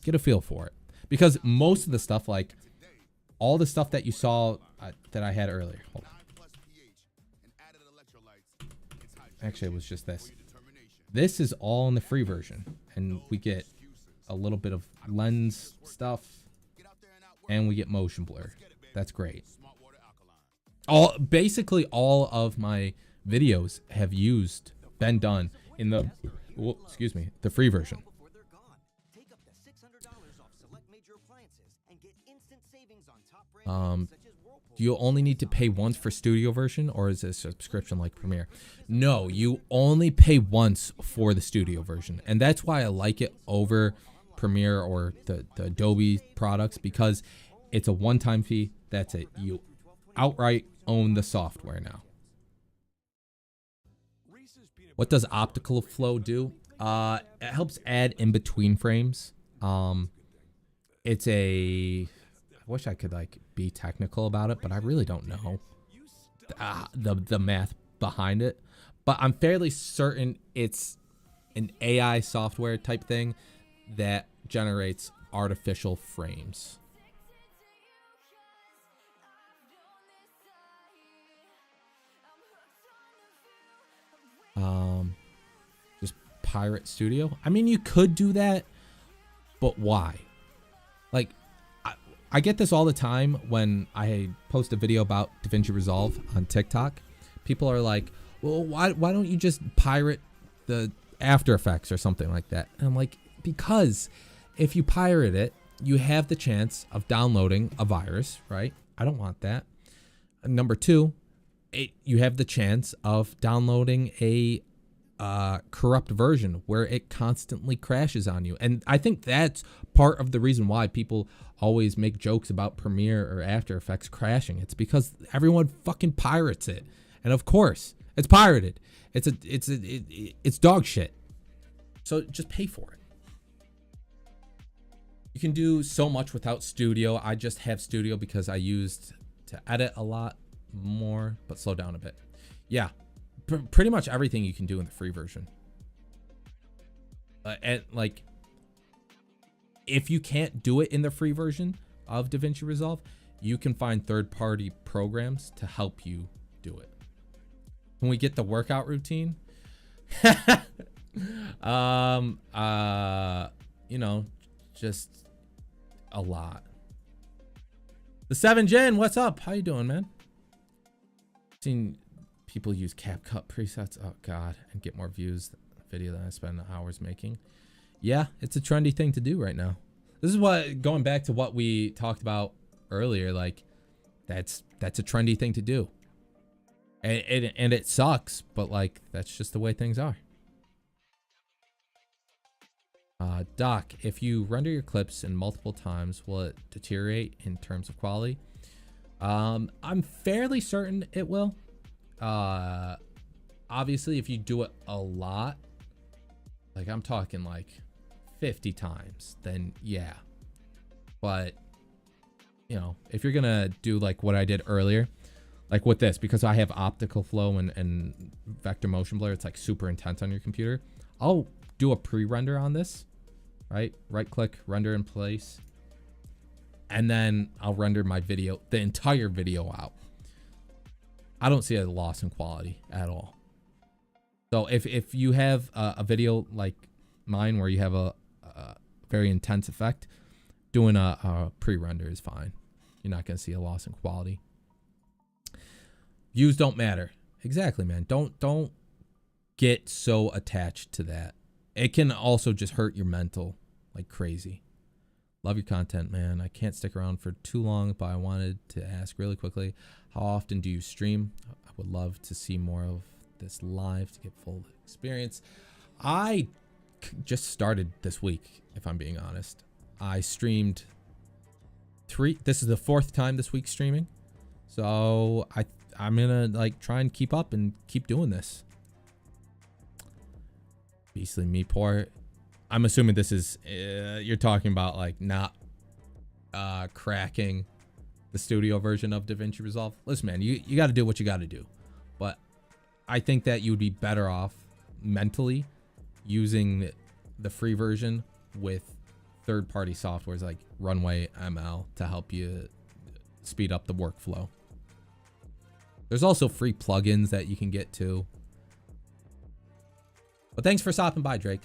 Get a feel for it. Because most of the stuff, like all the stuff that you saw that I had earlier. Hold on. Actually, it was just this. This is all in the free version. And we get a little bit of lens stuff. And we get motion blur. That's great. Basically all of my videos have been done in the, the free version. Do you only need to pay once for studio version, or is it a subscription like Premiere? No, you only pay once for the studio version. And that's why I like it over Premiere or the Adobe products, because it's a one-time fee. That's it. You outright own the software now. What does Optical Flow do? It helps add in-between frames. It's a... I wish I could like be technical about it, but I really don't know the math behind it. But I'm fairly certain it's an AI software type thing that generates artificial frames. Just Pirate Studio. I mean, you could do that, but why? Like, I get this all the time when I post a video about DaVinci Resolve on TikTok. People are like, well, why don't you just pirate the After Effects or something like that? And I'm like, because if you pirate it, you have the chance of downloading a virus, right? I don't want that. And number two, you have the chance of downloading a corrupt version where it constantly crashes on you. And I think that's part of the reason why people always make jokes about Premiere or After Effects crashing. It's because everyone fucking pirates it. And of course, it's pirated. It's dog shit. So just pay for it. You can do so much without Studio. I just have Studio because I used to edit a lot more, but slow down a bit. Yeah. Pretty much everything you can do in the free version. And like, if you can't do it in the free version of DaVinci Resolve, you can find third-party programs to help you do it. When we get the workout routine, you know, just a lot. The 7 Gen, what's up? How you doing, man? Seen people use CapCut presets, oh god, and get more views video that I spend hours making. Yeah, it's a trendy thing to do right now. This is what, going back to what we talked about earlier, like that's a trendy thing to do. And it sucks, but like that's just the way things are. Doc, if you render your clips in multiple times, will it deteriorate in terms of quality? I'm fairly certain it will. Obviously, if you do it a lot, like I'm talking like 50 times, then yeah. But, you know, if you're gonna do like what I did earlier, like with this, because I have optical flow and vector motion blur, it's like super intense on your computer. I'll do a pre-render on this, right? Right click, render in place. And then I'll render my video, the entire video out. I don't see a loss in quality at all. So if you have a video like mine where you have a very intense effect, doing a pre-render is fine. You're not going to see a loss in quality. Views don't matter. Exactly, man. Don't get so attached to that. It can also just hurt your mental like crazy. Love your content, man. I can't stick around for too long, but I wanted to ask really quickly, how often do you stream? I would love to see more of this live to get full experience. I just started this week, if I'm being honest. I streamed this is the 4th time this week streaming. So I'm gonna like try and keep up and keep doing this. Beastly meat port. I'm assuming this is you're talking about like not cracking the studio version of DaVinci Resolve. Listen, man, you got to do what you got to do, but I think that you would be better off mentally using the free version with third-party softwares like Runway ML to help you speed up the workflow. There's also free plugins that you can get too. But thanks for stopping by, Drake.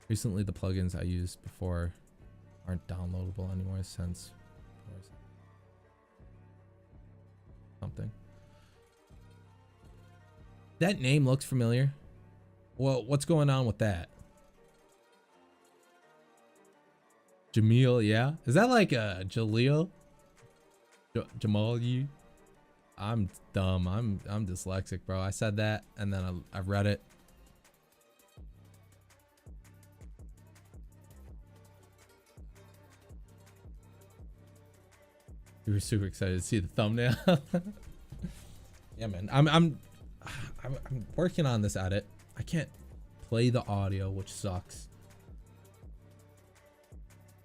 Recently, the plugins I used before aren't downloadable anymore since something. That name looks familiar. Well, what's going on with that? Jamil, yeah? Is that like a Jaleel? Jamal, you? I'm dumb. I'm dyslexic, bro. I said that and then I read it. You were super excited to see the thumbnail. Yeah, man. I'm working on this edit. I can't play the audio, which sucks.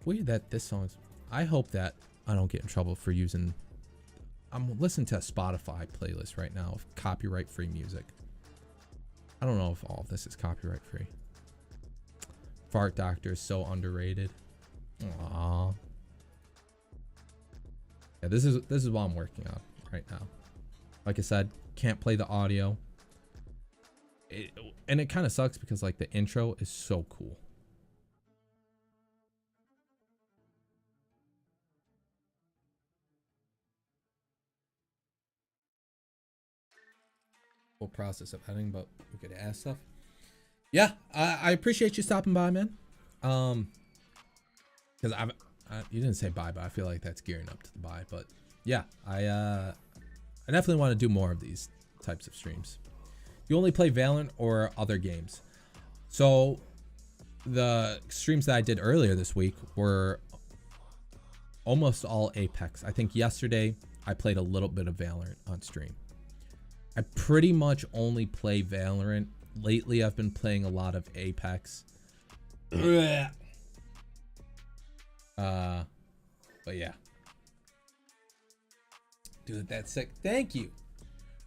Weird that this song's... I hope that I don't get in trouble for using... I'm listening to a Spotify playlist right now of copyright-free music. I don't know if all of this is copyright-free. Fart Doctor is so underrated. Aww. Yeah, this is what I'm working on right now. Like I said, can't play the audio. And it kind of sucks because like the intro is so cool. Full process of editing, but we could add stuff. Yeah, I appreciate you stopping by, man. Because you didn't say bye, but I feel like that's gearing up to the bye. But yeah, I definitely want to do more of these types of streams. You only play Valorant or other games? So the streams that I did earlier this week were almost all Apex. I think yesterday I played a little bit of Valorant on stream. I pretty much only play Valorant. Lately I've been playing a lot of Apex. But yeah. Dude, that's sick. Thank you.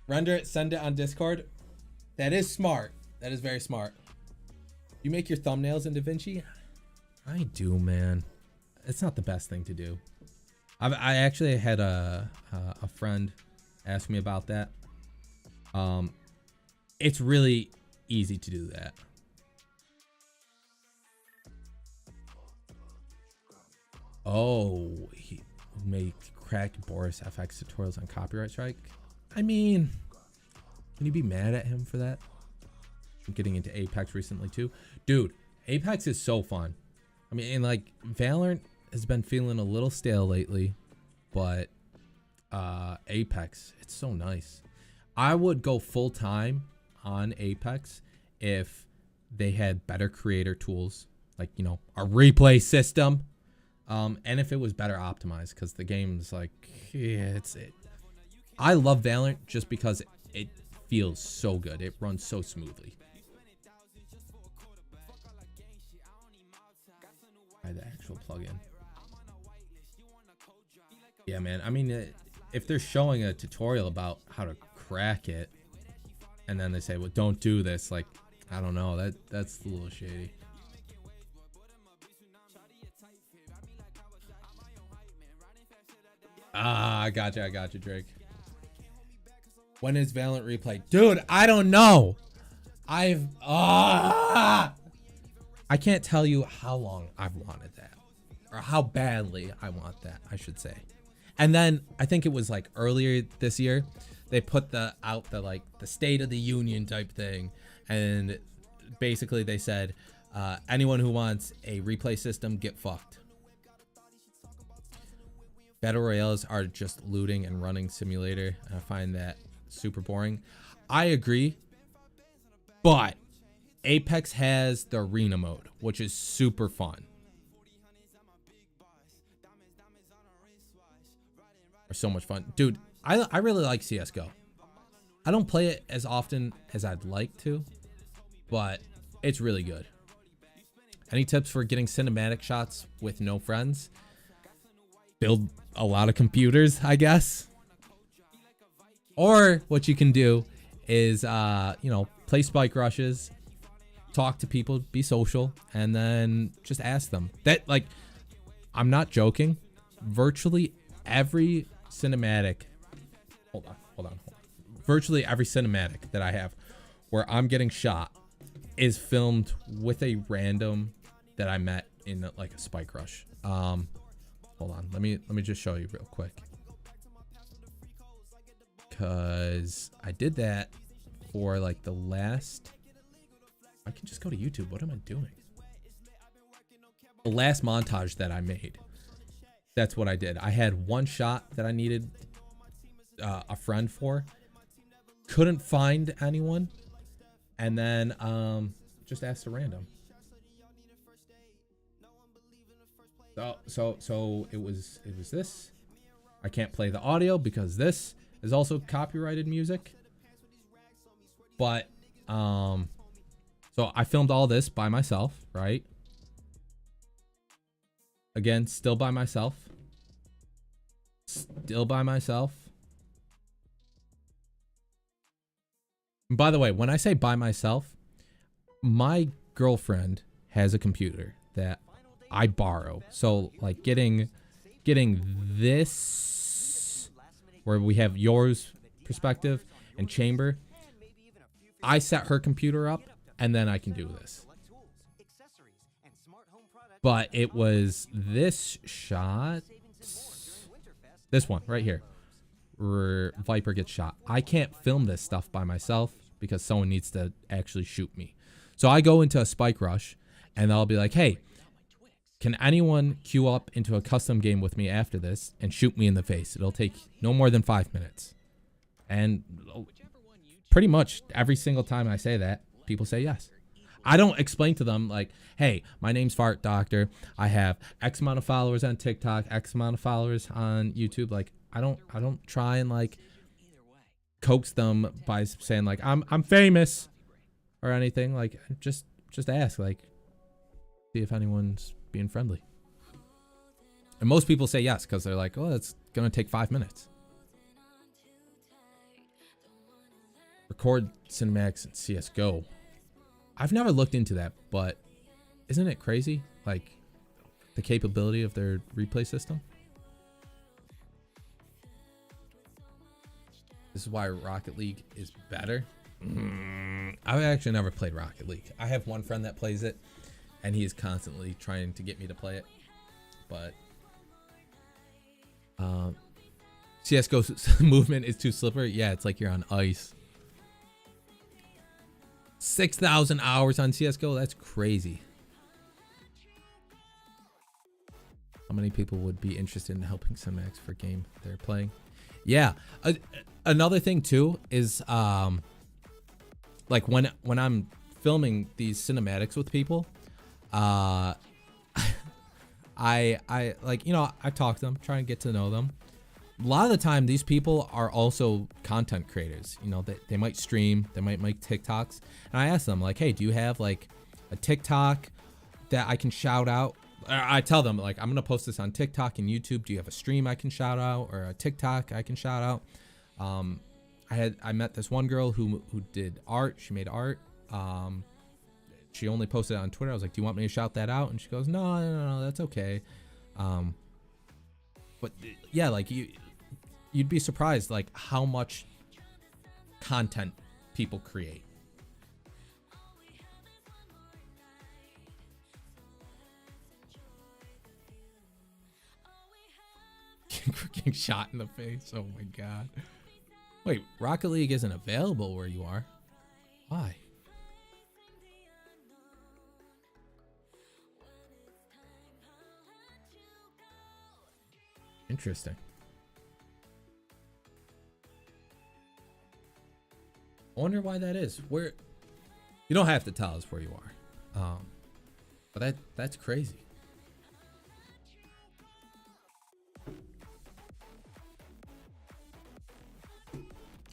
Render it, send it on Discord. That is smart. That is very smart. You make your thumbnails in DaVinci? I do, man. It's not the best thing to do. I actually had a friend ask me about that. It's really easy to do that. Oh, he made cracked Boris FX tutorials on copyright strike. I mean, can you be mad at him for that? I'm getting into Apex recently too. Dude, Apex is so fun. I mean, and like Valorant has been feeling a little stale lately, but Apex, it's so nice. I would go full time on Apex if they had better creator tools, like, you know, a replay system, and if it was better optimized, because the game's like, yeah, I love Valorant just because it feels so good. It runs so smoothly. Try the actual plugin. Yeah, man. I mean, if they're showing a tutorial about how to crack it, and then they say, well, don't do this, like, I don't know, that's a little shady. Ah, I got you, Drake. When is Valorant replay? Dude, I don't know. I can't tell you how long I've wanted that, or how badly I want that, I should say. And then I think it was like earlier this year, they put the State of the Union type thing, and basically they said, anyone who wants a replay system, get fucked. Battle Royales are just looting and running simulator, and I find that super boring. I agree, but Apex has the arena mode, which is super fun. Or so much fun. Dude, I really like CSGO. I don't play it as often as I'd like to, but it's really good. Any tips for getting cinematic shots with no friends? Build a lot of computers, I guess. Or what you can do is, you know, play spike rushes, talk to people, be social, and then just ask them. That, like, I'm not joking. Virtually every cinematic, hold on. Virtually every cinematic that I have where I'm getting shot is filmed with a random that I met in like a spike rush. Hold on, let me just show you real quick, because I did that for like the last, I can just go to YouTube. What am I doing? The last montage that I made, that's what I did. I had one shot that I needed a friend for, couldn't find anyone, and then just asked a random. So it was this. I can't play the audio because this is also copyrighted music. But so I filmed all this by myself, right? Again, still by myself. Still by myself. And by the way, when I say by myself, my girlfriend has a computer that I borrow. So like getting this, where we have yours perspective and chamber, I set her computer up and then I can do this. But it was this shot, this one right here, where Viper gets shot. I can't film this stuff by myself because someone needs to actually shoot me. So I go into a spike rush and I'll be like, hey, can anyone queue up into a custom game with me after this and shoot me in the face? It'll take no more than 5 minutes. And pretty much every single time I say that, people say yes. I don't explain to them like, hey, my name's Fart Doctor. I have X amount of followers on TikTok, X amount of followers on YouTube. Like, I don't try and like coax them by saying like I'm famous or anything. Like, just ask, like, see if anyone's being friendly. And most people say yes because they're like, oh, it's gonna take 5 minutes. Record cinematics in CSGO. I've never looked into that, but isn't it crazy? Like the capability of their replay system. This is why Rocket League is better. I've actually never played Rocket League. I have one friend that plays it, and he is constantly trying to get me to play it. But CSGO's movement is too slippery. Yeah, it's like you're on ice. 6,000 hours on CSGO. That's crazy. How many people would be interested in helping cinematics for a game they're playing? Yeah. Another thing too is like when I'm filming these cinematics with people, I like, you know, I talk to them, try and get to know them. A lot of the time, these people are also content creators. You know, they might stream, they might make TikToks. And I ask them, like, hey, do you have, like, a TikTok that I can shout out? I tell them, like, I'm going to post this on TikTok and YouTube. Do you have a stream I can shout out or a TikTok I can shout out? I met this one girl who did art. She made art. She only posted it on Twitter. I was like, do you want me to shout that out? And she goes, no, that's okay. But, yeah, like, you'd be surprised like how much content people create. Getting shot in the face. Oh my god. Wait, Rocket League isn't available where you are. Why? Interesting. I wonder why that is. Where you don't have to tell us where you are, but that's crazy.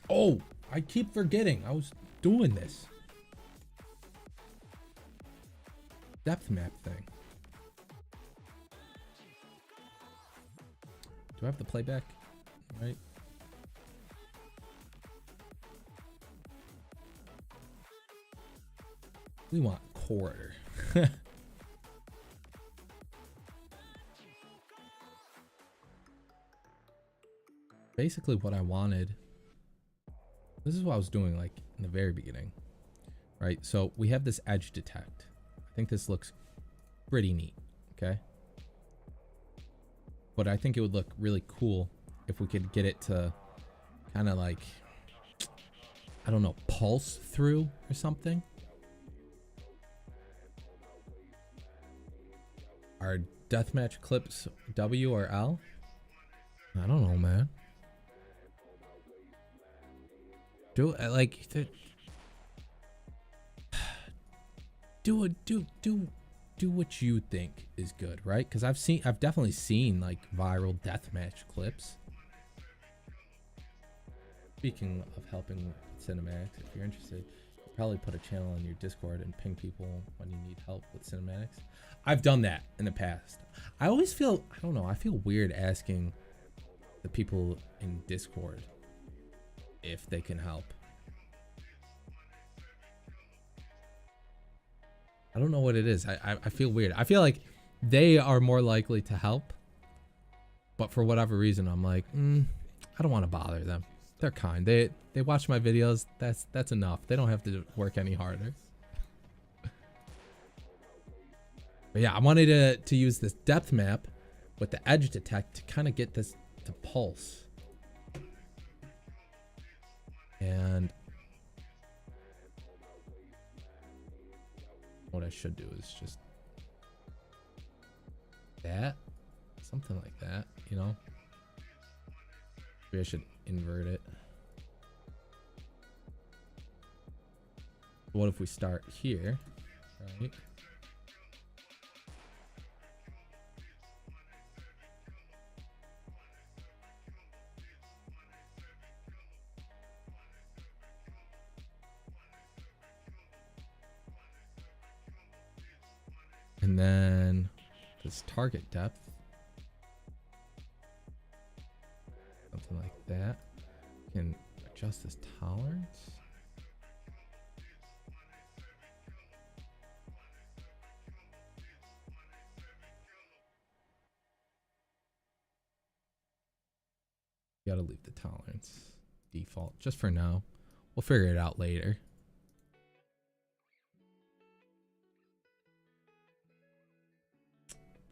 Oh, I keep forgetting I was doing this depth map thing. Do I have the playback right? We want quarter. Basically what I wanted, this is what I was doing like in the very beginning, right? So we have this edge detect. I think this looks pretty neat, okay? But I think it would look really cool if we could get it to kind of like, I don't know, pulse through or something. Are deathmatch clips W or L? I don't know, man. Do like do what you think is good, right? Because I've definitely seen like viral deathmatch clips. Speaking of helping with cinematics, if you're interested, you probably put a channel on your Discord and ping people when you need help with cinematics. I've done that in the past. I always feel, I don't know, I feel weird asking the people in Discord if they can help. I don't know what it is. I feel weird. I feel like they are more likely to help, but for whatever reason, I'm like, I don't want to bother them. They're kind. They watch my videos. That's enough. They don't have to work any harder. But yeah, I wanted to use this depth map with the edge detect to kind of get this to pulse. And what I should do is just that, something like that, you know? Maybe I should invert it. What if we start here, right? And then this target depth, something like that. You can adjust this tolerance. You gotta leave the tolerance default just for now. We'll figure it out later.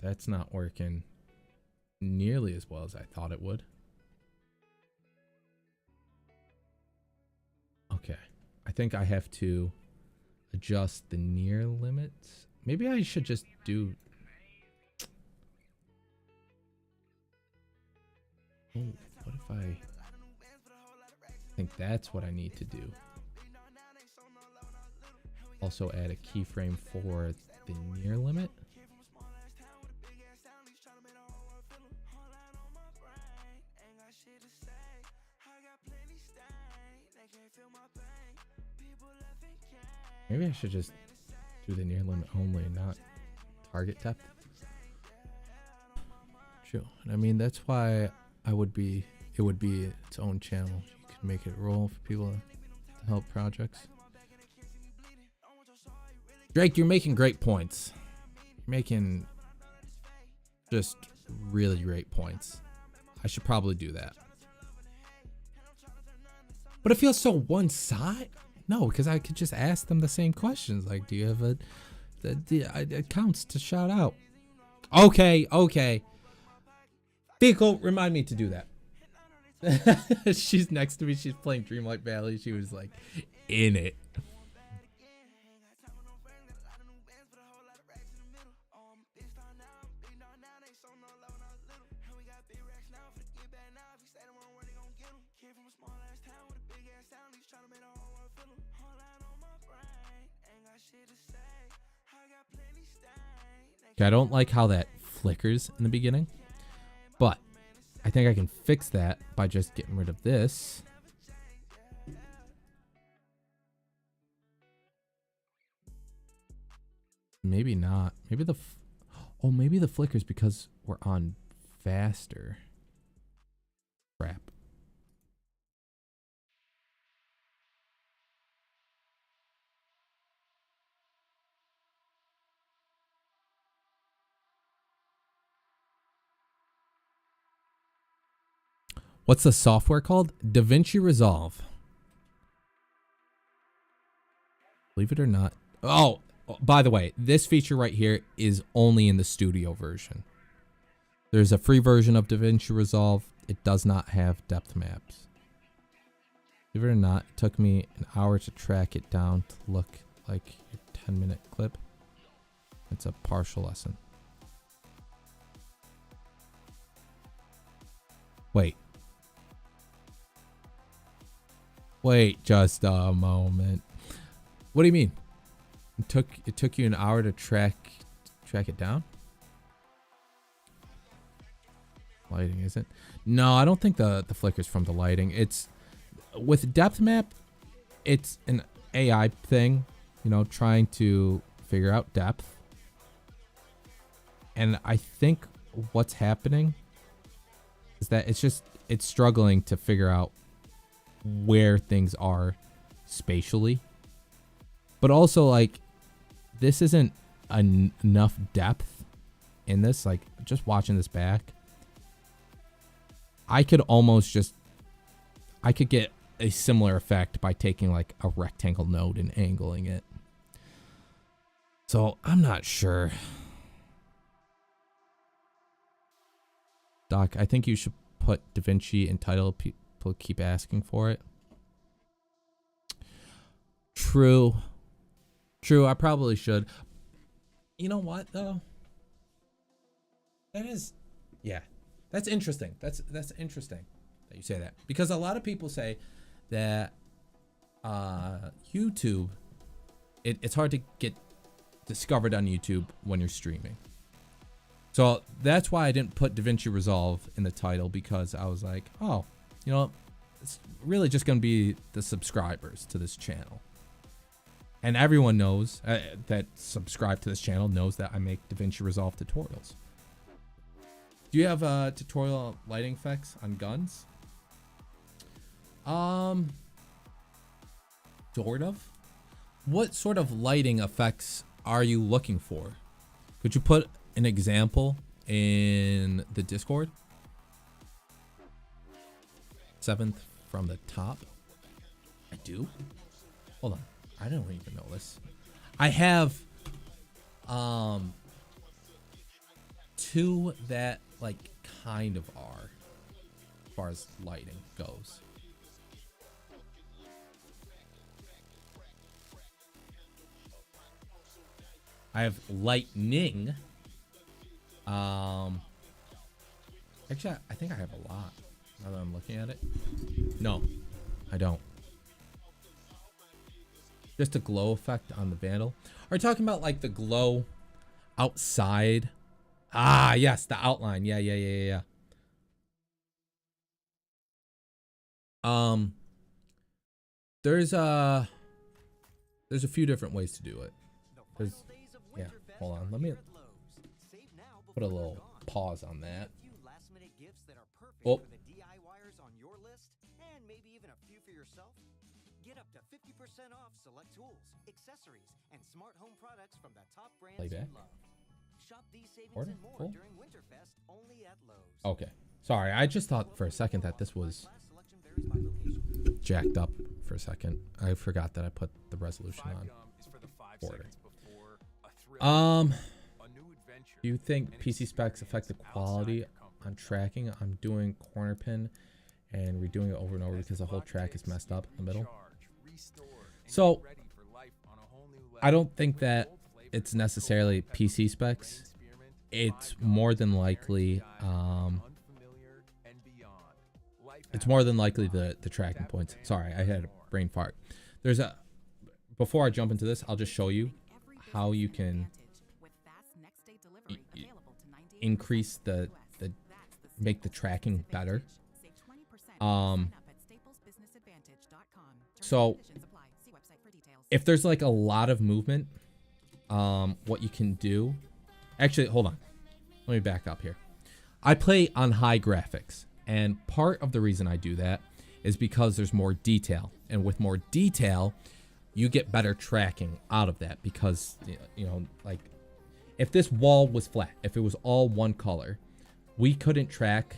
That's not working nearly as well as I thought it would. Okay, I think I have to adjust the near limits. Maybe I should just do... Oh, what if I think that's what I need to do? Also add a keyframe for the near limit. Maybe I should just do the near limit only, not target depth. True. I mean, that's why it would be its own channel. You could make it roll for people to help projects. Drake, you're making great points. You're making just really great points. I should probably do that. But it feels so one-sided. No, because I could just ask them the same questions. Like, do you have it counts to shout out. Okay. Vehicle, remind me to do that. She's next to me. She's playing Dreamlight Valley. She was like in it. Okay, I don't like how that flickers in the beginning, but I think I can fix that by just getting rid of this. Maybe not. Maybe maybe the flickers because we're on faster. Crap. What's the software called? Davinci Resolve. Believe it or not. Oh, by the way, this feature right here is only in the studio version. There's a free version of Davinci Resolve. It does not have depth maps. Believe it or not, it took me an hour to track it down to look like a 10-minute clip. It's a partial lesson. Wait. Wait just a moment. What do you mean? It took you an hour to track it down? Lighting isn't. No, I don't think the flicker's from the lighting. It's with depth map, it's an AI thing, you know, trying to figure out depth. And I think what's happening is that it's struggling to figure out where things are spatially. But also, like, this isn't enough depth in this. Like, just watching this back, I could get a similar effect by taking like a rectangle node and angling it. So I'm not sure. Doc, I think you should put Davinci in title. People keep asking for it. True. I probably should. You know what though? That's interesting. That's interesting that you say that, because a lot of people say that YouTube, it's hard to get discovered on YouTube when you're streaming. So that's why I didn't put Davinci Resolve in the title, because I was like, oh, you know, it's really just going to be the subscribers to this channel. And everyone knows that subscribe to this channel knows that I make Davinci Resolve tutorials. Do you have tutorial lighting effects on guns? Sort of. What sort of lighting effects are you looking for? Could you put an example in the Discord? 7th from the top. I do? Hold on. I don't even know this. I have two that like kind of are as far as lighting goes. I have lightning. Actually, I think I have a lot now that I'm looking at it. No, I don't. Just a glow effect on the vandal. Are you talking about like the glow outside? Ah, yes, the outline. Yeah. There's a few different ways to do it. Yeah, hold on. Let me put a little pause on that. Oh. Get up to 50% off select tools, accessories, and smart home products from the top brands Playback. you love. Shop these savings and more during Winterfest only at Lowe's. Okay. Sorry, I just thought for a second that this was jacked up for a second. I forgot that I put the resolution on order. Do you think PC specs affect the quality on tracking? I'm doing corner pin and redoing it over and over because the whole track is messed up in the middle. So I don't think that it's necessarily PC specs. It's more than likely the tracking points. Sorry, I had a brain fart. Before I jump into this, I'll just show you how you can increase the make the tracking better. So if there's like a lot of movement, what you can do, actually, hold on, let me back up here. I play on high graphics, and part of the reason I do that is because there's more detail, and with more detail, you get better tracking out of that, because, you know, like, if this wall was flat, if it was all one color, we couldn't track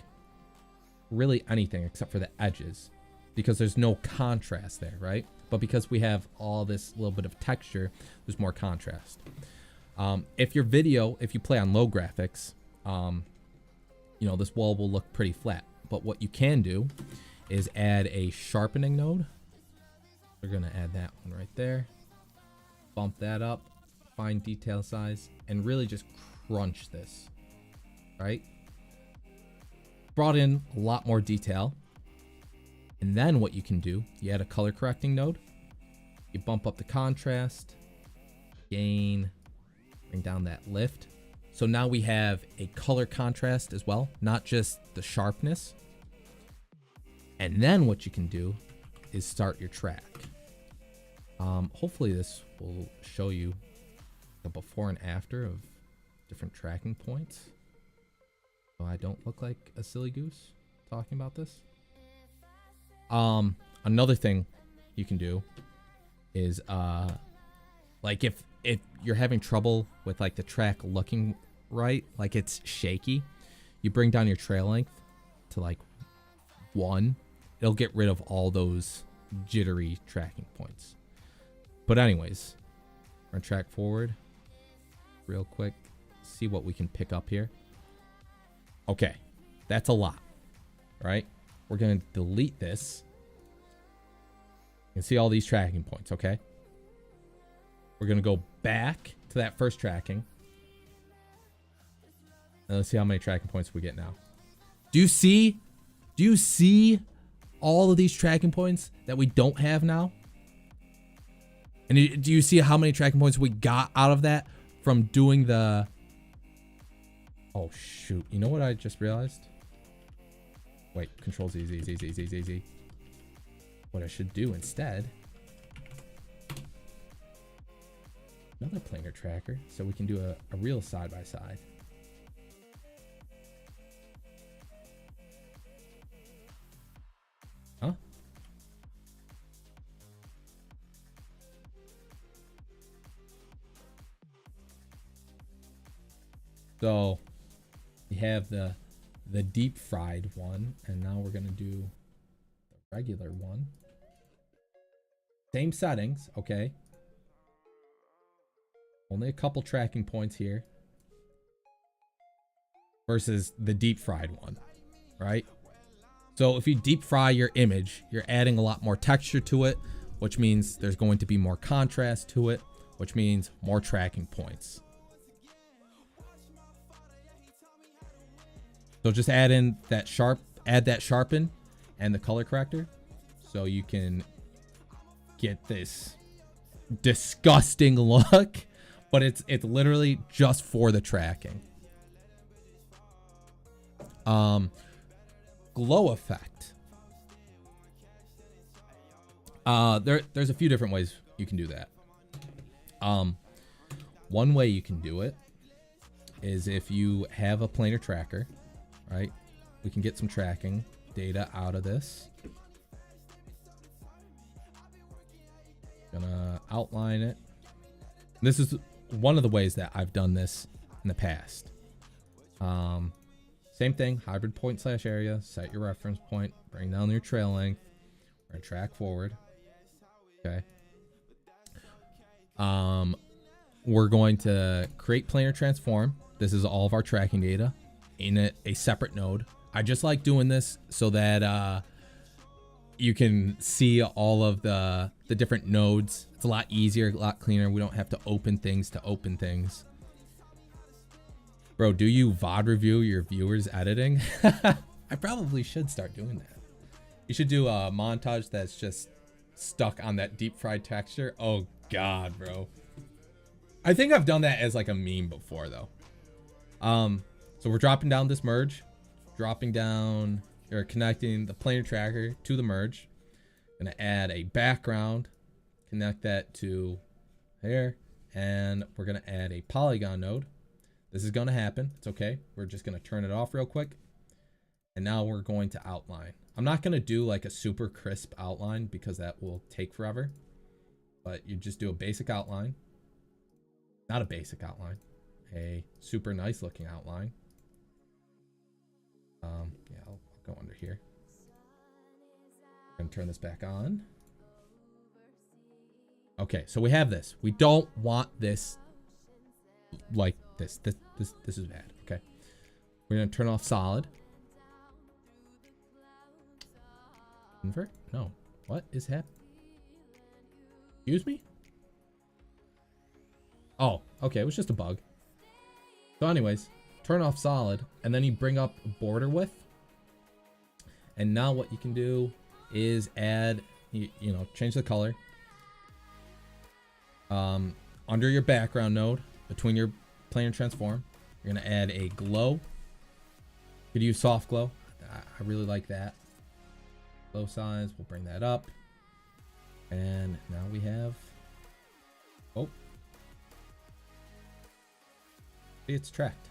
really anything except for the edges, because there's no contrast there, right? But because we have all this little bit of texture, there's more contrast. If your video, if you play on low graphics, you know, this wall will look pretty flat. But what you can do is add a sharpening node. We're gonna add that one right there. Bump that up, find detail size, and really just crunch this, right? Brought in a lot more detail. And then what you can do, you add a color correcting node. You bump up the contrast, gain, bring down that lift. So now we have a color contrast as well, not just the sharpness. And then what you can do is start your track. Hopefully this will show you the before and after of different tracking points, so I don't look like a silly goose talking about this. Another thing you can do is like if you're having trouble with like the track looking right, like it's shaky, you bring down your trail length to like 1. It'll get rid of all those jittery tracking points. But anyways, we're gonna track forward real quick, see what we can pick up here. Okay, that's a lot, right? We're gonna delete this. You can see all these tracking points, okay? We're gonna go back to that first tracking. And let's see how many tracking points we get now. Do you see all of these tracking points that we don't have now? And do you see how many tracking points we got out of that from doing the... Oh, shoot. You know what I just realized? Wait, Control Z, Z, Z, Z, Z, Z, Z. What I should do instead... Another planar tracker, so we can do a real side-by-side. Huh? So we have the deep fried one, and now we're gonna do the regular one. Same settings, okay. Only a couple tracking points here versus the deep fried one, right? So if you deep fry your image, you're adding a lot more texture to it, which means there's going to be more contrast to it, which means more tracking points. So just add in that sharpen and the color corrector, so you can get this disgusting look, but it's literally just for the tracking. Glow effect. There's a few different ways you can do that. One way you can do it is if you have a planar tracker, right? We can get some tracking data out of this. Gonna outline it. This is one of the ways that I've done this in the past. Same thing, hybrid point / area, set your reference point, bring down your trail length, we're gonna track forward. Okay. We're going to create planar transform. This is all of our tracking data in a separate node. I just like doing this so that you can see all of the different nodes. It's a lot easier, a lot cleaner. We don't have to open things to open things. Bro, do you VOD review your viewers editing? I probably should start doing that. You should do a montage that's just stuck on that deep fried texture. Oh God, bro. I think I've done that as like a meme before though. So we're dropping down this merge, dropping down or connecting the planar tracker to the merge. Gonna add a background, connect that to there, and we're gonna add a polygon node. This is gonna happen. It's okay. We're just gonna turn it off real quick. And now we're going to outline. I'm not gonna do like a super crisp outline because that will take forever. But you just do a basic outline. Not a basic outline. A super nice looking outline. Yeah, I'll go under here. I'm gonna turn this back on. Okay, so we have this. We don't want this like this. This is bad. Okay. We're gonna turn off solid. Invert? No. What is happening? Excuse me? Oh, okay, it was just a bug. So anyways, turn off solid, and then you bring up border width. And now what you can do is add, you know, change the color. Under your background node, between your planar transform, you're gonna add a glow. You could use soft glow. I really like that. Glow size, we'll bring that up. And now we have, oh. It's tracked.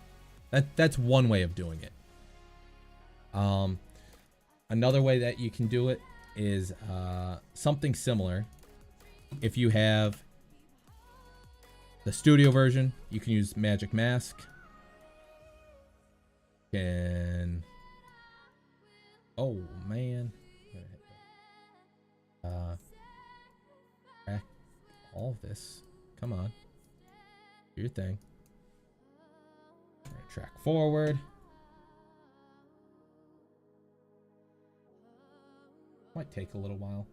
That's one way of doing it. Another way that you can do it is something similar. If you have the studio version, you can use Magic Mask. Oh man. Track all of this. Come on. Do your thing. Track forward. Might take a little while.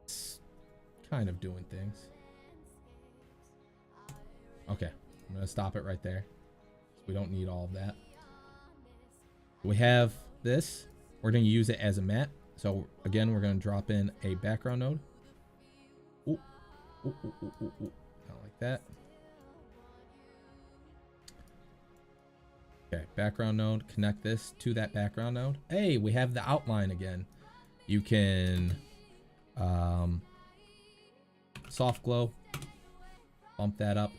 It's kind of doing things. Okay, I'm gonna stop it right there. We don't need all of that. We have this. We're gonna use it as a mat. So again, we're gonna drop in a background node. Ooh, ooh, ooh, ooh, ooh, ooh. Not like that. Okay, background node, connect this to that background node. Hey, we have the outline again. You can soft glow, bump that up.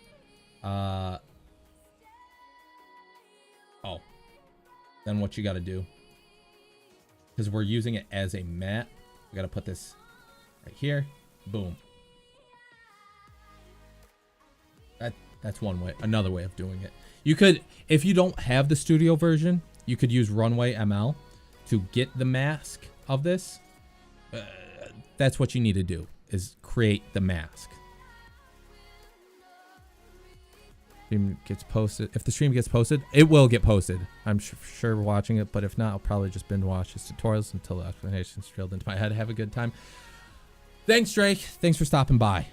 Oh, then what you got to do, because we're using it as a mat, we got to put this right here. Boom. That's one way. Another way of doing it. You could, if you don't have the studio version, you could use Runway ML to get the mask of this. That's what you need to do, is create the mask. Stream gets posted. If the stream gets posted, it will get posted. I'm sure watching it, but if not, I'll probably just binge watch his tutorials until the explanation's drilled into my head. Have a good time. Thanks, Drake. Thanks for stopping by.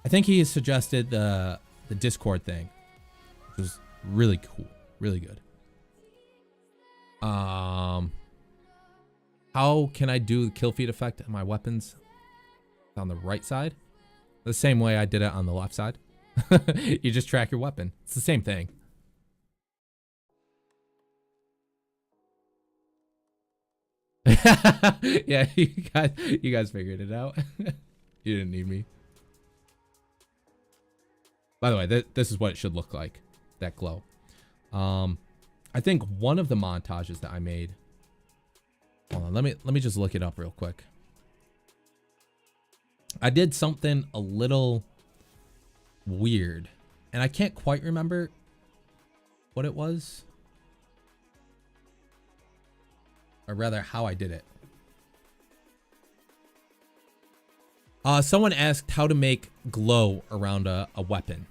I think he has suggested the Discord thing, which was really cool, really good. How can I do the kill feed effect on my weapons on the right side? The same way I did it on the left side. You just track your weapon. It's the same thing. Yeah, you guys figured it out. You didn't need me. By the way, this is what it should look like, that glow. I think one of the montages that I made. Hold on, let me just look it up real quick. I did something a little weird, and I can't quite remember what it was, or rather how I did it. Someone asked how to make glow around a weapon.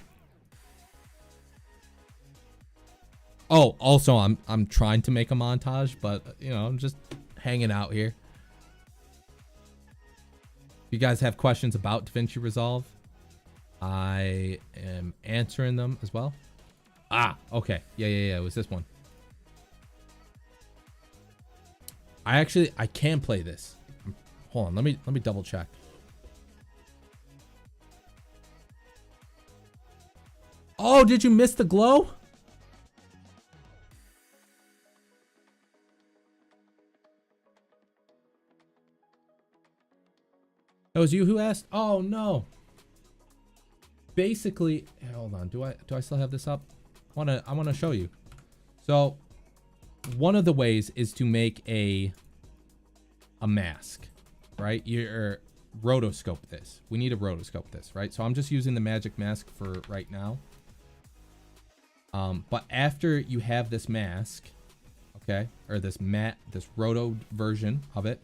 Oh, also I'm trying to make a montage, but you know, I'm just hanging out here. If you guys have questions about DaVinci Resolve, I am answering them as well. Ah, okay. Yeah, it was this one. I can play this. Hold on, let me double check. Oh, did you miss the glow? That was you who asked? Oh no. Basically, hold on. Do I still have this up? I wanna show you. So one of the ways is to make a mask, right? You're rotoscope this. We need to rotoscope this, right? So I'm just using the magic mask for right now. But after you have this mask, okay, or this roto version of it,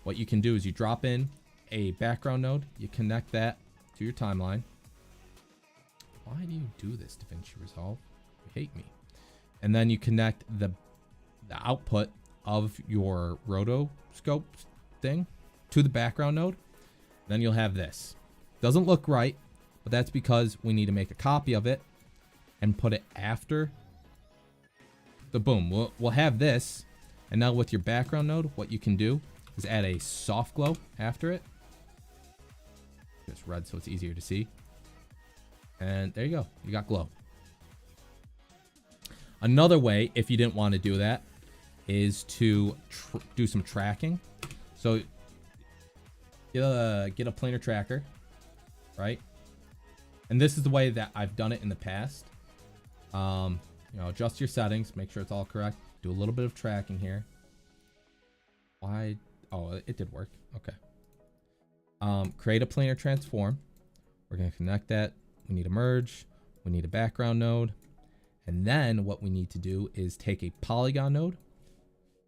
what you can do is you drop in a background node, you connect that to your timeline. Why do you do this, Davinci Resolve? You hate me. And then you connect the output of your rotoscope thing to the background node. Then you'll have this. Doesn't look right, but that's because we need to make a copy of it and put it after. So boom, we'll have this. And now with your background node, what you can do is add a soft glow after it. Just red so it's easier to see. And there you go. You got glow. Another way, if you didn't want to do that, is to do some tracking. So get a planar tracker, right? And this is the way that I've done it in the past. You know, adjust your settings, make sure it's all correct. Do a little bit of tracking here. Why? Oh, it did work. Okay. Create a planar transform. We're going to connect that. We need a merge. We need a background node. And then what we need to do is take a polygon node.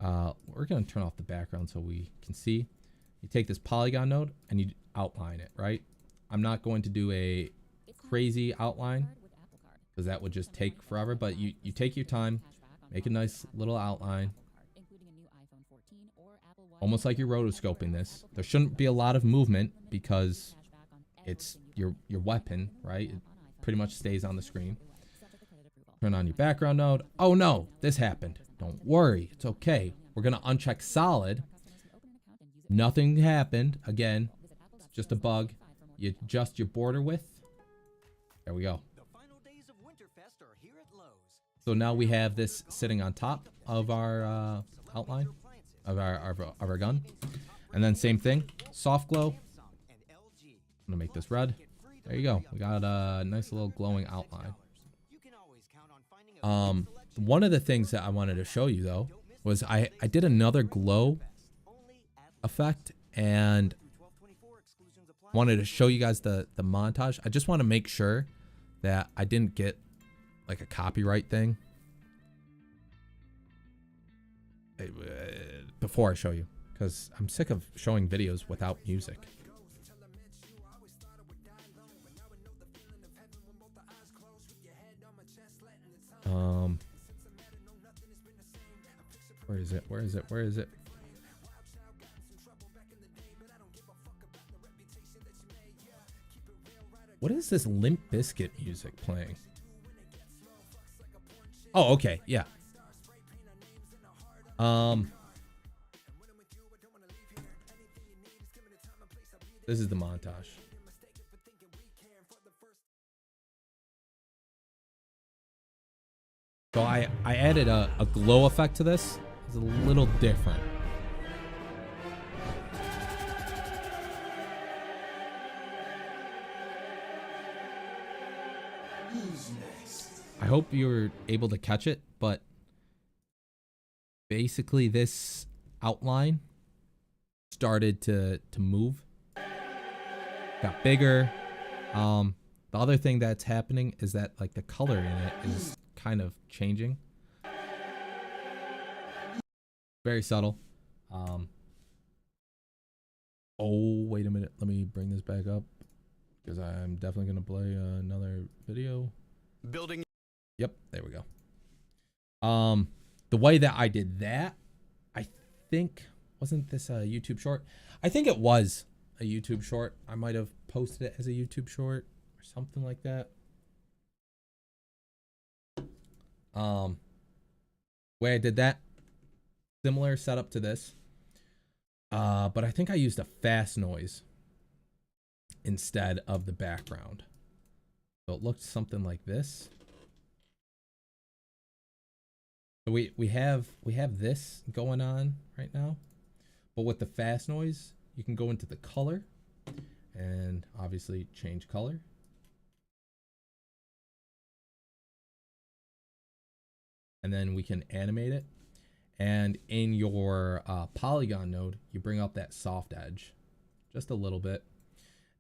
We're going to turn off the background so we can see. You take this polygon node and you outline it, right? I'm not going to do a crazy outline because that would just take forever, but you take your time, make a nice little outline. Almost like you're rotoscoping this. There shouldn't be a lot of movement because it's your weapon, right? It pretty much stays on the screen. Turn on your background node. Oh no, this happened. Don't worry, it's okay. We're gonna uncheck solid. Nothing happened. Again, it's just a bug. You adjust your border width. There we go. So now we have this sitting on top of our outline of our gun. And then same thing, soft glow. I'm gonna make this red. There you go. We got a nice little glowing outline. One of the things that I wanted to show you though was I did another glow effect and wanted to show you guys the montage. I just want to make sure that I didn't get like a copyright thing before I show you, because I'm sick of showing videos without music. Where is it? Where is it? Where is it? What is this Limp Bizkit music playing? Oh, okay, yeah. This is the montage. So I added a glow effect to this. It's a little different. I hope you were able to catch it, but basically this outline started to move. Got bigger. The other thing that's happening is that like the color in it is kind of changing. Very subtle. Oh, wait a minute. Let me bring this back up because I'm definitely going to play another video. Building. Yep, there we go. The way that I did that, I think, wasn't this a YouTube short? I think it was a YouTube short. I might have posted it as a YouTube short or something like that. Way I did that, similar setup to this, but I think I used a fast noise instead of the background. So it looked something like this. So we have this going on right now, but with the fast noise, you can go into the color and obviously change color. And then we can animate it. And in your polygon node, you bring up that soft edge just a little bit.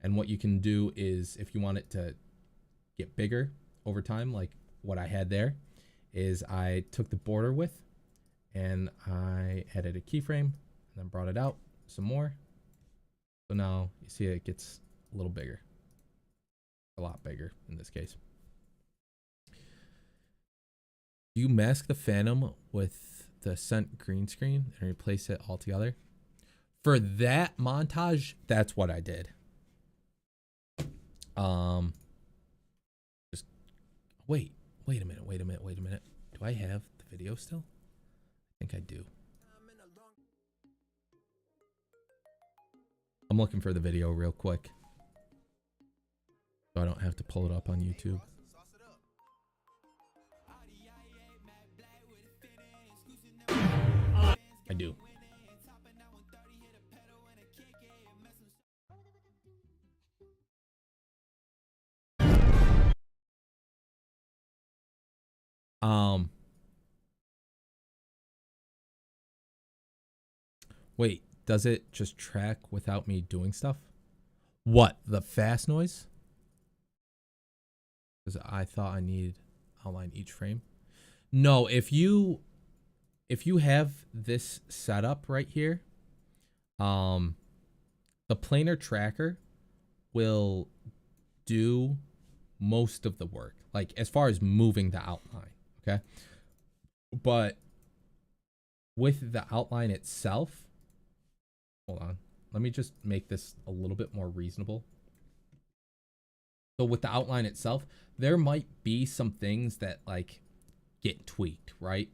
And what you can do is, if you want it to get bigger over time, like what I had there, is I took the border width and I added a keyframe and then brought it out some more. So now you see it gets a little bigger, a lot bigger in this case. You mask the phantom with the scent green screen and replace it altogether. For that montage, that's what I did. Just wait a minute. Do I have the video still? I think I do. I'm looking for the video real quick, so I don't have to pull it up on YouTube. I do. Wait, does it just track without me doing stuff? What, the fast noise? Because I thought I needed outline each frame. No, if you have this setup right here, the planar tracker will do most of the work, like as far as moving the outline, okay? But with the outline itself, hold on, let me just make this a little bit more reasonable. So with the outline itself, there might be some things that like get tweaked, right?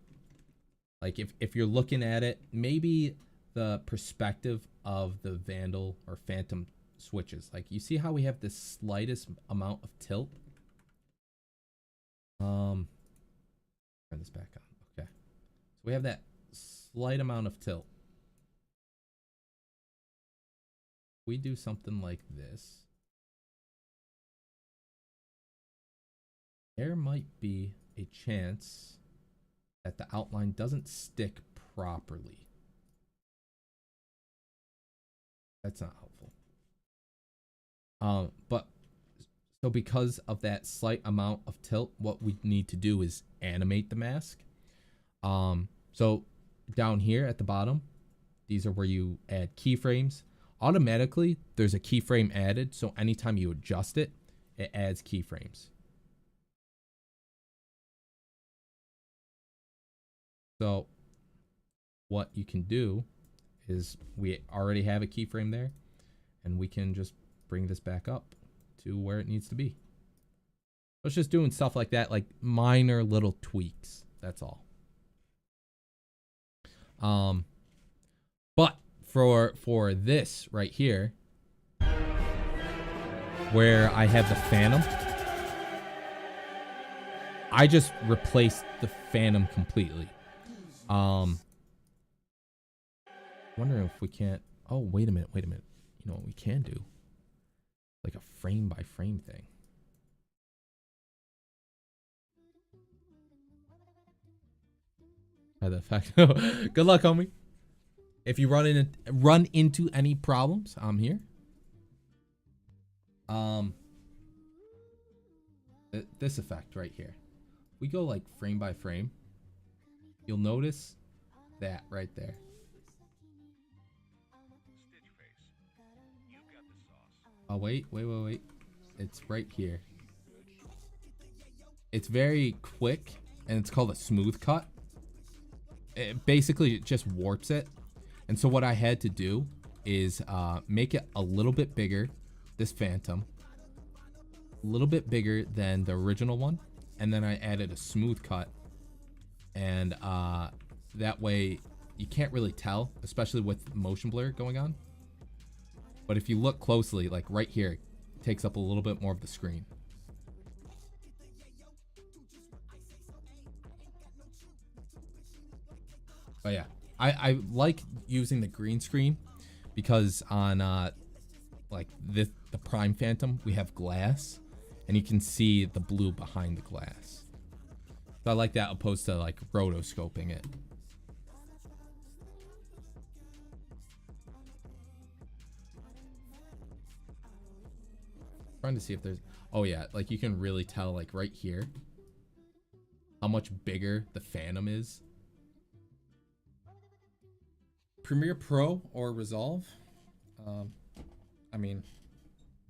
Like if you're looking at it, maybe the perspective of the Vandal or Phantom switches. Like you see how we have the slightest amount of tilt? Turn this back on. Okay. So we have that slight amount of tilt. We do something like this. There might be a chance that the outline doesn't stick properly. That's not helpful. But so because of that slight amount of tilt, what we need to do is animate the mask. So down here at the bottom, these are where you add keyframes. Automatically, there's a keyframe added, so anytime you adjust it, it adds keyframes. So what you can do is we already have a keyframe there, and we can just bring this back up to where it needs to be. So it's just doing stuff like that, like minor little tweaks. That's all. But for this right here, where I have the Phantom, I just replaced the Phantom completely. Wondering if we can't. Oh, wait a minute. You know what we can do? Like a frame by frame thing. By the fact. Good luck, homie. If you run into any problems, I'm here. This effect right here. We go like frame by frame. You'll notice that right there. Oh, wait. It's right here. It's very quick, and it's called a smooth cut. It basically just warps it. And so what I had to do is make it a little bit bigger, this Phantom. A little bit bigger than the original one. And then I added a smooth cut. And that way you can't really tell, especially with motion blur going on. But if you look closely, like right here, it takes up a little bit more of the screen. But yeah, I like using the green screen because on like the Prime Phantom, we have glass and you can see the blue behind the glass. So I like that opposed to like rotoscoping it. Trying to see if there's, oh yeah, like you can really tell like right here how much bigger the Phantom is. Premiere Pro or Resolve? I mean,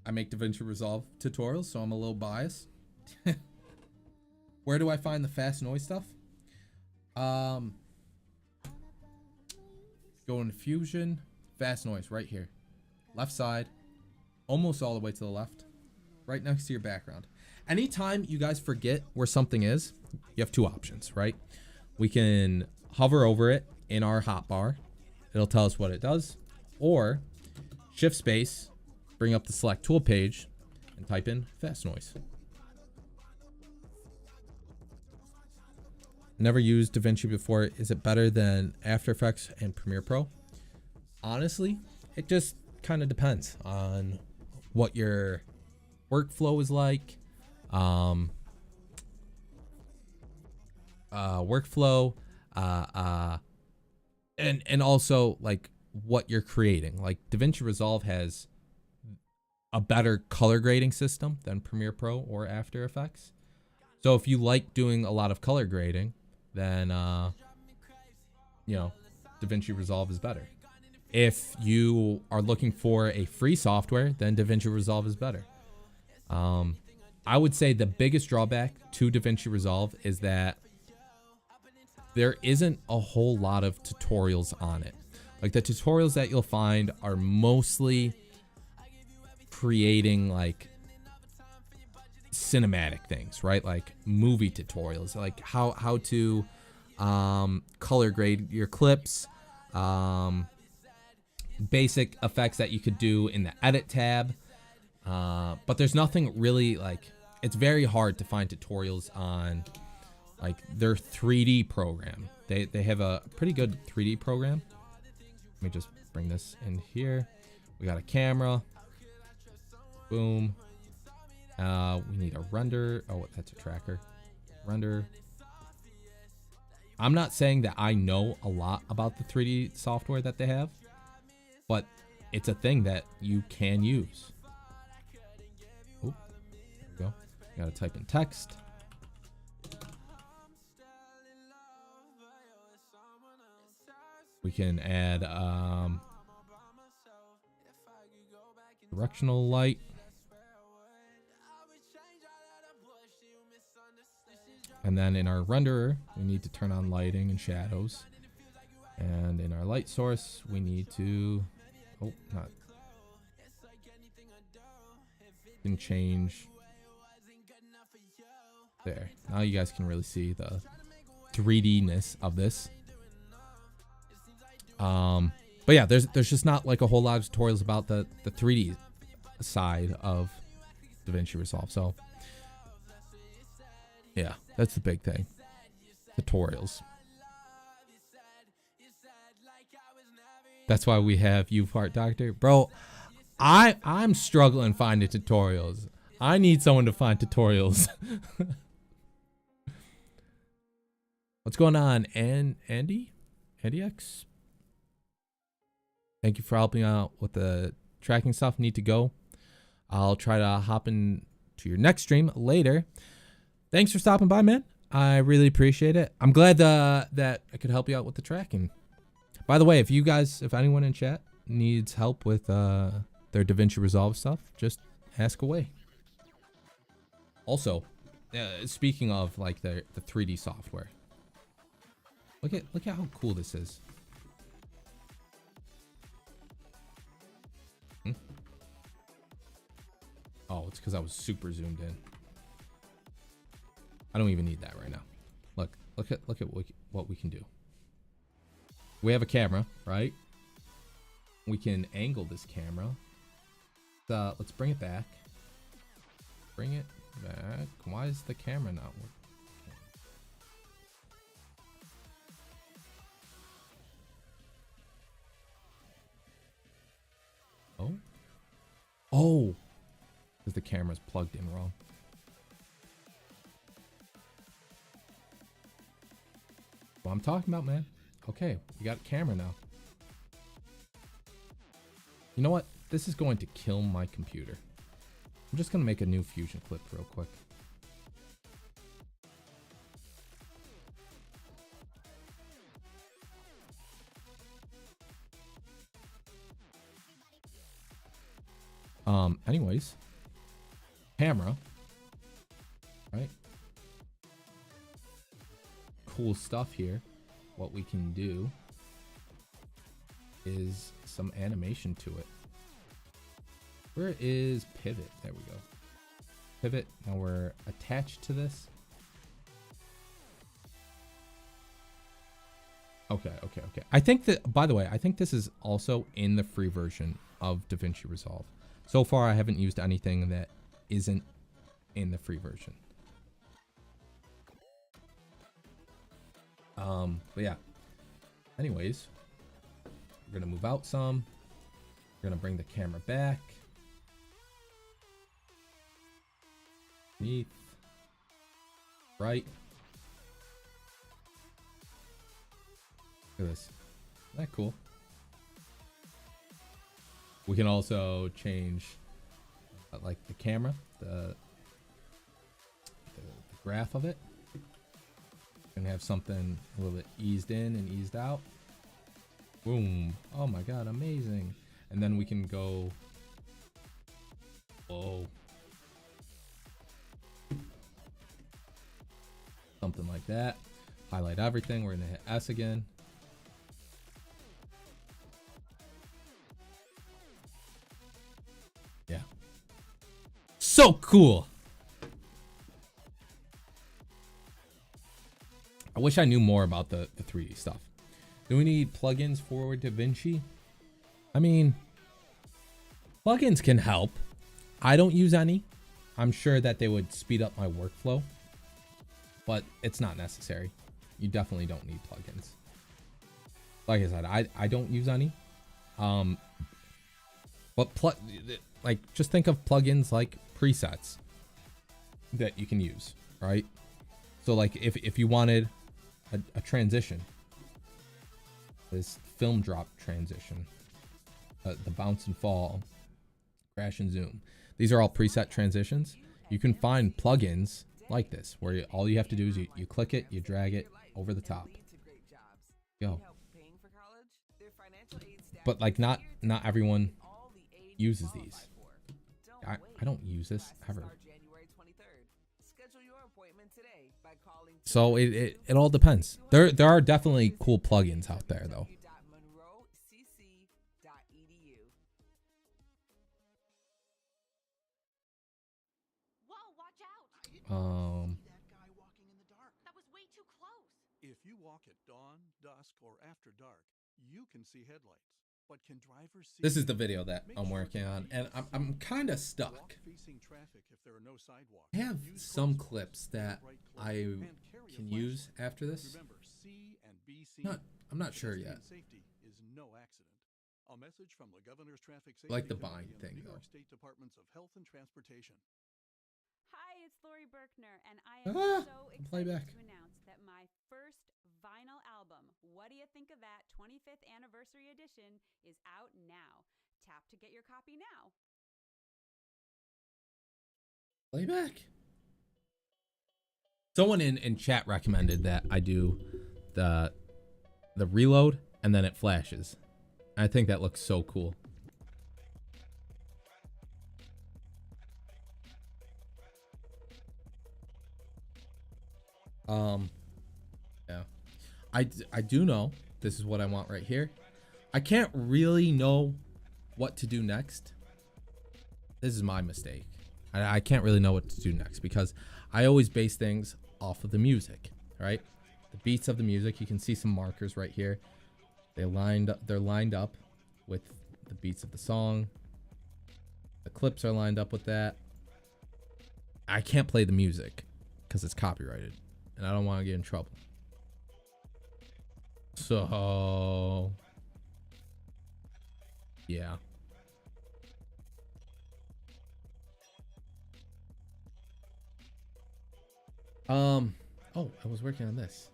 I make Davinci Resolve tutorials, so I'm a little biased. Where do I find the fast noise stuff? Go into Fusion, fast noise right here. Left side, almost all the way to the left, right next to your background. Anytime you guys forget where something is, you have two options, right? We can hover over it in our hotbar. It'll tell us what it does, or shift space, bring up the select tool page and type in fast noise. Never used DaVinci before. Is it better than After Effects and Premiere Pro? Honestly, it just kind of depends on what your workflow is like. And also like what you're creating. Like DaVinci Resolve has a better color grading system than Premiere Pro or After Effects. So if you like doing a lot of color grading, then you know, DaVinci Resolve is better. If you are looking for a free software, then DaVinci Resolve is better. I would say the biggest drawback to DaVinci Resolve is that there isn't a whole lot of tutorials on it. Like the tutorials that you'll find are mostly creating like cinematic things, right? Like movie tutorials, like how to color grade your clips, basic effects that you could do in the edit tab. But there's nothing really like, it's very hard to find tutorials on like their 3D program. They have a pretty good 3D program. Let me just bring this in here. We got a camera. Boom. We need a render. Oh, that's a tracker. Render. I'm not saying that I know a lot about the 3D software that they have, but it's a thing that you can use. Oh, there we go. You gotta type in text. We can add directional light. And then in our renderer, we need to turn on lighting and shadows. And in our light source, we need to, oh, not, can change there. Now you guys can really see the 3D-ness of this. But yeah, there's just not like a whole lot of tutorials about the 3D side of DaVinci Resolve. So yeah, that's the big thing. Tutorials. That's why we have You Fart Doctor. Bro, I'm struggling finding tutorials. I need someone to find tutorials. What's going on, Andy X? Thank you for helping out with the tracking stuff. Need to go. I'll try to hop in to your next stream later. Thanks for stopping by, man. I really appreciate it. I'm glad that I could help you out with the tracking. By the way, if anyone in chat needs help with their DaVinci Resolve stuff, just ask away. Also, speaking of like the 3D software, look at how cool this is. Oh, it's because I was super zoomed in. I don't even need that right now. Look at what we can do. We have a camera, right? We can angle this camera. Let's bring it back. Bring it back. Why is the camera not working? the camera's plugged in wrong. What I'm talking about, man. Okay, we got a camera now. You know what? This is going to kill my computer. I'm just going to make a new Fusion clip real quick. Anyways, camera, right? Cool stuff here. What we can do is some animation to it. Where is pivot? There we go. Pivot. Now we're attached to this. Okay. I think that, by the way, I think this is also in the free version of DaVinci Resolve. So far, I haven't used anything that isn't in the free version. But yeah. Anyways, we're gonna move out some. We're gonna bring the camera back. Neat. Right. Look at this. Isn't that cool? We can also change like the camera, the graph of it. We're gonna have something a little bit eased in and eased out. Boom. Oh my god, amazing. And then we can go, whoa. Something like that. Highlight everything. We're gonna hit S again. Yeah. So cool. I wish I knew more about the 3D stuff. Do we need plugins for DaVinci? I mean, plugins can help. I don't use any. I'm sure that they would speed up my workflow, but it's not necessary. You definitely don't need plugins. Like I said, I don't use any. But like just think of plugins like presets that you can use, right? So like if you wanted a transition, this film drop transition, the bounce and fall, crash and zoom, these are all preset transitions. You can find plugins like this where all you have to do is you click it, you drag it over the top. Go. But like not everyone uses these. I don't use this ever. So it all depends. There are definitely cool plugins out there though. That was way too close. If you walk at dawn, dusk, or after dark, you can see headlights. But can drivers see? This is the video that I'm working on, and I'm kind of stuck. I have some clips that I can use after this. I'm not sure yet. A message from the Governor's Traffic Safety Like the Committee bind and thing, New though. York State Departments of Health and Transportation. Hi, it's Lori Berkner, and I am so excited playback. to announce that my first vinyl album, What Do You Think of That 25th Anniversary Edition, is out now. Tap to get your copy now. Playback. Someone in chat recommended that I do the reload and then it flashes. I think that looks so cool. Yeah. I do know this is what I want right here. I can't really know what to do next. This is my mistake. I can't really know what to do next because I always base things off of the music, right? The beats of the music. You can see some markers right here. They're lined up with the beats of the song. The clips are lined up with that. I can't play the music because it's copyrighted and I don't want to get in trouble. So yeah. Oh, I was working on this.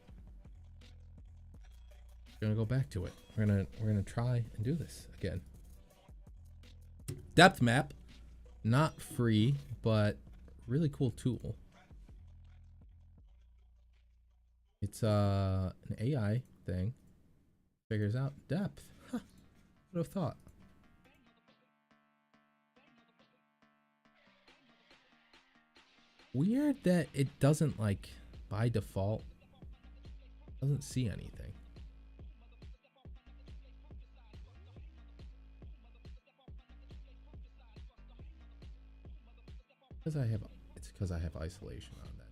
We're gonna go back to it. We're gonna try and do this again. Depth map, not free, but really cool tool. It's an AI thing. Figures out depth. Huh. Would have thought. Weird that it doesn't, like, by default, doesn't see anything. Because I have, it's because I have isolation on that.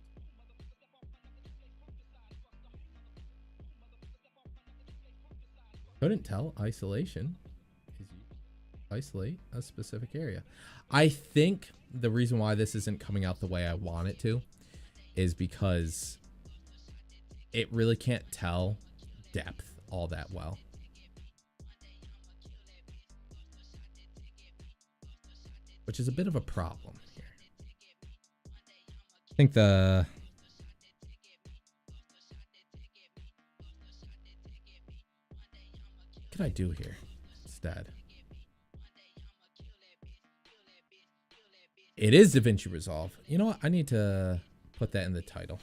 Couldn't tell. Isolation is you isolate a specific area. I think the reason why this isn't coming out the way I want it to is because it really can't tell depth all that well. Which is a bit of a problem here. I think the... What can I do here instead? It is Davinci Resolve. You know what? I need to put that in the title.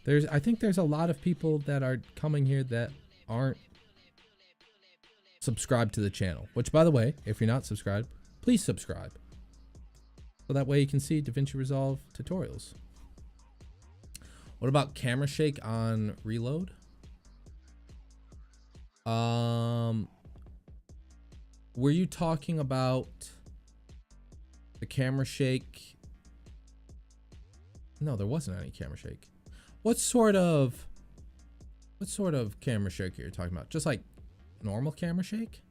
I think there's a lot of people that are coming here that aren't subscribed to the channel. Which, by the way, if you're not subscribed, please subscribe. So that way you can see Davinci Resolve tutorials. What about camera shake on reload? Were you talking about the camera shake? No, there wasn't any camera shake. What sort of camera shake are you talking about? Just like normal camera shake?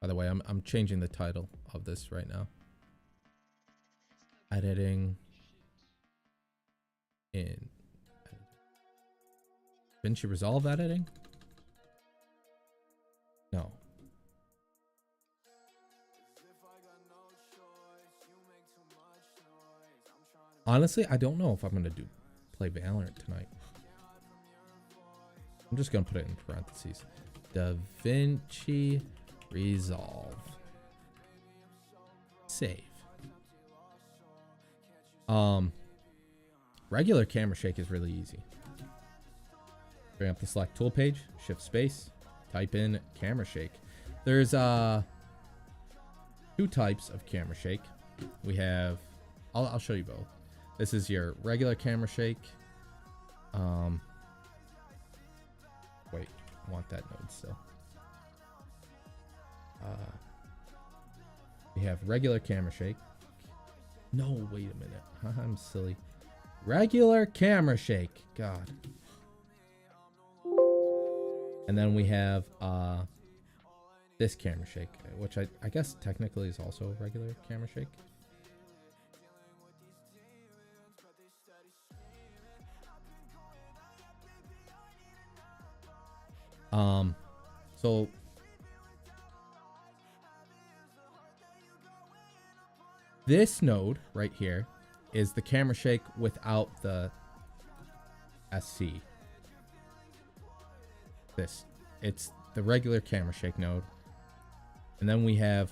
By the way, I'm changing the title of this right now. Editing in Davinci Resolve editing? No. Honestly, I don't know if I'm gonna play Valorant tonight. I'm just gonna put it in parentheses. Davinci Resolve. Save. Regular camera shake is really easy. Bring up the select tool page, shift space, type in camera shake. There's 2 types of camera shake. We have, I'll show you both. This is your regular camera shake. Wait, I want that node still. We have regular camera shake. No, wait a minute. I'm silly. Regular camera shake. God. And then we have this camera shake, which I guess technically is also a regular camera shake. So this node right here is the camera shake without the SC. It's the regular camera shake node. And then we have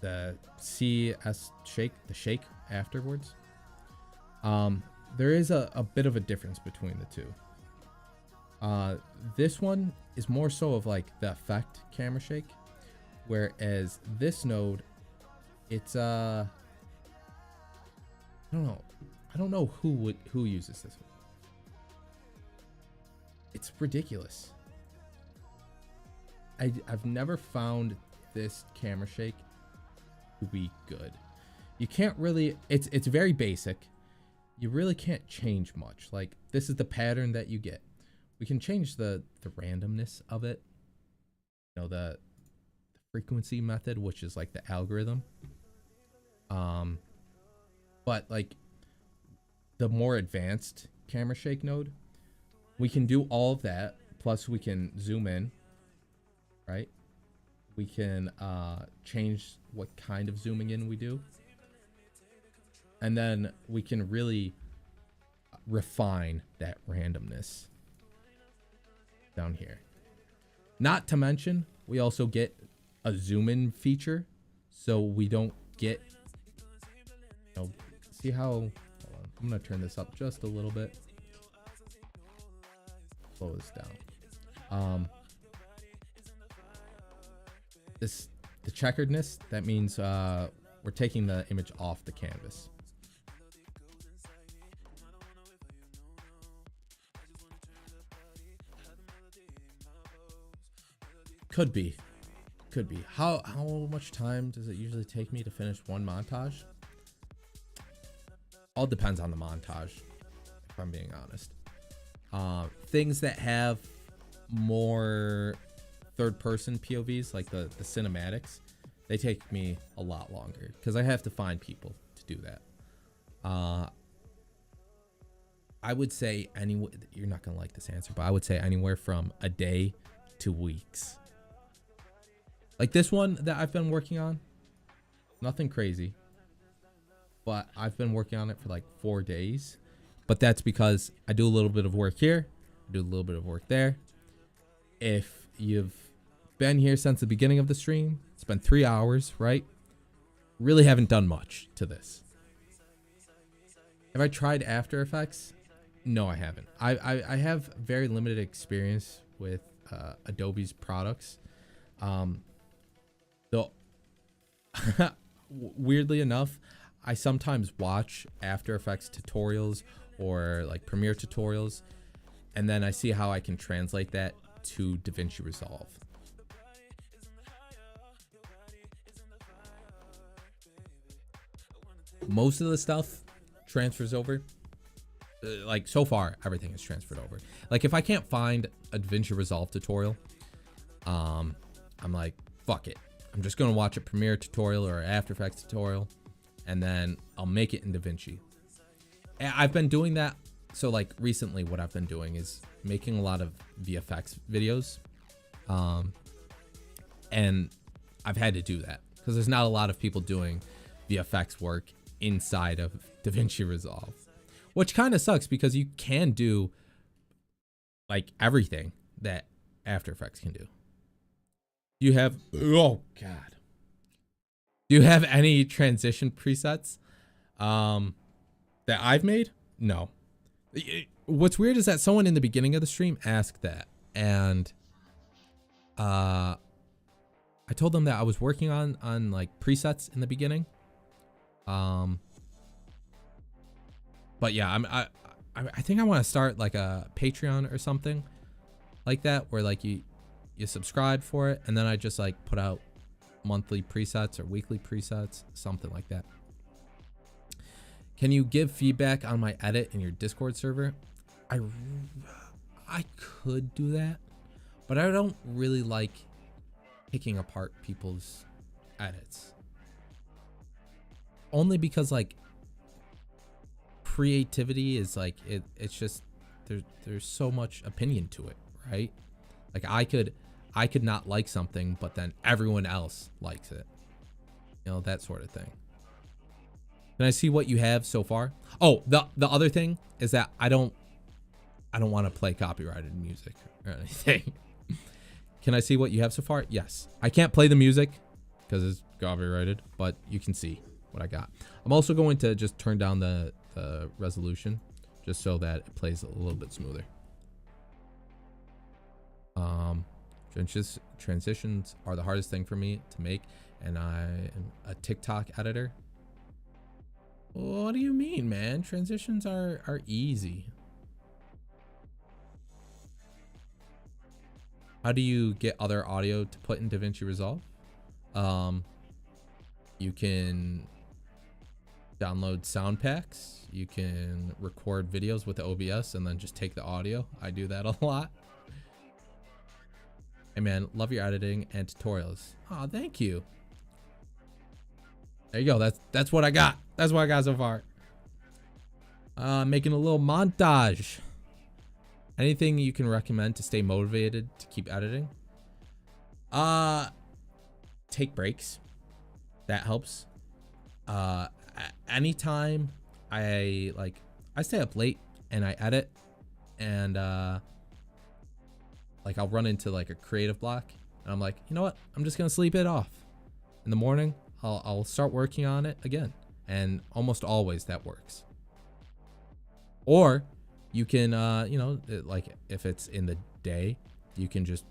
the CS shake, the shake afterwards. There is a bit of a difference between the two. This one is more so of like the effect camera shake, whereas this node, it's I don't know who uses this one. It's ridiculous. I've never found this camera shake to be good. You can't really, it's very basic. You really can't change much. Like, this is the pattern that you get. We can change the randomness of it. You know, the frequency method, which is like the algorithm. But like the more advanced camera shake node, we can do all of that. Plus we can zoom in, right? we can change what kind of zooming in we do. And then we can really refine that randomness down here. Not to mention, we also get a zoom in feature, so we don't get, you know, see how, hold on, I'm gonna turn this up just a little bit. Slow this down. The checkeredness, that means we're taking the image off the canvas. Could be. How much time does it usually take me to finish one montage? All depends on the montage, if I'm being honest. Things that have more third-person POVs, like the cinematics, they take me a lot longer because I have to find people to do that. I would say you're not gonna like this answer, but I would say anywhere from a day to weeks. Like this one that I've been working on, nothing crazy, but I've been working on it for like 4 days. But that's because I do a little bit of work here, I do a little bit of work there. If you've been here since the beginning of the stream, it's been 3 hours, right? Really haven't done much to this. Have I tried After Effects? No, I haven't. I have very limited experience with Adobe's products. Though, weirdly enough, I sometimes watch After Effects tutorials or like Premiere tutorials, and then I see how I can translate that to Davinci Resolve. Most of the stuff transfers over. Like so far, everything is transferred over. Like if I can't find a Davinci Resolve tutorial, I'm like, fuck it. I'm just gonna watch a Premiere tutorial or After Effects tutorial, and then I'll make it in Davinci. And I've been doing that. So like recently, what I've been doing is making a lot of VFX videos, and I've had to do that because there's not a lot of people doing VFX work inside of Davinci Resolve, which kind of sucks because you can do like everything that After Effects can do. You have, oh God. Do you have any transition presets that I've made? No. What's weird is that someone in the beginning of the stream asked that, and I told them that I was working on like presets in the beginning. But yeah, I think I want to start like a Patreon or something like that, where like you subscribe for it, and then I just like put out monthly presets or weekly presets, something like that. Can you give feedback on my edit in your Discord server? I could do that, but I don't really like picking apart people's edits. Only because like creativity is like it's just there's so much opinion to it, right? Like I could not like something, but then everyone else likes it. You know, that sort of thing. Can I see what you have so far? Oh, the other thing is that I don't want to play copyrighted music or anything. Can I see what you have so far? Yes. I can't play the music because it's copyrighted, but you can see what I got. I'm also going to just turn down the resolution just so that it plays a little bit smoother. Transitions are the hardest thing for me to make, and I am a TikTok editor. What do you mean, man? Transitions are easy. How do you get other audio to put in Davinci Resolve? You can download sound packs. You can record videos with the OBS and then just take the audio. I do that a lot. Hey man, love your editing and tutorials. Oh, thank you. There you go. That's what I got. That's what I got so far. Making a little montage. Anything you can recommend to stay motivated to keep editing? take breaks. That helps. Anytime I stay up late and I edit, and like I'll run into like a creative block, and I'm like, you know what? I'm just gonna sleep it off. In the morning, I'll start working on it again, and almost always that works. Or you can, you know, like if it's in the day, you can just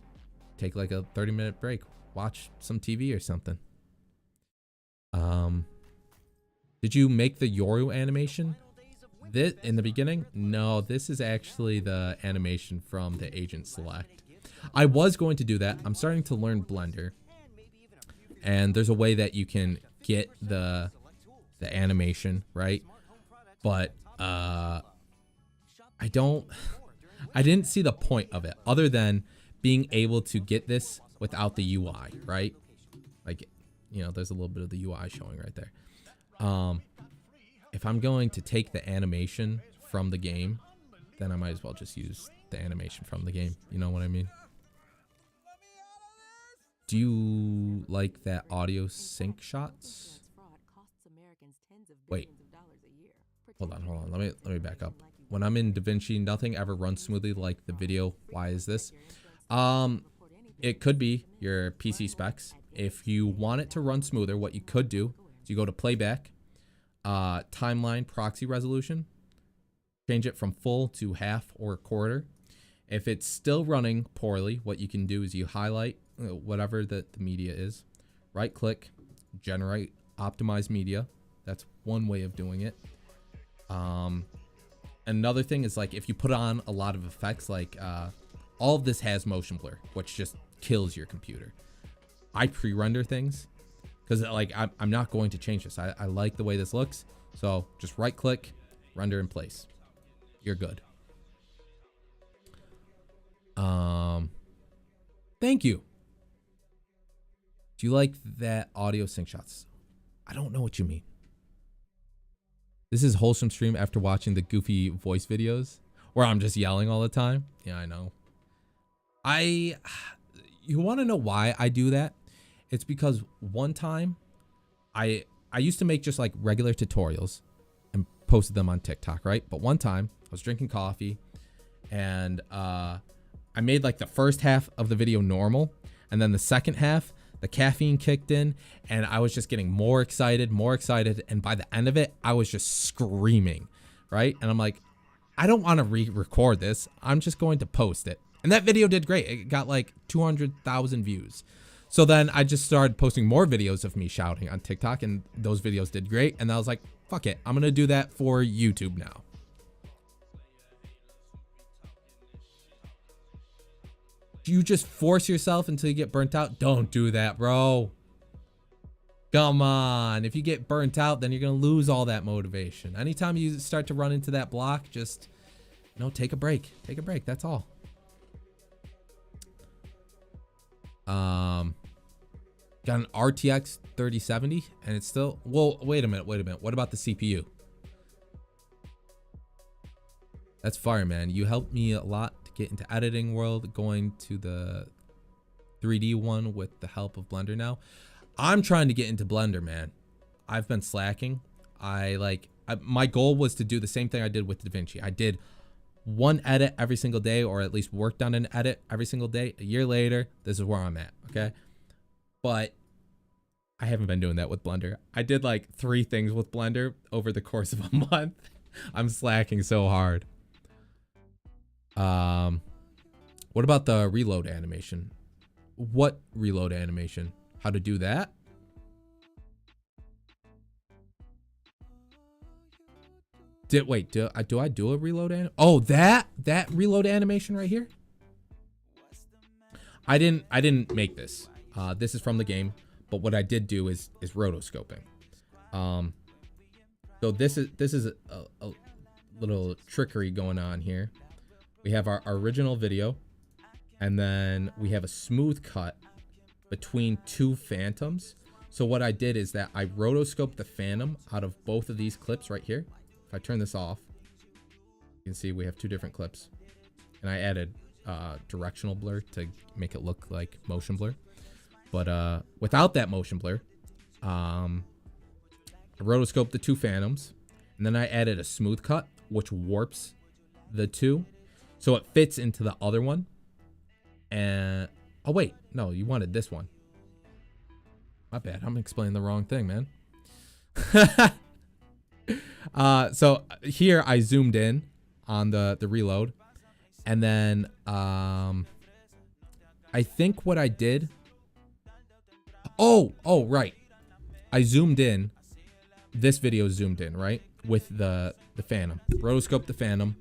take like a 30-minute break, watch some TV or something. Did you make the Yoru animation? This in the beginning? No, this is actually the animation from the Agent Select. I was going to do that. I'm starting to learn Blender, and there's a way that you can get the animation right, but I didn't see the point of it other than being able to get this without the UI, right? Like, you know, there's a little bit of the UI showing right there. If I'm going to take the animation from the game, then I might as well just use the animation from the game. You know what I mean? Do you like that audio sync shots? Wait. Hold on. Let me back up. When I'm in Davinci, nothing ever runs smoothly like the video. Why is this? It could be your PC specs. If you want it to run smoother, what you could do is you go to playback, timeline proxy resolution, change it from full to half or a quarter. If it's still running poorly, what you can do is you highlight whatever the media is, right click, generate optimized media. That's one way of doing it. Another thing is, like, if you put on a lot of effects, like all of this has motion blur, which just kills your computer. I pre-render things because, like, I'm not going to change this. I like the way this looks, so just right click, render in place. You're good. Thank you. Do you like that audio sync shots? I don't know what you mean. This is wholesome stream after watching the goofy voice videos where I'm just yelling all the time. Yeah, I know. You want to know why I do that? It's because one time I used to make just like regular tutorials and posted them on TikTok, right? But one time I was drinking coffee and I made like the first half of the video normal, and then the second half, the caffeine kicked in, and I was just getting more excited, and by the end of it, I was just screaming, right? And I'm like, I don't want to re-record this. I'm just going to post it. And that video did great. It got like 200,000 views. So then I just started posting more videos of me shouting on TikTok, and those videos did great. And I was like, fuck it, I'm going to do that for YouTube now. You just force yourself until you get burnt out. Don't do that, bro. Come on. If you get burnt out, then you're going to lose all that motivation. Anytime you start to run into that block, just, you know, take a break. Take a break. That's all. Got an RTX 3070 and it's still, well, wait a minute. What about the CPU? That's fire, man. You helped me a lot to get into editing world, going to the 3D one with the help of Blender now. I'm trying to get into Blender, man. I've been slacking. My goal was to do the same thing I did with Davinci. I did one edit every single day, or at least worked on an edit every single day. A year later, this is where I'm at, okay? But I haven't been doing that with Blender. I did like 3 things with Blender over the course of a month. I'm slacking so hard. What about the reload animation? What reload animation? How to do that? Do I do a reload Oh, that reload animation right here? I didn't make this. This is from the game, but what I did do is rotoscoping. So this is a little trickery going on here. We have our original video, and then we have a smooth cut between 2 phantoms. So what I did is that I rotoscoped the phantom out of both of these clips right here. If I turn this off, you can see we have 2 different clips, and I added directional blur to make it look like motion blur. But without that motion blur, I rotoscoped the 2 phantoms, and then I added a smooth cut, which warps the 2, so it fits into the other one. And oh wait, no, you wanted this one. My bad, I'm explaining the wrong thing, man. So here I zoomed in on the reload, and then I think what I did. Oh, right. I zoomed in. This video zoomed in, right? With the phantom. Rotoscoped the phantom.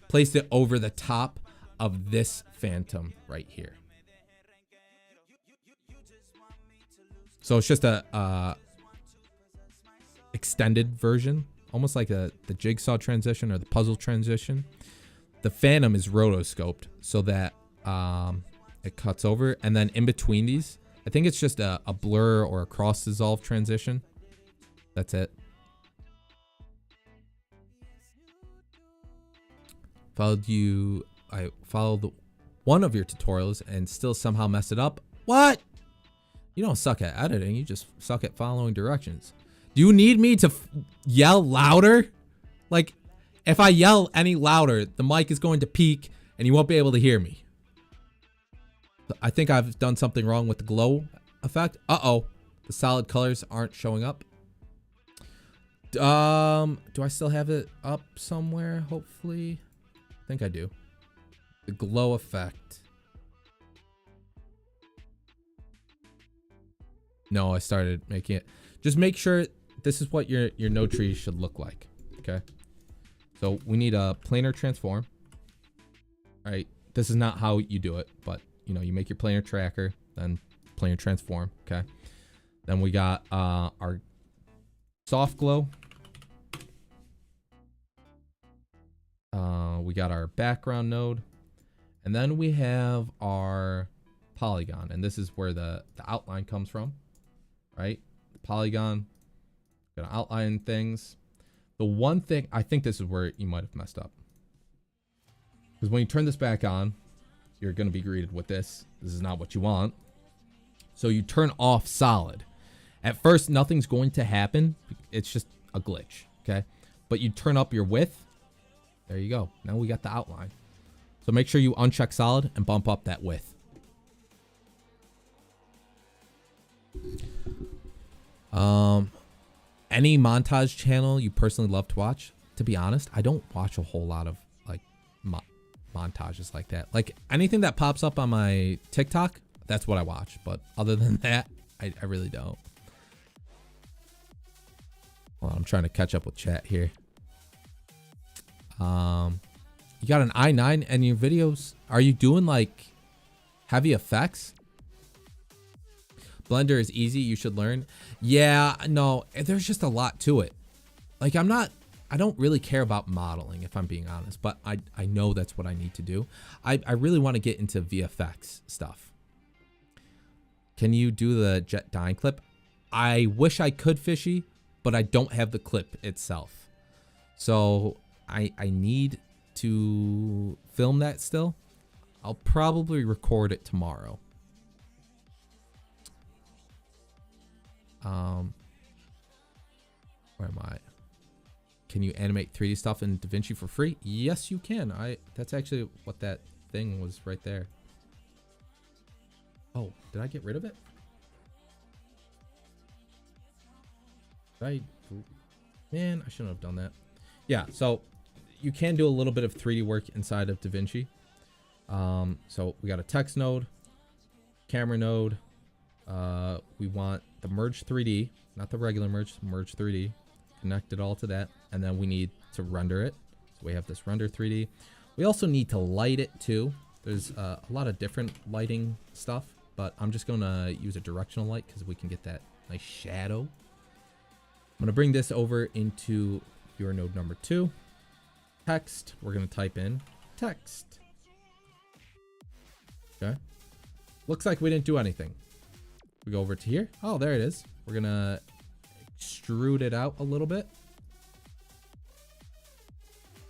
Placed it over the top of this phantom right here. So it's just a extended version. Almost like the jigsaw transition or the puzzle transition. The phantom is rotoscoped so that it cuts over. And then in between these, I think it's just a blur or a cross dissolve transition. That's it. I followed one of your tutorials and still somehow messed it up. What? You don't suck at editing, you just suck at following directions. Do you need me to yell louder? Like, if I yell any louder, the mic is going to peak and you won't be able to hear me. I think I've done something wrong with the glow effect. Uh-oh. The solid colors aren't showing up. Do I still have it up somewhere? Hopefully. I think I do. The glow effect. No, I started making it. Just make sure this is what your node tree should look like. Okay. So we need a planar transform. All right. This is not how you do it, but you know, you make your planar tracker, then planar transform. Okay. Then we got our soft glow. We got our background node, and then we have our polygon, and this is where the outline comes from, right? The polygon, gonna outline things. The one thing, I think this is where you might have messed up, because when you turn this back on, you're gonna be greeted with this. This is not what you want. So you turn off solid. At first, nothing's going to happen. It's just a glitch, okay? But you turn up your width. There you go. Now we got the outline. So make sure you uncheck solid and bump up that width. Any montage channel you personally love to watch? To be honest, I don't watch a whole lot of like montages like that. Like anything that pops up on my TikTok, that's what I watch. But other than that, I really don't. Well, I'm trying to catch up with chat here. You got an i9 and your videos, are you doing like heavy effects? Blender is easy, you should learn. Yeah, no, there's just a lot to it. Like I don't really care about modeling if I'm being honest, but I know that's what I need to do. I really want to get into VFX stuff. Can you do the jet dying clip? I wish I could, Fishy, but I don't have the clip itself. So I need to film that still. I'll probably record it tomorrow. Where am I? Can you animate 3D stuff in Davinci for free? Yes, you can. That's actually what that thing was right there. Oh, did I get rid of it? Man, I shouldn't have done that. Yeah, so you can do a little bit of 3D work inside of Davinci. So we got a text node, camera node. We want the merge 3D, not the regular merge 3D. Connect it all to that, and then we need to render it. So we have this render 3D. We also need to light it too. There's a lot of different lighting stuff, but I'm just gonna use a directional light because we can get that nice shadow. I'm gonna bring this over into your node number 2. Text, we're gonna type in text. Okay. Looks like we didn't do anything. We go over to here. Oh, there it is. We're gonna extrude it out a little bit.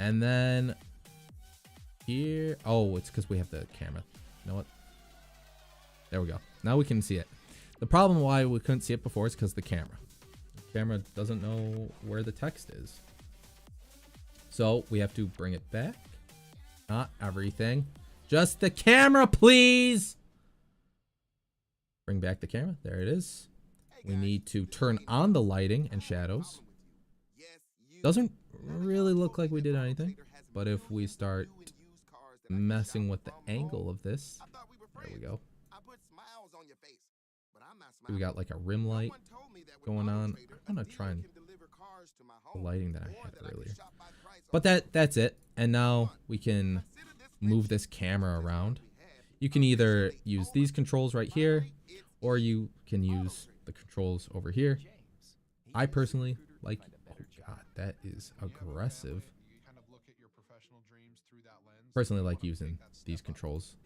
And then here, oh, it's because we have the camera. You know what? There we go. Now we can see it. The problem why we couldn't see it before is because the camera. The camera doesn't know where the text is. So we have to bring it back. Not everything. Just the camera, please. Bring back the camera. There it is. We need to turn on the lighting and shadows. Doesn't really look like we did anything. But if we start messing with the angle of this, there we go. We got like a rim light going on. I'm gonna try and the lighting that I had earlier. But that's it. And now we can move this camera around. You can either use these controls right here, or you can use the controls over here. I personally like, oh god, that is aggressive. Personally like using these controls.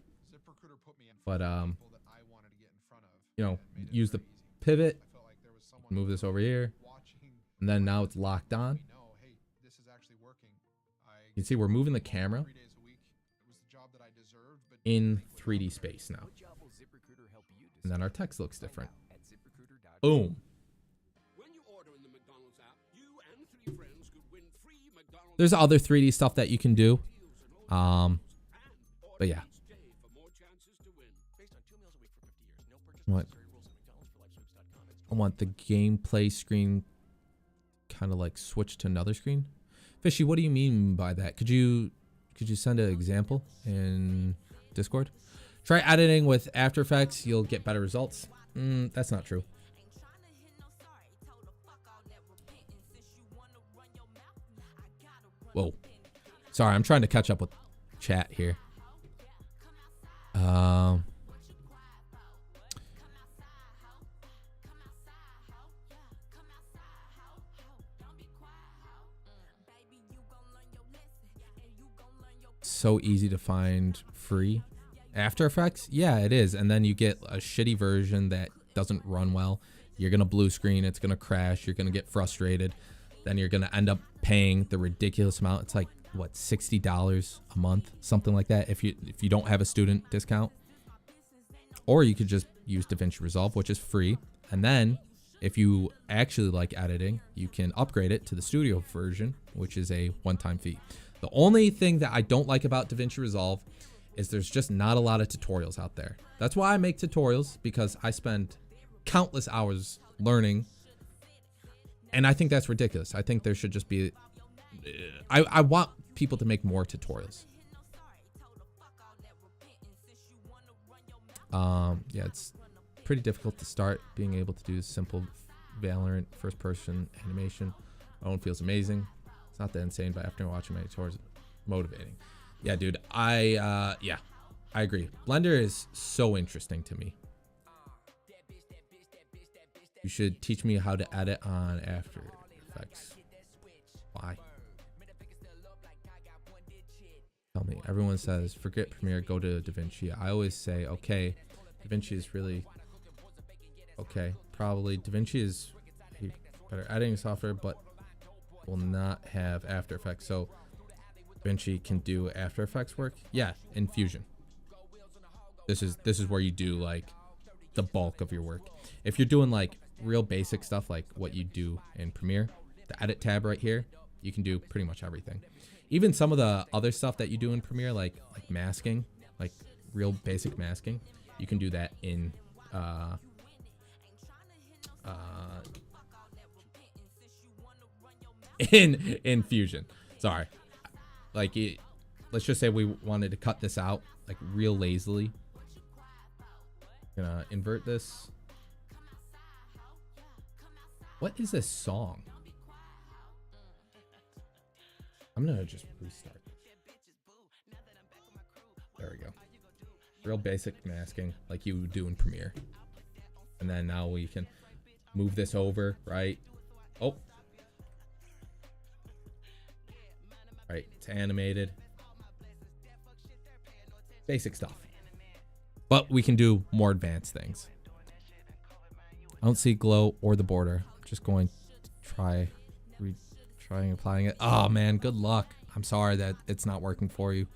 But you know, use the pivot, move this over here, and then now it's locked on. You can see we're moving the camera in 3D space now. And then our text looks different. Boom. There's other 3D stuff that you can do. But yeah. What? I want the gameplay screen kind of like switch to another screen. Fishy, what do you mean by that? Could you send an example in Discord? Try editing with After Effects, you'll get better results. That's not true. Whoa. Sorry, I'm trying to catch up with chat here. So easy to find free After Effects. Yeah, it is. And then you get a shitty version that doesn't run well. You're gonna blue screen, it's gonna crash, you're gonna get frustrated, then you're gonna end up paying the ridiculous amount. It's like what, $60 a month, something like that, if you don't have a student discount. Or you could just use DaVinci Resolve, which is free. And then if you actually like editing, you can upgrade it to the studio version, which is a one-time fee. The only thing that I don't like about DaVinci Resolve is there's just not a lot of tutorials out there. That's why I make tutorials, because I spend countless hours learning, and I think that's ridiculous. I think there should just be, I want people to make more tutorials. Yeah, it's pretty difficult to start being able to do simple Valorant first-person animation. My own feels amazing. It's not that insane, but after watching my tutorials, motivating. Yeah, dude, I agree. Blender is so interesting to me. You should teach me how to edit on After Effects. Why? Tell me. Everyone says, forget Premiere, go to DaVinci. I always say, okay, DaVinci is really... Okay, probably DaVinci is a better editing software, but will not have After Effects. So DaVinci can do After Effects work. Yeah, in Fusion. This is where you do like the bulk of your work. If you're doing like real basic stuff like what you do in Premiere, the edit tab right here, you can do pretty much everything. Even some of the other stuff that you do in Premiere, like masking, like real basic masking, you can do that in in Fusion. Sorry, like let's just say we wanted to cut this out like real lazily. Gonna invert this. What is this song? I'm gonna just restart. There we go. Real basic masking like you would do in Premiere. And then now we can move this over, right? Oh. Right, it's animated. Basic stuff. But we can do more advanced things. I don't see glow or the border. I'm just going to try applying it. Oh man, good luck. I'm sorry that it's not working for you.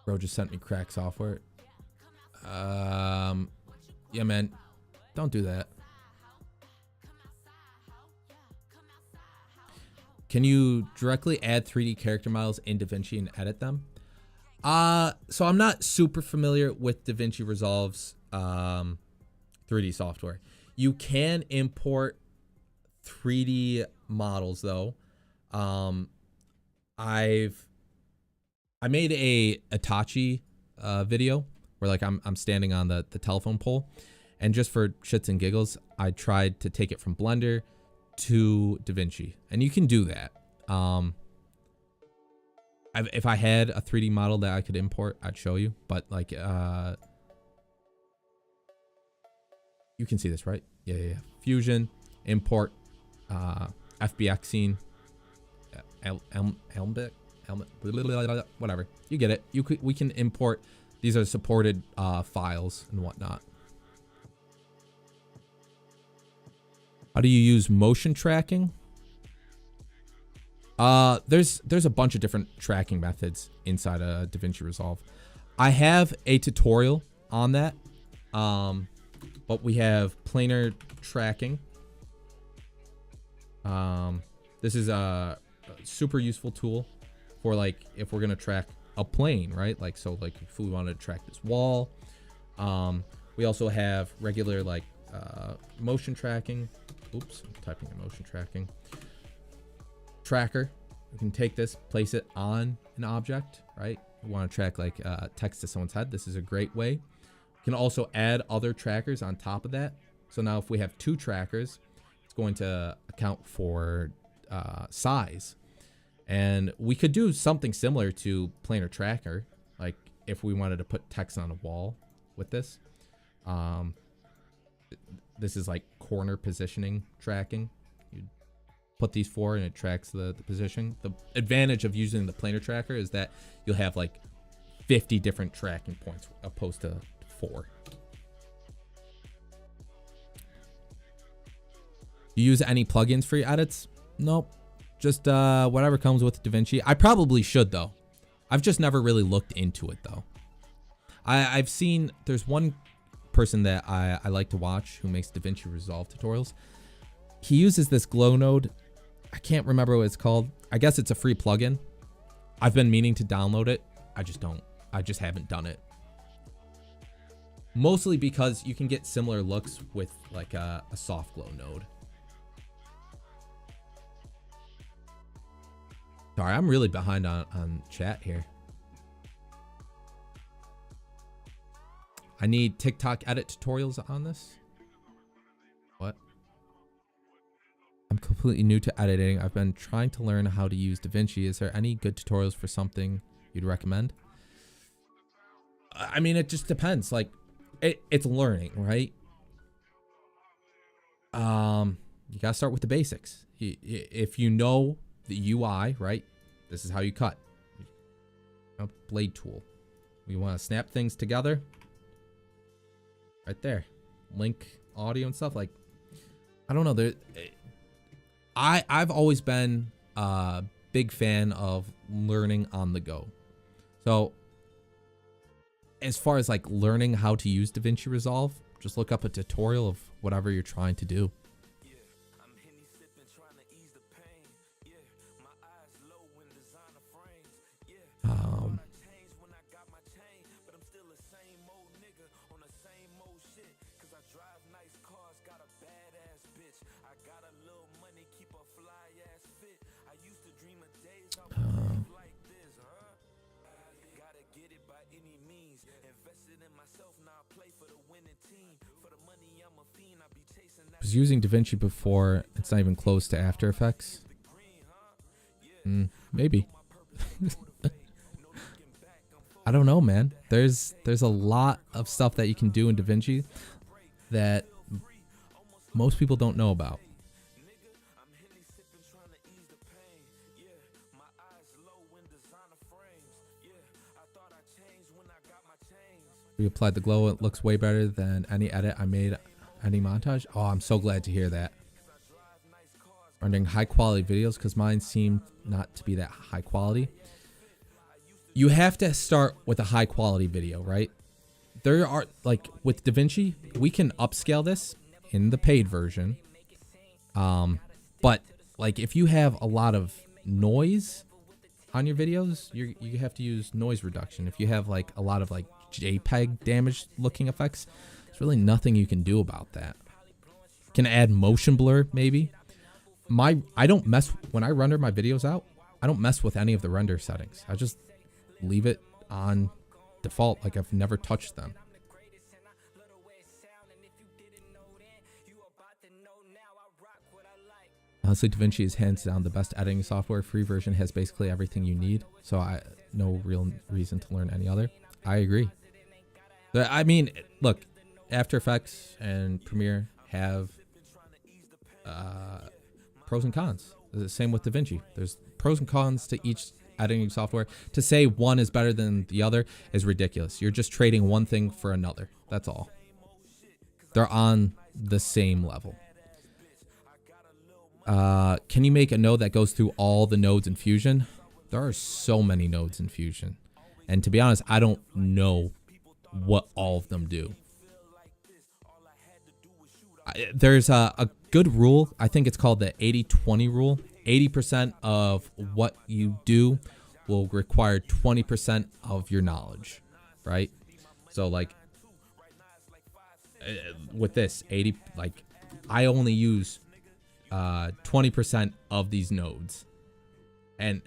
Bro just sent me crack software. Yeah, man. Don't do that. Can you directly add 3D character models in DaVinci and edit them? So I'm not super familiar with DaVinci Resolve's 3D software. You can import 3D models though. I made a Itachi video where like I'm standing on the telephone pole, and just for shits and giggles, I tried to take it from Blender to DaVinci, and you can do that. If I had a 3D model that I could import, I'd show you, but like you can see this, right? Yeah. Fusion, import, FBX scene, helmet, whatever. You get it. We can import. These are supported files and whatnot. How do you use motion tracking? There's a bunch of different tracking methods inside of DaVinci Resolve. I have a tutorial on that. But we have planar tracking. This is a super useful tool for like if we're gonna track a plane, right? Like so, like if we wanted to track this wall. We also have regular like motion tracking. Oops, I'm typing in motion tracking. Tracker. We can take this, place it on an object, right? We want to track like text to someone's head. This is a great way. We can also add other trackers on top of that. So now if we have 2 trackers, it's going to account for size. And we could do something similar to planar tracker, like if we wanted to put text on a wall with this. This is like corner positioning tracking. You put these 4 and it tracks the position. The advantage of using the planar tracker is that you'll have like 50 different tracking points opposed to 4. You use any plugins for your edits? Nope. Just whatever comes with DaVinci. I probably should though. I've just never really looked into it though. I've seen there's one person that I like to watch who makes DaVinci Resolve tutorials. He uses this glow node. I can't remember what it's called. I guess it's a free plugin. I've been meaning to download it. I just haven't done it. Mostly because you can get similar looks with like a soft glow node. Sorry, I'm really behind on chat here. I need TikTok edit tutorials on this. What? I'm completely new to editing. I've been trying to learn how to use DaVinci. Is there any good tutorials for something you'd recommend? I mean, it just depends. Like, it's learning, right? You gotta start with the basics. If you know the UI, right? This is how you cut. A blade tool. We want to snap things together. Right there. Link audio and stuff. Like, I don't know. I've always been a big fan of learning on the go. So as far as like learning how to use DaVinci Resolve, just look up a tutorial of whatever you're trying to do. I was using DaVinci before. It's not even close to After Effects. Maybe. I don't know, man. There's a lot of stuff that you can do in DaVinci that most people don't know about. We applied the glow. It looks way better than any edit I made. Any montage? Oh, I'm so glad to hear that. Rendering high quality videos because mine seemed not to be that high quality. you have to start with a high quality video, right? There are, like with Davinci, we can upscale this in the paid version. But like if you have a lot of noise on your videos, you have to use noise reduction. If you have like a lot of like JPEG damaged looking effects, there's really nothing you can do about that. Can add motion blur maybe. I don't mess when I render my videos out. I don't mess with any of the render settings. I just leave it on default, like I've never touched them. Honestly, Davinci is hands down the best editing software. Free version has basically everything you need, so no real reason to learn any other. I agree. I mean, look, After Effects and Premiere have pros and cons. The same with Davinci. There's pros and cons to each editing software. To say one is better than the other is ridiculous. You're just trading one thing for another. That's all. They're on the same level. Can you make a node that goes through all the nodes in Fusion? There are so many nodes in Fusion. And to be honest, I don't know what all of them do. There's a good rule. I think it's called the 80-20 rule. 80% of what you do will require 20% of your knowledge, right? So like with this 80, like I only use 20% of these nodes. And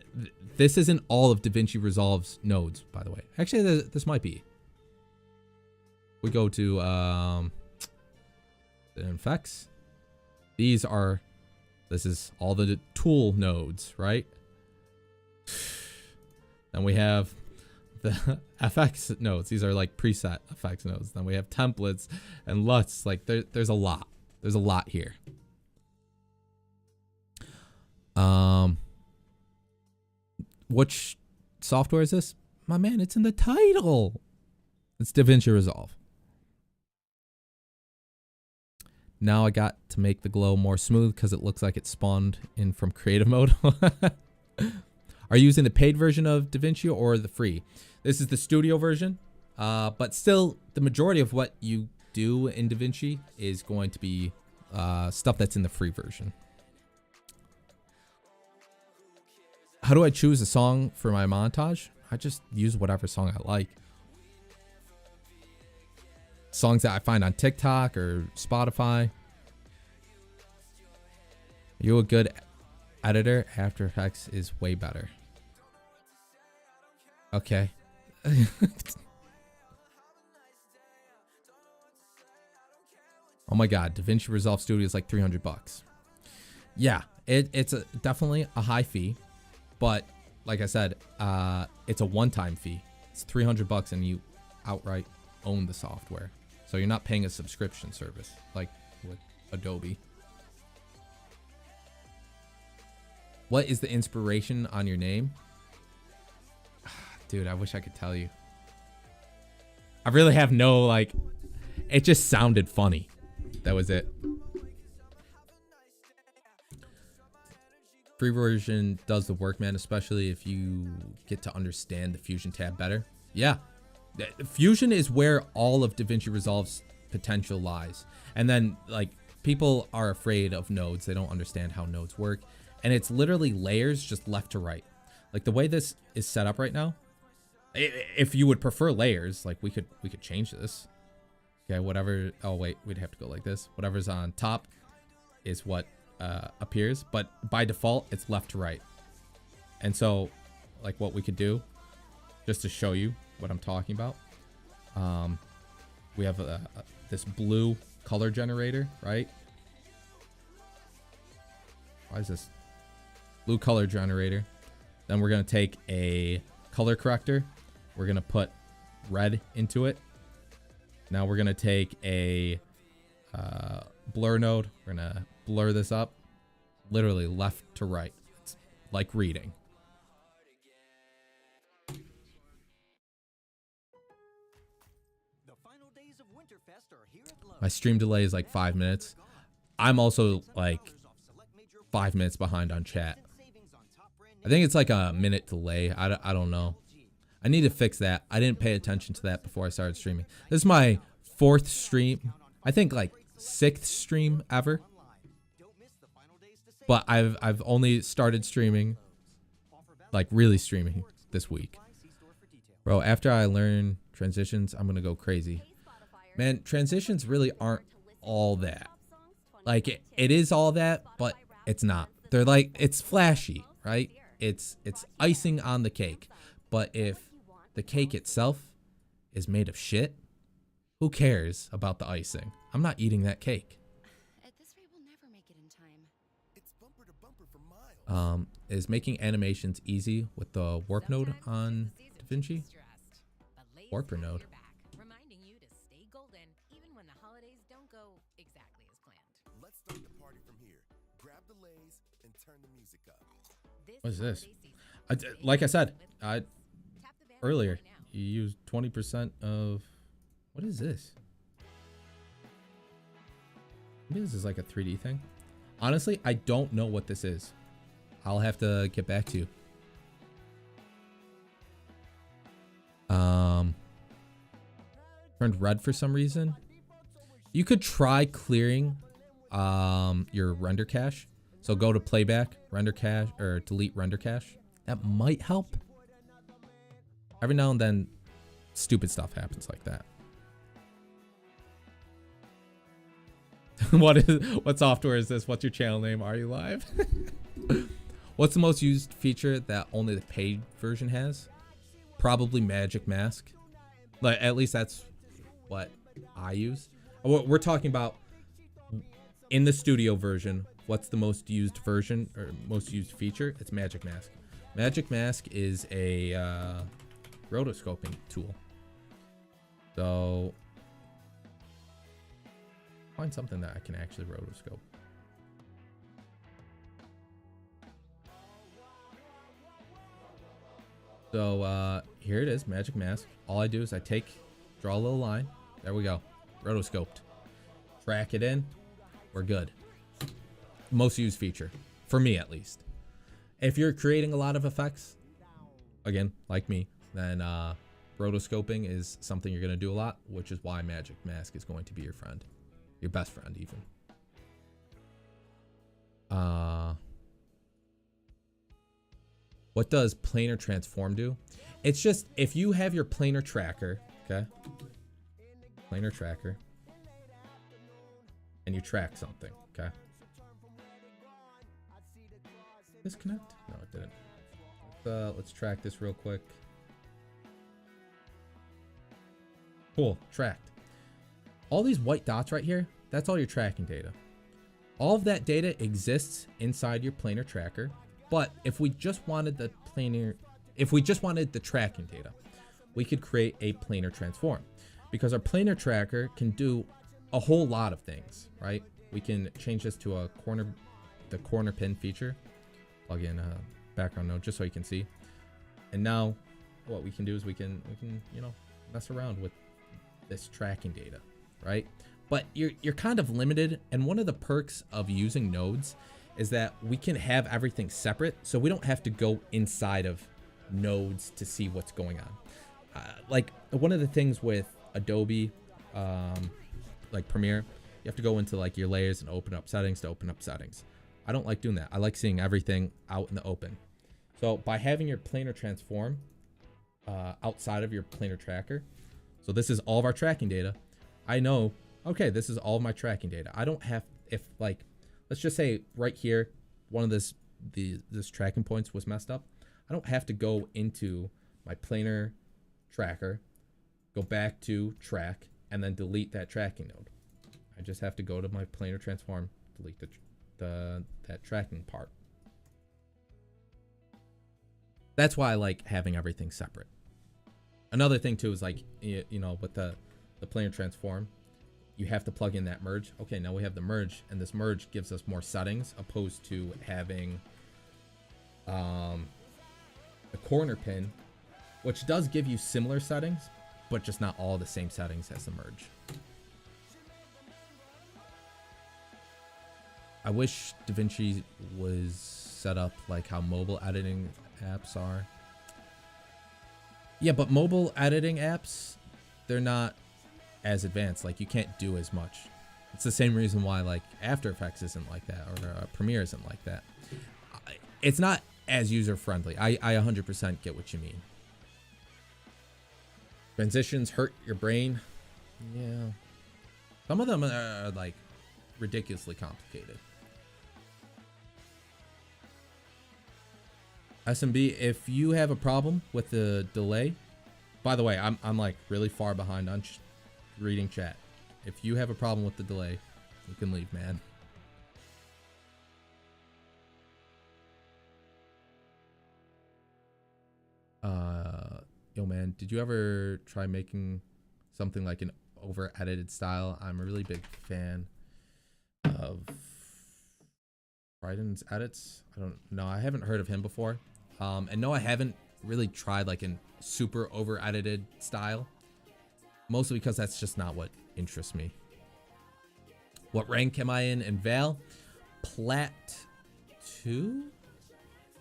this isn't all of Davinci Resolve's nodes, by the way. Actually, this might be. We go to the effects. This is all the tool nodes, right? Then we have the FX nodes. These are like preset effects nodes. Then we have templates and LUTs. Like there's a lot. There's a lot here. Which software is this? My man, it's in the title. It's Davinci Resolve. Now I got to make the glow more smooth because it looks like it spawned in from creative mode. Are you using the paid version of Davinci or the free? This is the studio version, but still the majority of what you do in Davinci is going to be stuff that's in the free version. How do I choose a song for my montage? I just use whatever song I like. Songs that I find on TikTok or Spotify. Are you a good editor? After Effects is way better. Okay. Oh my god, Davinci Resolve Studio is like $300. Yeah, it's definitely a high fee, but like I said, it's a one-time fee. It's $300 and you outright own the software. So you're not paying a subscription service like with Adobe. What is the inspiration on your name? Dude, I wish I could tell you. I really have no, like, it just sounded funny. That was it. Free version does the work, man, especially if you get to understand the Fusion tab better. Yeah. Fusion is where all of Davinci Resolve's potential lies. And then, like, people are afraid of nodes. They don't understand how nodes work. And it's literally layers just left to right. Like, the way this is set up right now, if you would prefer layers, like, we could change this. Okay, whatever. Oh, wait, we'd have to go like this. Whatever's on top is what appears. But by default, it's left to right. And so, like, what we could do, just to show you what I'm talking about, we have this blue color generator, right? Why is this blue color generator? Then we're going to take a color corrector. We're going to put red into it. Now we're going to take a blur node. We're going to blur this up literally left to right. It's like reading. My stream delay is like 5 minutes. I'm also like 5 minutes behind on chat. I think it's like a minute delay. I don't know. I need to fix that. I didn't pay attention to that before I started streaming. This is my 4th stream. I think like 6th stream ever. But I've only started streaming, like really streaming this week. Bro, after I learn transitions, I'm going to go crazy. Man, transitions really aren't all that. Like it is all that, but it's not. They're like, it's flashy, right? It's icing on the cake. But if the cake itself is made of shit, who cares about the icing? I'm not eating that cake. At this rate, we'll never make it in time. It's bumper to bumper for miles. Is making animations easy with the warp node on Davinci? Warper node. Reminding you to stay golden even when the holidays don't go exactly as planned. Let's start the party from here. Grab the lays and turn the music up. What is this? Like I said, earlier, you used 20% of... What is this? Maybe this is like a 3D thing. Honestly, I don't know what this is. I'll have to get back to you. Turned red for some reason. You could try clearing your render cache. So go to playback, render cache, or delete render cache. That might help. Every now and then, stupid stuff happens like that. What software is this? What's your channel name? Are you live? What's the most used feature that only the paid version has? Probably Magic Mask. Like, at least that's what I use. We're talking about in the studio version. What's the most used version or most used feature? It's Magic Mask. Magic Mask is a rotoscoping tool. So find something that I can actually rotoscope. So here it is, Magic Mask. All I do is I draw a little line. There we go. Rotoscoped. Track it in. We're good. Most used feature. For me, at least. If you're creating a lot of effects, again, like me, then rotoscoping is something you're going to do a lot, which is why Magic Mask is going to be your friend. Your best friend, even. What does planar transform do? It's just, if you have your planar tracker, okay? Planar tracker. And you track something, okay? Disconnect? No, it didn't. Let's track this real quick. Cool, tracked. All these white dots right here, that's all your tracking data. All of that data exists inside your planar tracker, but if we just wanted the tracking data, we could create a planar transform, because our planar tracker can do a whole lot of things, right? We can change this to the corner pin feature. Plug in a background node just so you can see. And now what we can do is we can mess around with this tracking data, right? But you're kind of limited, and one of the perks of using nodes is that we can have everything separate, so we don't have to go inside of nodes to see what's going on. Like one of the things with Adobe, like Premiere, you have to go into like your layers and open up settings to open up settings. I don't like doing that. I like seeing everything out in the open. So by having your planar transform outside of your planar tracker, so this is all of our tracking data, I know, okay, this is all of my tracking data. I don't have, if like, let's just say right here, one of this tracking points was messed up. I don't have to go into my planar tracker, go back to track, and then delete that tracking node. I just have to go to my planar transform, delete that tracking part. That's why I like having everything separate. Another thing too is like, you know, with the planar transform, you have to plug in that merge. Okay, now we have the merge, and this merge gives us more settings opposed to having the corner pin, which does give you similar settings, but just not all the same settings as the merge. I wish Davinci was set up like how mobile editing apps are. Yeah, but mobile editing apps, they're not as advanced. Like, you can't do as much. It's the same reason why, like, After Effects isn't like that, or Premiere isn't like that. It's not as user-friendly. I 100% get what you mean. Transitions hurt your brain. Yeah. Some of them are, like, ridiculously complicated. SMB, if you have a problem with the delay, by the way, I'm like really far behind on reading chat. If you have a problem with the delay, you can leave, man. Yo, man, did you ever try making something like an over edited style? I'm a really big fan of Bryden's edits. I don't know. I haven't heard of him before. And no, I haven't really tried like an super over edited style. Mostly because that's just not what interests me. What rank am I in Val? Plat 2?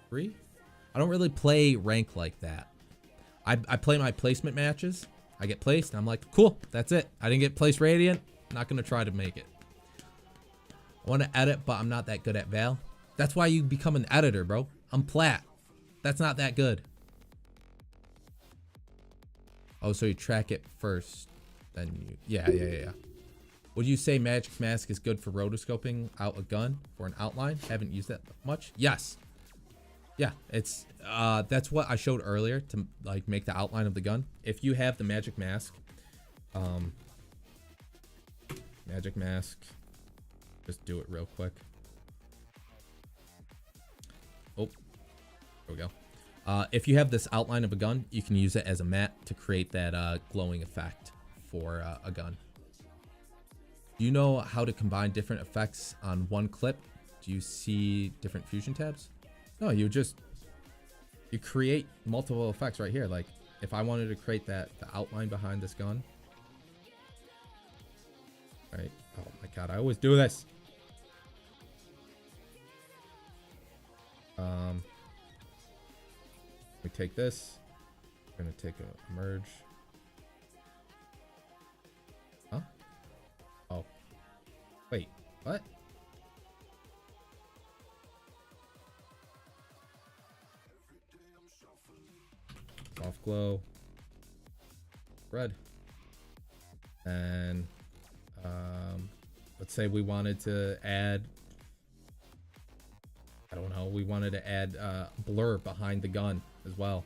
3? I don't really play rank like that. I play my placement matches. I get placed and I'm like, cool, that's it. I didn't get placed Radiant. Not going to try to make it. I want to edit, but I'm not that good at Val. That's why you become an editor, bro. I'm Plat. That's not that good. Oh, so you track it first. Then you... Yeah. Would you say Magic Mask is good for rotoscoping out a gun for an outline? Haven't used that much. Yes. Yeah, it's that's what I showed earlier to like make the outline of the gun. If you have the Magic Mask, just do it real quick. Oh, there we go. If you have this outline of a gun, you can use it as a matte to create that glowing effect for a gun. Do you know how to combine different effects on one clip? Do you see different fusion tabs? No, you create multiple effects right here. Like if I wanted to create the outline behind this gun. Right. Oh my God, I always do this. We take this. We're gonna take a merge. Huh? Oh. Wait, what? Soft glow. Red. And let's say we wanted to add, I don't know, we wanted to add blur behind the gun as well.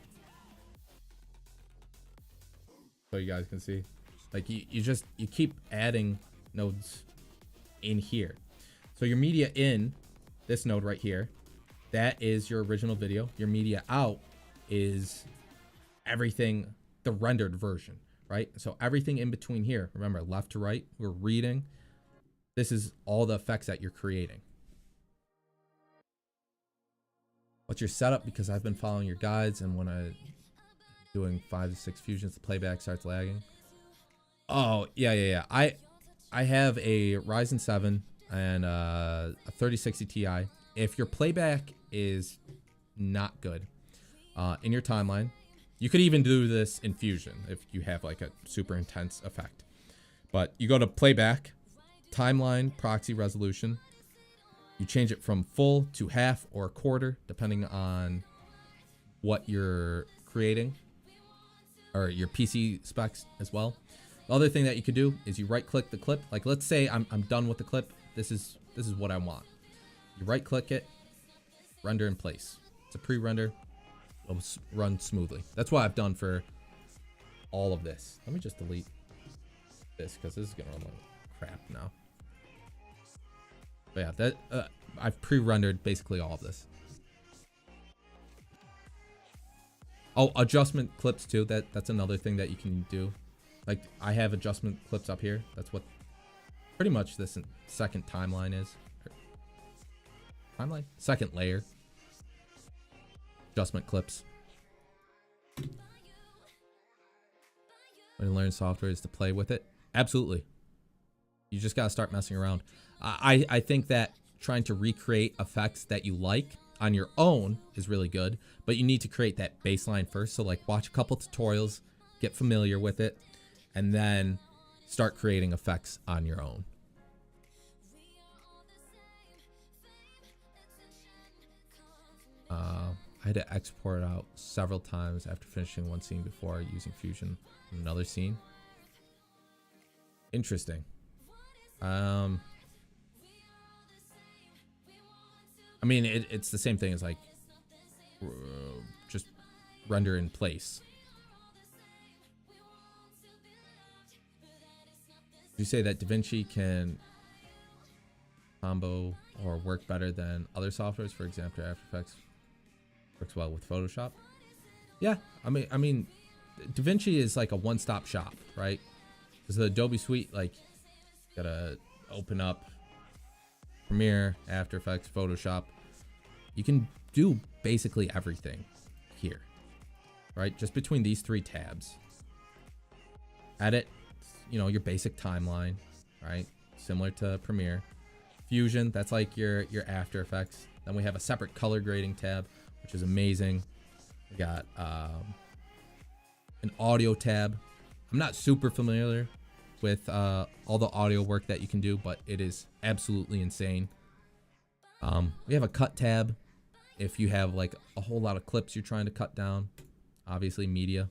So you guys can see. Like you keep adding nodes in here. So your media in, this node right here, that is your original video. Your media out is everything, the rendered version, right? So everything in between here, remember left to right, we're reading. This is all the effects that you're creating. What's your setup? Because I've been following your guides, and when I'm doing 5 to 6 fusions, the playback starts lagging. Oh, yeah. I have a Ryzen 7 and a 3060 Ti. If your playback is not good in your timeline, you could even do this in Fusion if you have like a super intense effect. But you go to playback, timeline, proxy resolution. You change it from full to half or a quarter, depending on what you're creating, or your PC specs as well. The other thing that you could do is you right click the clip. Like let's say I'm done with the clip. This is what I want. You right click it, render in place. It's a pre-render. It'll run smoothly. That's what I've done for all of this. Let me just delete this because this is gonna run like crap now. But yeah, that I've pre-rendered basically all of this. Oh, adjustment clips too. That's another thing that you can do. Like I have adjustment clips up here. That's what pretty much this second timeline is. Timeline? Second layer. Adjustment clips. When you learn software is to play with it. Absolutely. You just gotta start messing around. I think that trying to recreate effects that you like on your own is really good, but you need to create that baseline first. So like watch a couple tutorials, get familiar with it, and then start creating effects on your own. I had to export out several times after finishing one scene before using Fusion in another scene. Interesting. I mean, it's the same thing as like just render in place. You say that Davinci can combo or work better than other softwares, for example, After Effects works well with Photoshop. Yeah, I mean, Davinci is like a one-stop shop, right? Because the Adobe Suite, like, you gotta open up Premiere, After Effects, Photoshop. You can do basically everything here, right? Just between these three tabs. Edit, you know, your basic timeline, right? Similar to Premiere. Fusion, that's like your After Effects. Then we have a separate color grading tab, which is amazing. We got an audio tab. I'm not super familiar with all the audio work that you can do, but it is absolutely insane. We have a cut tab if you have like a whole lot of clips you're trying to cut down. Obviously media.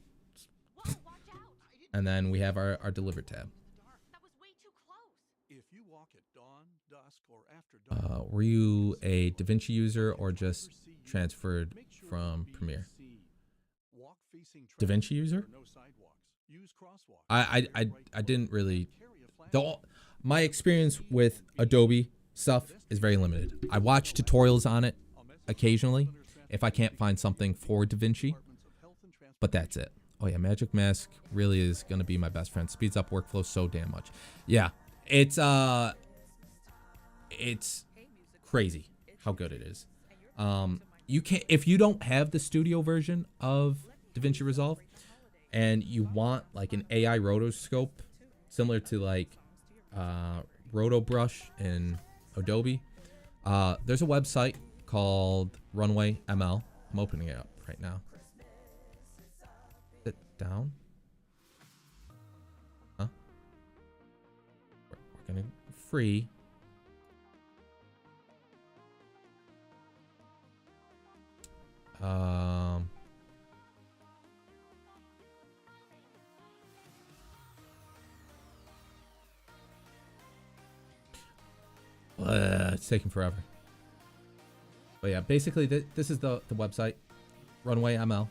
And then we have our deliver tab. Were you a Davinci user or just transferred from Premiere? Davinci user? I didn't really. My experience with Adobe stuff is very limited. I watch tutorials on it occasionally if I can't find something for Davinci, but that's it. Oh yeah, Magic Mask really is gonna be my best friend. Speeds up workflow so damn much. Yeah, it's crazy how good it is. You can, if you don't have the studio version of DaVinci Resolve and you want like an AI rotoscope similar to like Roto Brush in Adobe, there's a website called Runway ML. I'm opening it up right now. Sit down. Huh? We're gonna free. It's taking forever. But yeah, basically this is the website, Runway ML.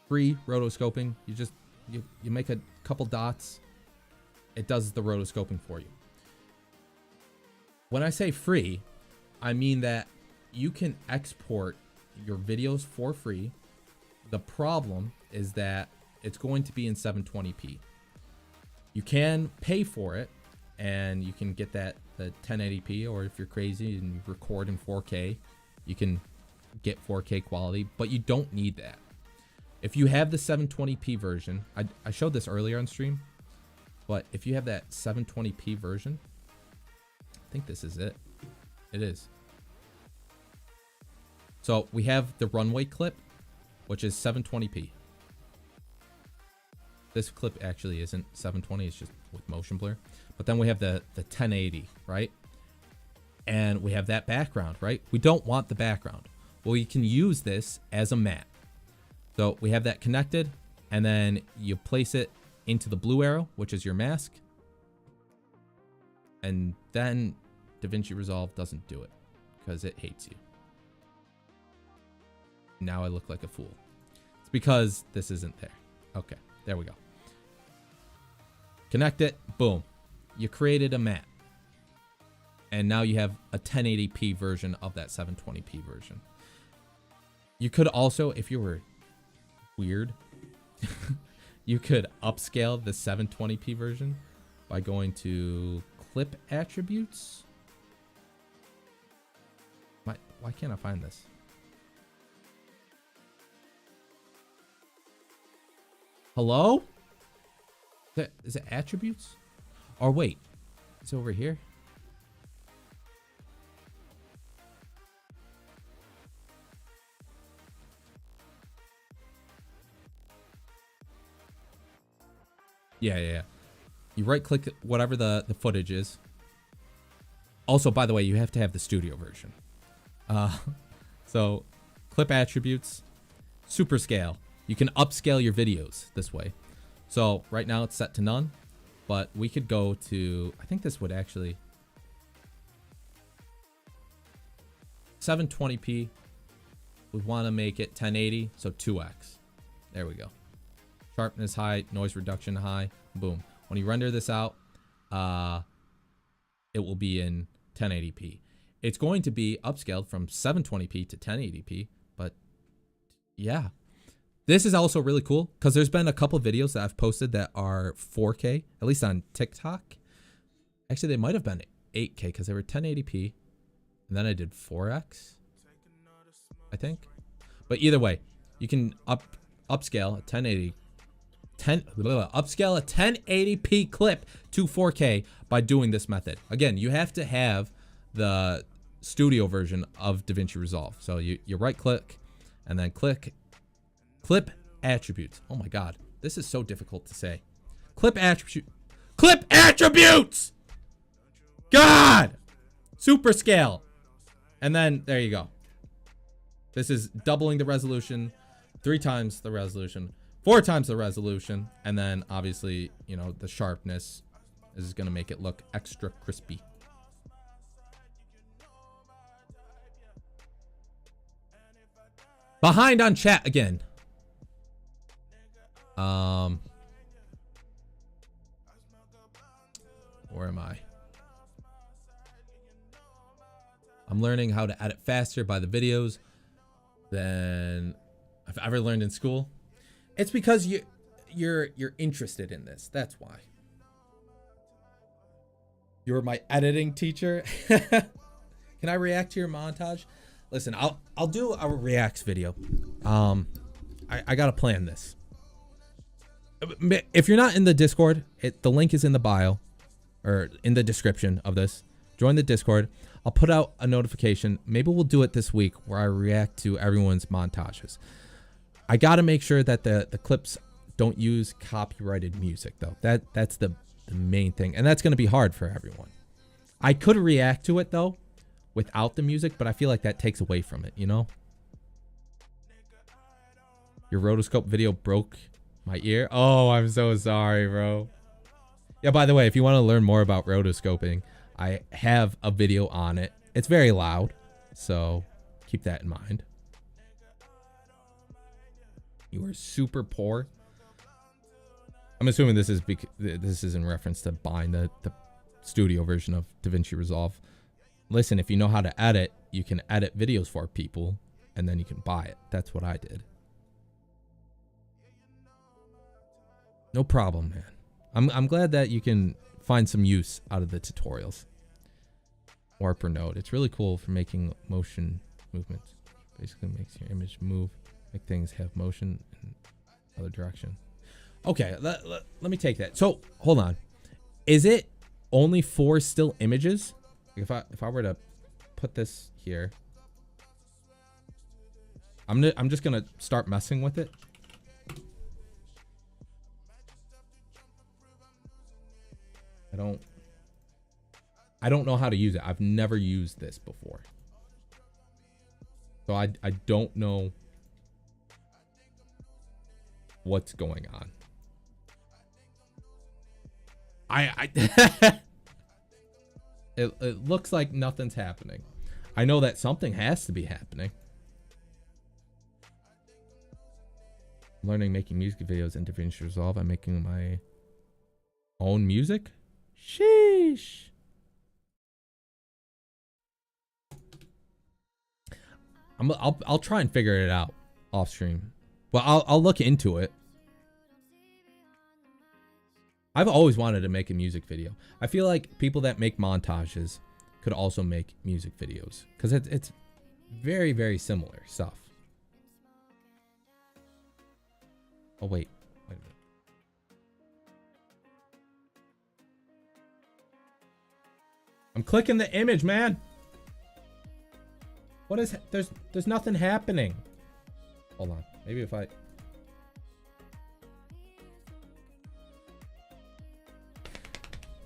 Free rotoscoping. You make a couple dots. It does the rotoscoping for you. When I say free, I mean that you can export your videos for free. The problem is that it's going to be in 720p. You can pay for it and you can get the 1080p, or if you're crazy and you record in 4K, you can get 4K quality, but you don't need that. If you have the 720p version, I showed this earlier on stream, but if you have that 720p version, I think this is it. It is. So we have the runway clip, which is 720p. This clip actually isn't 720, it's just with motion blur. But then we have the 1080, right? And we have that background, right? We don't want the background. Well, you can use this as a matte. So we have that connected, and then you place it into the blue arrow, which is your mask. And then DaVinci Resolve doesn't do it because it hates you. Now I look like a fool. It's because this isn't there. Okay, there we go. Connect it, boom. You created a matte. And now you have a 1080p version of that 720p version. You could also, if you were weird, you could upscale the 720p version by going to clip attributes. Why can't I find this? Hello? Is it attributes? Or wait, it's over here. Yeah. You right click whatever the footage is. Also, by the way, you have to have the studio version. So clip attributes, super scale. You can upscale your videos this way. So right now it's set to none, but we could go to, I think this would actually 720p. We want to make it 1080, so 2x. There we go. Sharpness high, noise reduction high. Boom. When you render this out, it will be in 1080p. It's going to be upscaled from 720p to 1080p, but yeah. This is also really cool because there's been a couple videos that I've posted that are 4K, at least on TikTok. Actually, they might have been 8K because they were 1080p, and then I did 4x, I think. But either way, you can upscale a upscale a 1080p clip to 4K by doing this method. Again, you have to have the studio version of DaVinci Resolve. So you right click and then click clip attributes. Oh my god, this is so difficult to say. Clip attributes. God, super scale, and then there you go. This is doubling the resolution, 3 times the resolution, 4 times the resolution, and then obviously, you know, the sharpness is going to make it look extra crispy. Behind on chat again. Where am I? I'm learning how to edit faster by the videos than I've ever learned in school. It's because you're interested in this. That's why. You're my editing teacher. Can I react to your montage? Listen, I'll do a reacts video. I gotta plan this. If you're not in the Discord, the link is in the bio or in the description of this. Join the Discord. I'll put out a notification. Maybe we'll do it this week where I react to everyone's montages. I gotta make sure that the clips don't use copyrighted music though. That's the main thing, and that's gonna be hard for everyone. I could react to it though without the music, but I feel like that takes away from it, you know? Your rotoscope video broke my ear. Oh, I'm so sorry, bro. Yeah, by the way, if you want to learn more about rotoscoping, I have a video on it. It's very loud, so keep that in mind. You are super poor. I'm assuming this is in reference to buying the studio version of DaVinci Resolve. Listen, if you know how to edit, you can edit videos for people, and then you can buy it. That's what I did. No problem, man. I'm glad that you can find some use out of the tutorials. Warp or node. It's really cool for making motion movements. Basically makes your image move, make things have motion in other direction. Okay, let me take that. So hold on. Is it only 4 still images? If I were to put this here, I'm just gonna start messing with it. I don't know how to use it. I've never used this before. So I don't know what's going on. It looks like nothing's happening. I know that something has to be happening. I'm learning making music videos in DaVinci Resolve. I'm making my own music. Sheesh. I'll try and figure it out off stream. Well, I'll look into it. I've always wanted to make a music video. I feel like people that make montages could also make music videos because it's very, very similar stuff. Oh wait a minute. I'm clicking the image, man. What is there's nothing happening. Hold on. Maybe if I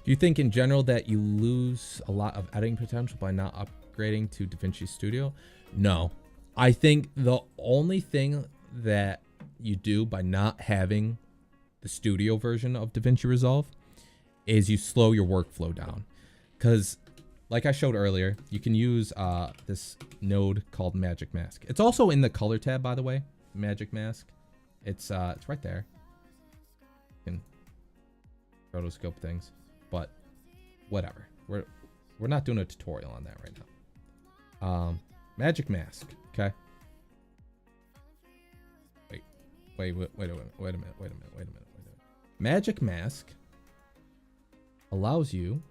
Do you think in general that you lose a lot of editing potential by not upgrading to DaVinci Studio? No. I think the only thing that you do by not having the studio version of DaVinci Resolve is you slow your workflow down. Because like I showed earlier, you can use this node called Magic Mask. It's also in the color tab, by the way, Magic Mask. It's right there. You can rotoscope things, but whatever. We're not doing a tutorial on that right now. Magic Mask, okay? Wait a minute. Magic Mask allows you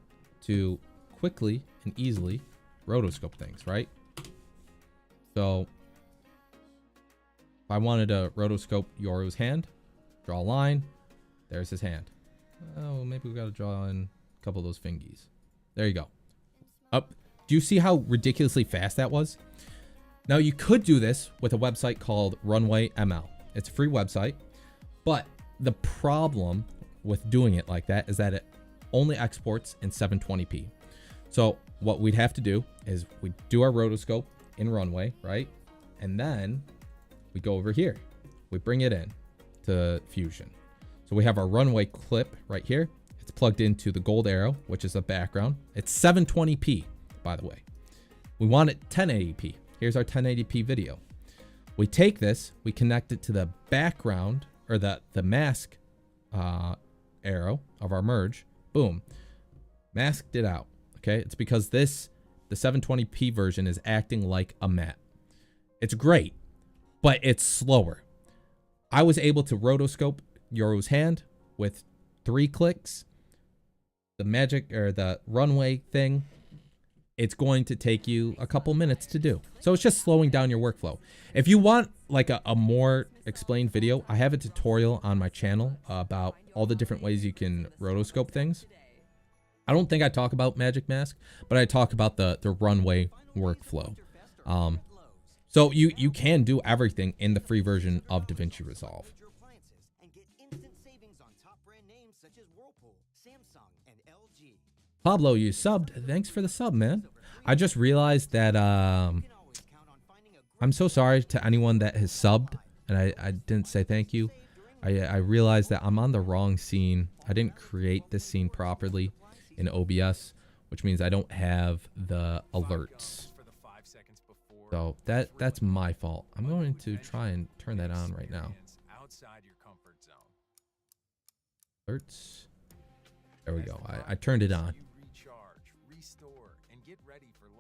to quickly and easily rotoscope things, right? So if I wanted to rotoscope Yoru's hand, draw a line, there's his hand. Oh, maybe we got to draw in a couple of those fingies. There you go. Up. Do you see how ridiculously fast that was? Now you could do this with a website called Runway ML. It's a free website, but the problem with doing it like that is that it only exports in 720p. So what we'd have to do is we do our rotoscope in Runway, right? And then we go over here. We bring it in to Fusion. So we have our Runway clip right here. It's plugged into the gold arrow, which is the background. It's 720p, by the way. We want it 1080p. Here's our 1080p video. We take this, we connect it to the background or the mask arrow of our merge. Boom. Masked it out. Okay, it's because the 720p version is acting like a matte. It's great, but it's slower. I was able to rotoscope Yoru's hand with 3 clicks. The magic or the Runway thing, it's going to take you a couple minutes to do. So it's just slowing down your workflow. If you want like a more explained video, I have a tutorial on my channel about all the different ways you can rotoscope things. I don't think I talk about Magic Mask, but I talk about the Runway workflow. So you can do everything in the free version of DaVinci Resolve. Pablo, you subbed. Thanks for the sub, man. I just realized that I'm so sorry to anyone that has subbed, and I didn't say thank you. I realized that I'm on the wrong scene. I didn't create this scene properly in OBS, which means I don't have the alerts. So that's my fault. I'm going to try and turn that on right now. Alerts. There we go. I turned it on.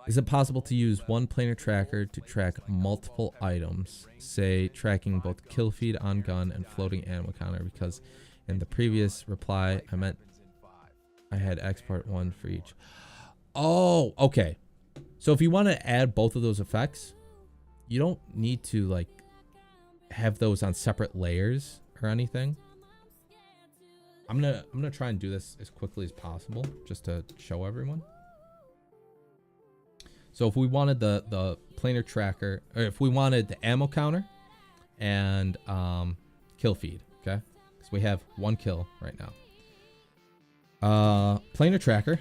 Is it possible to use one planar tracker to track multiple items, say tracking both kill feed on gun and floating animal counter? Because in the previous reply, I meant I had export one for each. Oh, okay. So if you want to add both of those effects, you don't need to like have those on separate layers or anything. I'm gonna try and do this as quickly as possible just to show everyone. So if we wanted the planar tracker, or if we wanted the ammo counter and kill feed, okay? Because we have 1 kill right now. Planar tracker.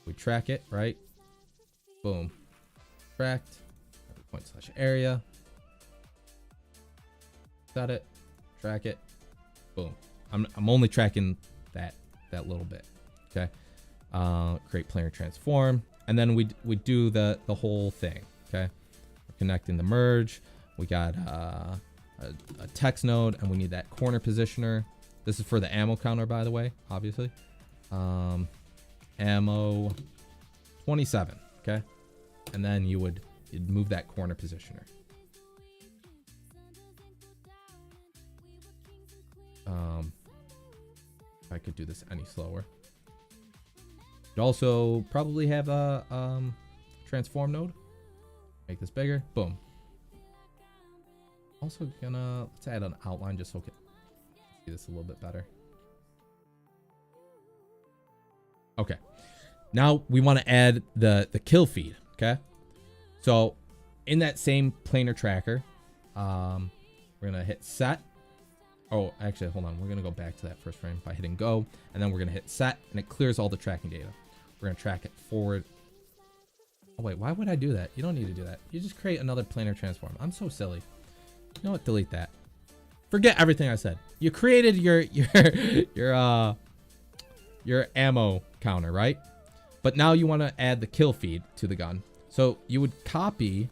We track it, right? Boom. Tracked. Point/area. Set it. Track it. Boom. I'm only tracking that little bit. Okay. Create planar transform. And then we do the whole thing. Okay. We're connecting the merge. We got a text node, and we need that corner positioner. This is for the ammo counter, by the way, obviously. Ammo 27. Okay. And then you'd move that corner positioner. If I could do this any slower. You'd also probably have a transform node. Make this bigger. Boom. Also let's add an outline just so we can see this a little bit better. Okay. Now we want to add the kill feed. Okay. So in that same planar tracker, we're gonna hit set, Oh, actually, hold on. We're going to go back to that first frame by hitting go. And then we're going to hit set. And it clears all the tracking data. We're going to track it forward. Oh, wait. Why would I do that? You don't need to do that. You just create another planar transform. I'm so silly. You know what? Delete that. Forget everything I said. You created your ammo counter, right? But now you want to add the kill feed to the gun. So you would copy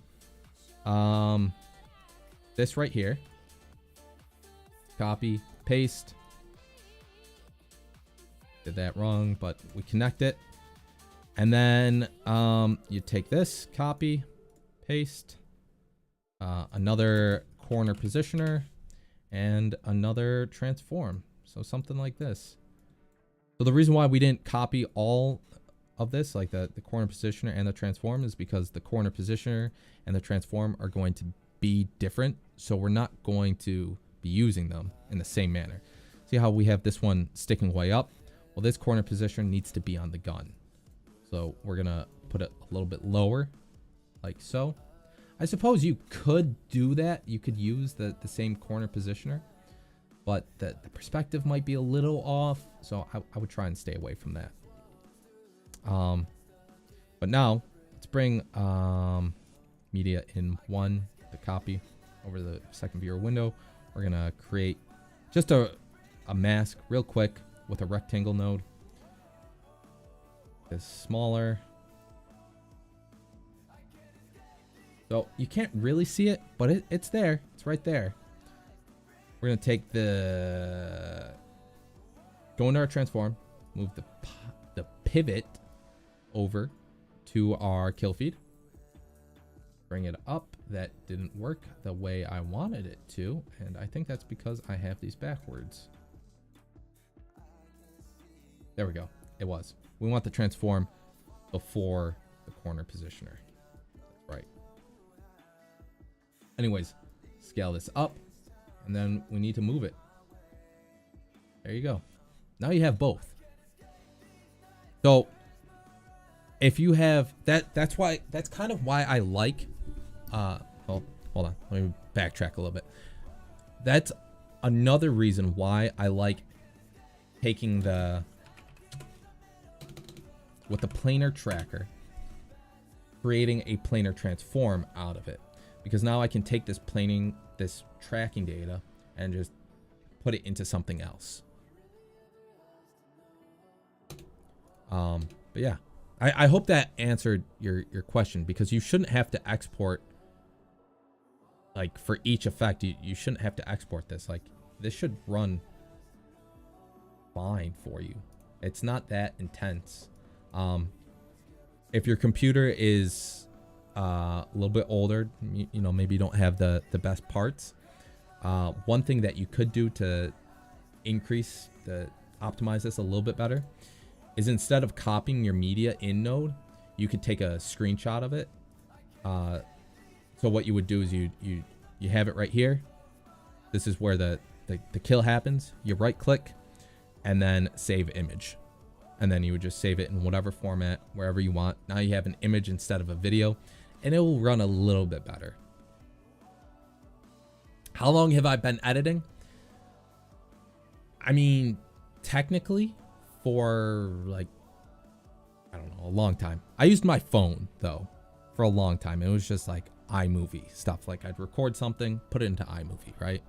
this right here. Copy, paste. Did that wrong, but we connect it. And then you take this, copy, paste, another corner positioner, and another transform. So something like this. So the reason why we didn't copy all of this, like the corner positioner and the transform, is because the corner positioner and the transform are going to be different. So we're not going to be using them in the same manner. See how we have this one sticking way up? Well, this corner position needs to be on the gun. So we're going to put it a little bit lower, like so. I suppose you could do that. You could use the same corner positioner, but the perspective might be a little off. So I would try and stay away from that. But now let's bring media in one, the copy over the second viewer window. We're going to create just a mask real quick with a rectangle node. It's smaller. So you can't really see it, but it's there. It's right there. We're going to take go into our transform, move the pivot over to our kill feed. Bring it up. That didn't work the way I wanted it to, and I think that's because I have these backwards. There we go. It was. We want the transform before the corner positioner. That's right. Anyways, scale this up, and then we need to move it. There you go. Now you have both. So if you have that's kind of why I like well, hold on, let me backtrack a little bit. That's another reason why I like taking with the planar tracker, creating a planar transform out of it, because now I can take this tracking data and just put it into something else. But yeah, I hope that answered your question, because you shouldn't have to export, like for each effect, you shouldn't have to export this. Like this should run fine for you. It's not that intense. If your computer is a little bit older, you know, maybe you don't have the best parts. One thing that you could do to optimize this a little bit better is, instead of copying your media in node, you could take a screenshot of it. So what you would do is you have it right here. This is where the kill happens. You right click and then save image. And then you would just save it in whatever format, wherever you want. Now you have an image instead of a video, and it will run a little bit better. How long have I been editing? I mean, technically for like, I don't know, a long time. I used my phone though for a long time. It was just like iMovie stuff. Like I'd record something, put it into iMovie, right?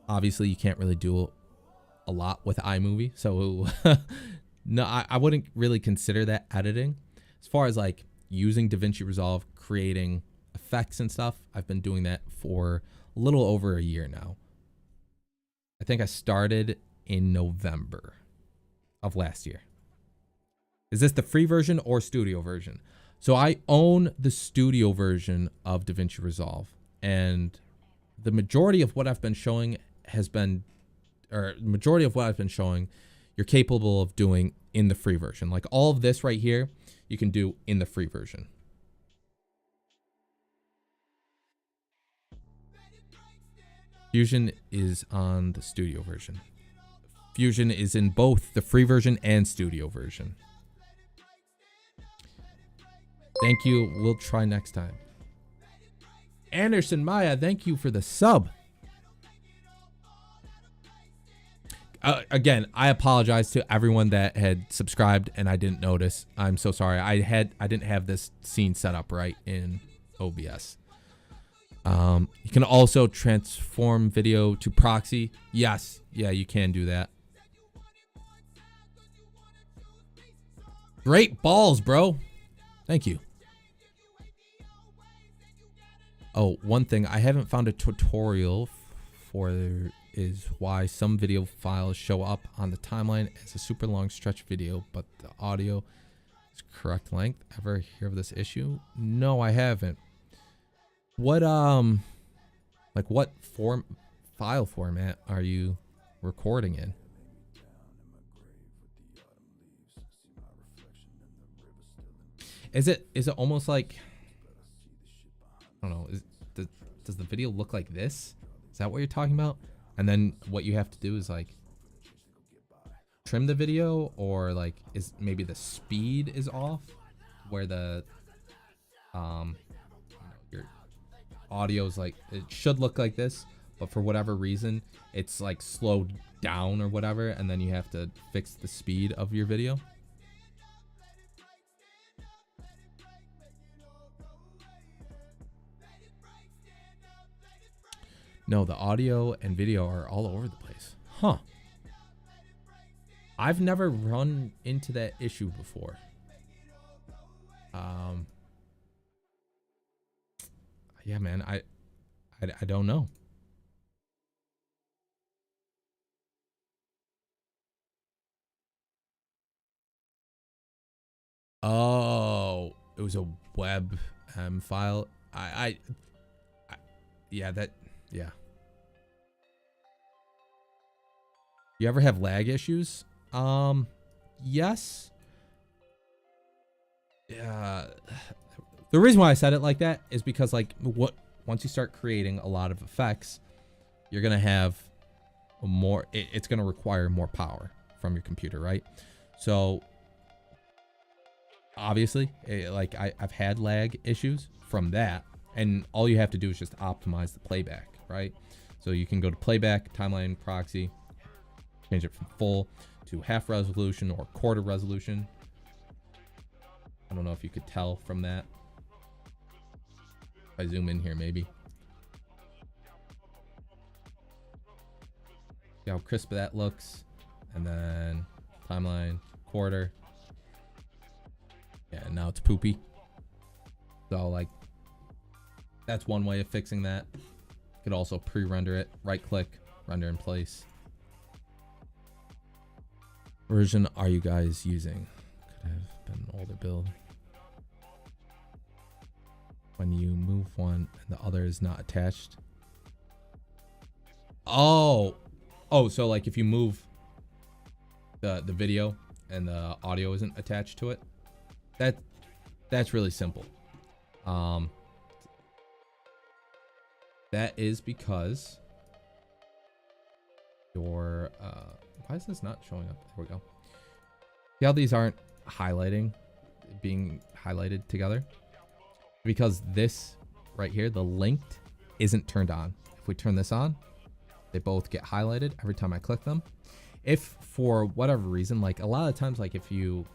Obviously you can't really do a lot with iMovie, so no, I wouldn't really consider that editing. As far as like using Davinci Resolve, creating effects and stuff, I've been doing that for a little over a year now. I think I started in November of last year. Is this the free version or studio version? So I own the studio version of Davinci Resolve, and the majority of what I've been showing you're capable of doing in the free version. Like all of this right here, you can do in the free version. Fusion is on the studio version. Fusion is in both the free version and studio version. Thank you. We'll try next time. Anderson Maya, thank you for the sub. Again, I apologize to everyone that had subscribed and I didn't notice. I'm so sorry. I didn't have this scene set up right in OBS. You can also transform video to proxy. Yes, yeah, you can do that. Great balls, bro. Thank you. Oh, one thing I haven't found a tutorial for is why some video files show up on the timeline as a super long stretch video, but the audio is correct length. Ever hear of this issue? No, I haven't. What like what file format are you recording in? Is it almost like, I don't know, does the video look like this? Is that what you're talking about? And then what you have to do is like trim the video, or like is maybe the speed is off where the your audio is like, it should look like this, but for whatever reason it's like slowed down or whatever, and then you have to fix the speed of your video. No, the audio and video are all over the place. Huh. I've never run into that issue before. Yeah, man, I don't know. Oh, it was a web file. Yeah, that, yeah. You ever have lag issues? Yes. Yeah. The reason why I said it like that is because like once you start creating a lot of effects, you're going to have more, it's going to require more power from your computer, right? So obviously, like I've had lag issues from that, and all you have to do is just optimize the playback, right? So you can go to playback, timeline proxy, change it from full to half resolution or quarter resolution. I don't know if you could tell from that. If I zoom in here, maybe. See how crisp that looks. And then timeline, quarter. Yeah, now it's poopy. So like, that's one way of fixing that. You could also pre-render it, right click, render in place. Version are you guys using? Could have been an older build. When you move one and the other is not attached. Oh, so like if you move the video and the audio isn't attached to it, that's really simple. That is because your why is this not showing up? There we go. See how these aren't being highlighted together? Because this right here, the linked, isn't turned on. If we turn this on, they both get highlighted every time I click them. If for whatever reason, like a lot of times, like if you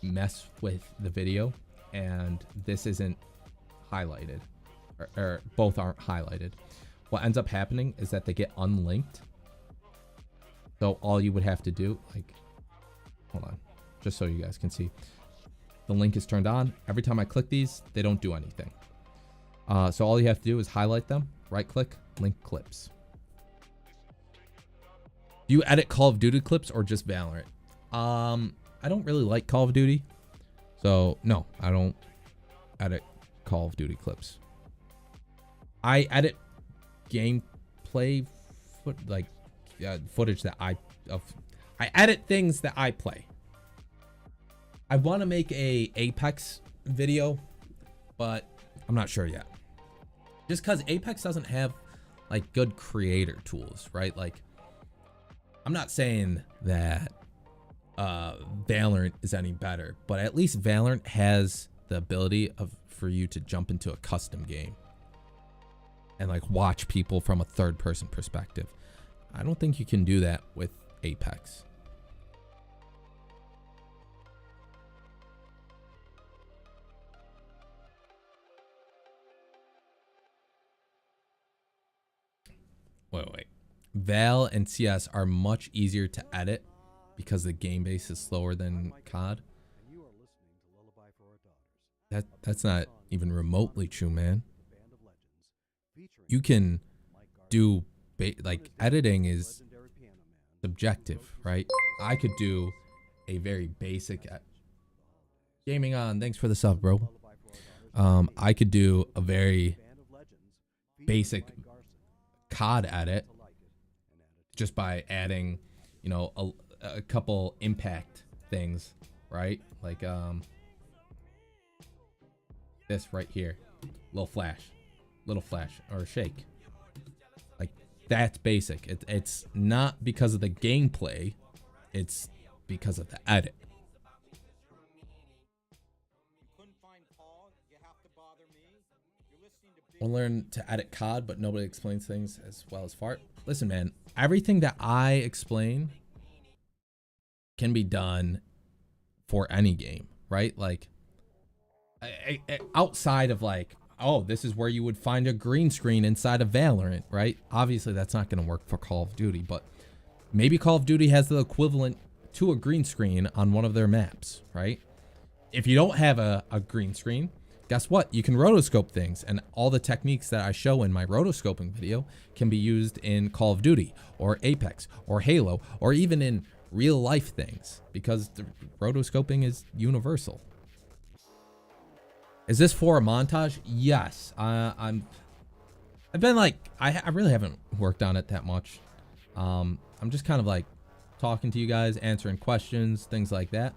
mess with the video and this isn't highlighted, or both aren't highlighted, what ends up happening is that they get unlinked. So all you would have to do, like, hold on, just so you guys can see. The link is turned on. Every time I click these, they don't do anything. So all you have to do is highlight them, right click, link clips. Do you edit Call of Duty clips or just Valorant? I don't really like Call of Duty. So no, I don't edit Call of Duty clips. I edit gameplay footage that I edit things that I play. I want to make a Apex video, but I'm not sure yet. Just because Apex doesn't have like good creator tools, right? Like, I'm not saying that Valorant is any better, but at least Valorant has the ability for you to jump into a custom game and like watch people from a third person perspective. I don't think you can do that with Apex. Wait. Val and CS are much easier to edit because the game base is slower than COD. That's not even remotely true, man. You can do like editing is subjective, right? I could do a very basic gaming on. Thanks for the sub, bro. I could do a very basic COD edit just by adding, you know, a couple impact things, right? Like this right here, little flash or shake. Like that's basic. It's not because of the gameplay, it's because of the edit. Want to learn to edit COD, but nobody explains things as well as Fart. Listen, man, everything that I explain can be done for any game, right? Like outside of like, oh, this is where you would find a green screen inside of Valorant, right? Obviously, that's not going to work for Call of Duty, but maybe Call of Duty has the equivalent to a green screen on one of their maps, right? If you don't have a green screen, guess what? You can rotoscope things, and all the techniques that I show in my rotoscoping video can be used in Call of Duty or Apex or Halo or even in real life things because the rotoscoping is universal. Is this for a montage? Yes. I've been like, I really haven't worked on it that much. I'm just kind of like talking to you guys, answering questions, things like that.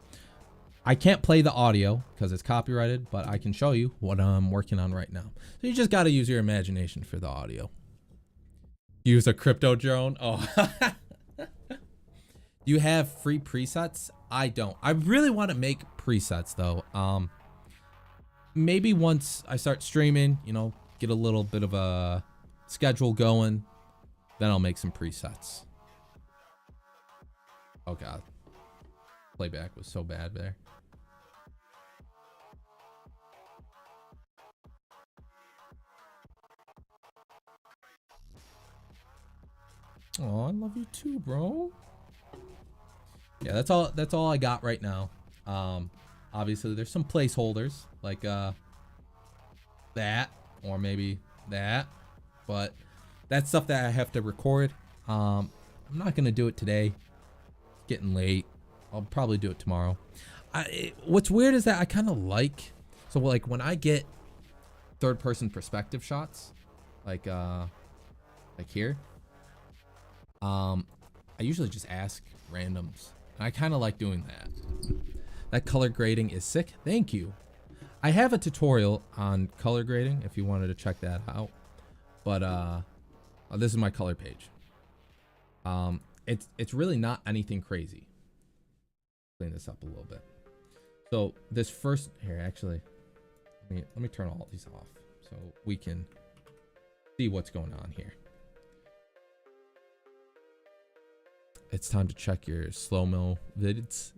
I can't play the audio because it's copyrighted, but I can show you what I'm working on right now. So you just got to use your imagination for the audio. Use a crypto drone. Oh, you have free presets? I don't. I really want to make presets though. Maybe once I start streaming, you know, get a little bit of a schedule going, then I'll make some presets. Oh God. Playback was so bad there. Oh, I love you too, bro. Yeah, that's all I got right now. Obviously there's some placeholders like that or maybe that, but that's stuff that I have to record. I'm not gonna do it today. It's getting late. I'll probably do it tomorrow. What's weird is that I kind of like, so like when I get third person perspective shots, like here, I usually just ask randoms. And I kind of like doing that. That color grading is sick. Thank you. I have a tutorial on color grading if you wanted to check that out. But this is my color page. It's really not anything crazy. Clean this up a little bit. So this first here, actually, let me turn all these off so we can see what's going on here. It's time to check your slow-mo vids.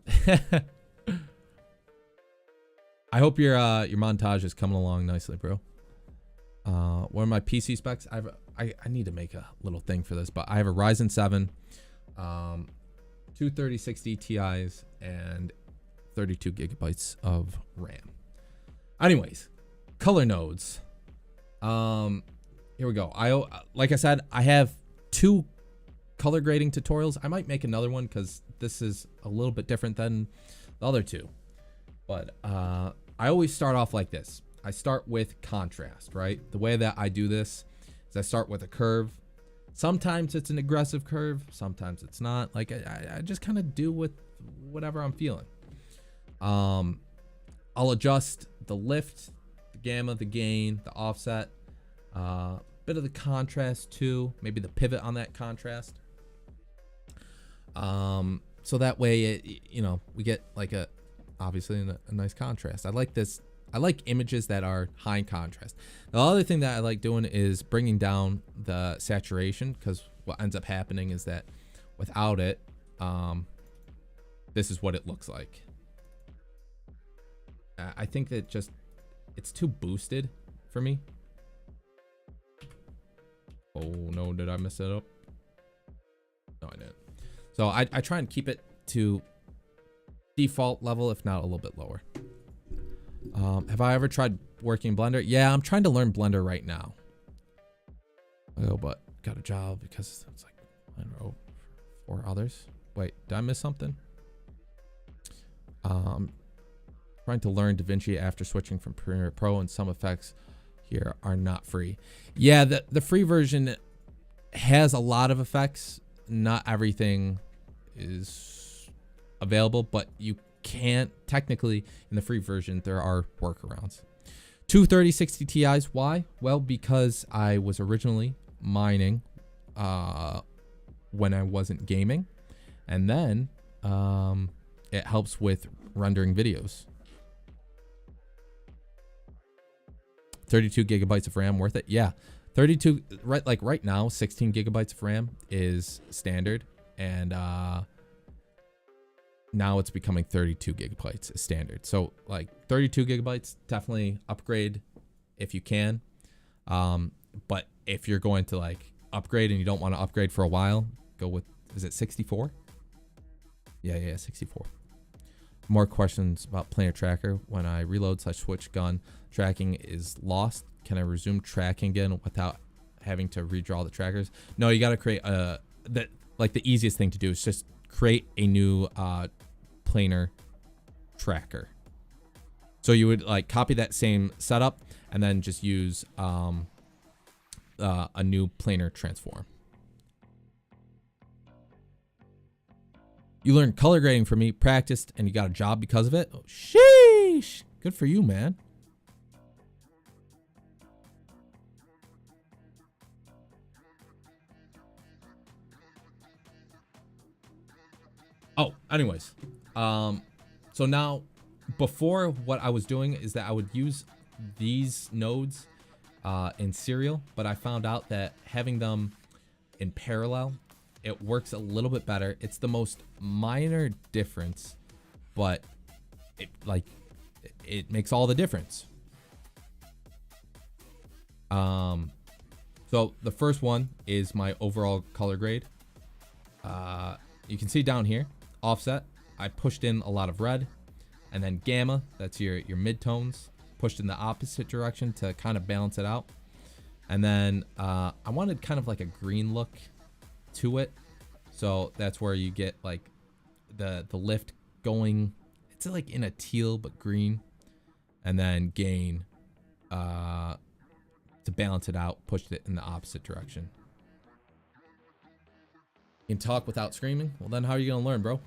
I hope your montage is coming along nicely, bro. What are my PC specs? I need to make a little thing for this, but I have a Ryzen 7, two 3060 Ti's, and 32 gigabytes of RAM. Anyways, color nodes. Here we go. Like I said, I have 2 color grading tutorials. I might make another one because this is a little bit different than the other 2. But I always start off like this. I start with contrast, right? The way that I do this is I start with a curve. Sometimes it's an aggressive curve, sometimes it's not. Like I just kind of do with whatever I'm feeling. I'll adjust the lift, the gamma, the gain, the offset, bit of the contrast too, maybe the pivot on that contrast. So that way, we get like obviously a nice contrast. I like this. I like images that are high in contrast. The other thing that I like doing is bringing down the saturation, because what ends up happening is that without it, this is what it looks like. I think that it's too boosted for me. Oh no, did I mess it up? No, I didn't. So I try and keep it to default level, if not a little bit lower. Have I ever tried working Blender? Yeah, I'm trying to learn Blender right now. Oh, but got a job because it's like, I don't know, 4 others. Wait, did I miss something? Trying to learn Davinci after switching from Premiere Pro, and some effects here are not free. Yeah, the free version has a lot of effects. Not everything is available, but you can't technically in the free version. There are workarounds. 2 3060 Ti's. Why? Well, because I was originally mining when I wasn't gaming, and then it helps with rendering videos. 32 gigabytes of RAM worth it? Yeah. 32, right now 16 gigabytes of RAM is standard, and now it's becoming 32 gigabytes is standard. So like 32 gigabytes, definitely upgrade if you can. But if you're going to like upgrade and you don't want to upgrade for a while, go with, is it 64? Yeah, 64. More questions about Planar Tracker. When I reload / switch gun, tracking is lost. Can I resume tracking again without having to redraw the trackers? No, you got to create the easiest thing to do is just create a new Planar Tracker. So you would like copy that same setup and then just use a new Planar transform. You learned color grading from me, practiced, and you got a job because of it. Oh, sheesh. Good for you, man. Oh, anyways. So now, before what I was doing is that I would use these nodes in serial, but I found out that having them in parallel, it works a little bit better. It's the most minor difference, but it makes all the difference. So the first one is my overall color grade. You can see down here, offset, I pushed in a lot of red, and then gamma, that's your midtones, pushed in the opposite direction to kind of balance it out. And then I wanted kind of like a green look to it, so that's where you get like the lift going. It's like in a teal but green, and then gain to balance it out, pushed it in the opposite direction. You can talk without screaming. Well, then how are you gonna learn, bro?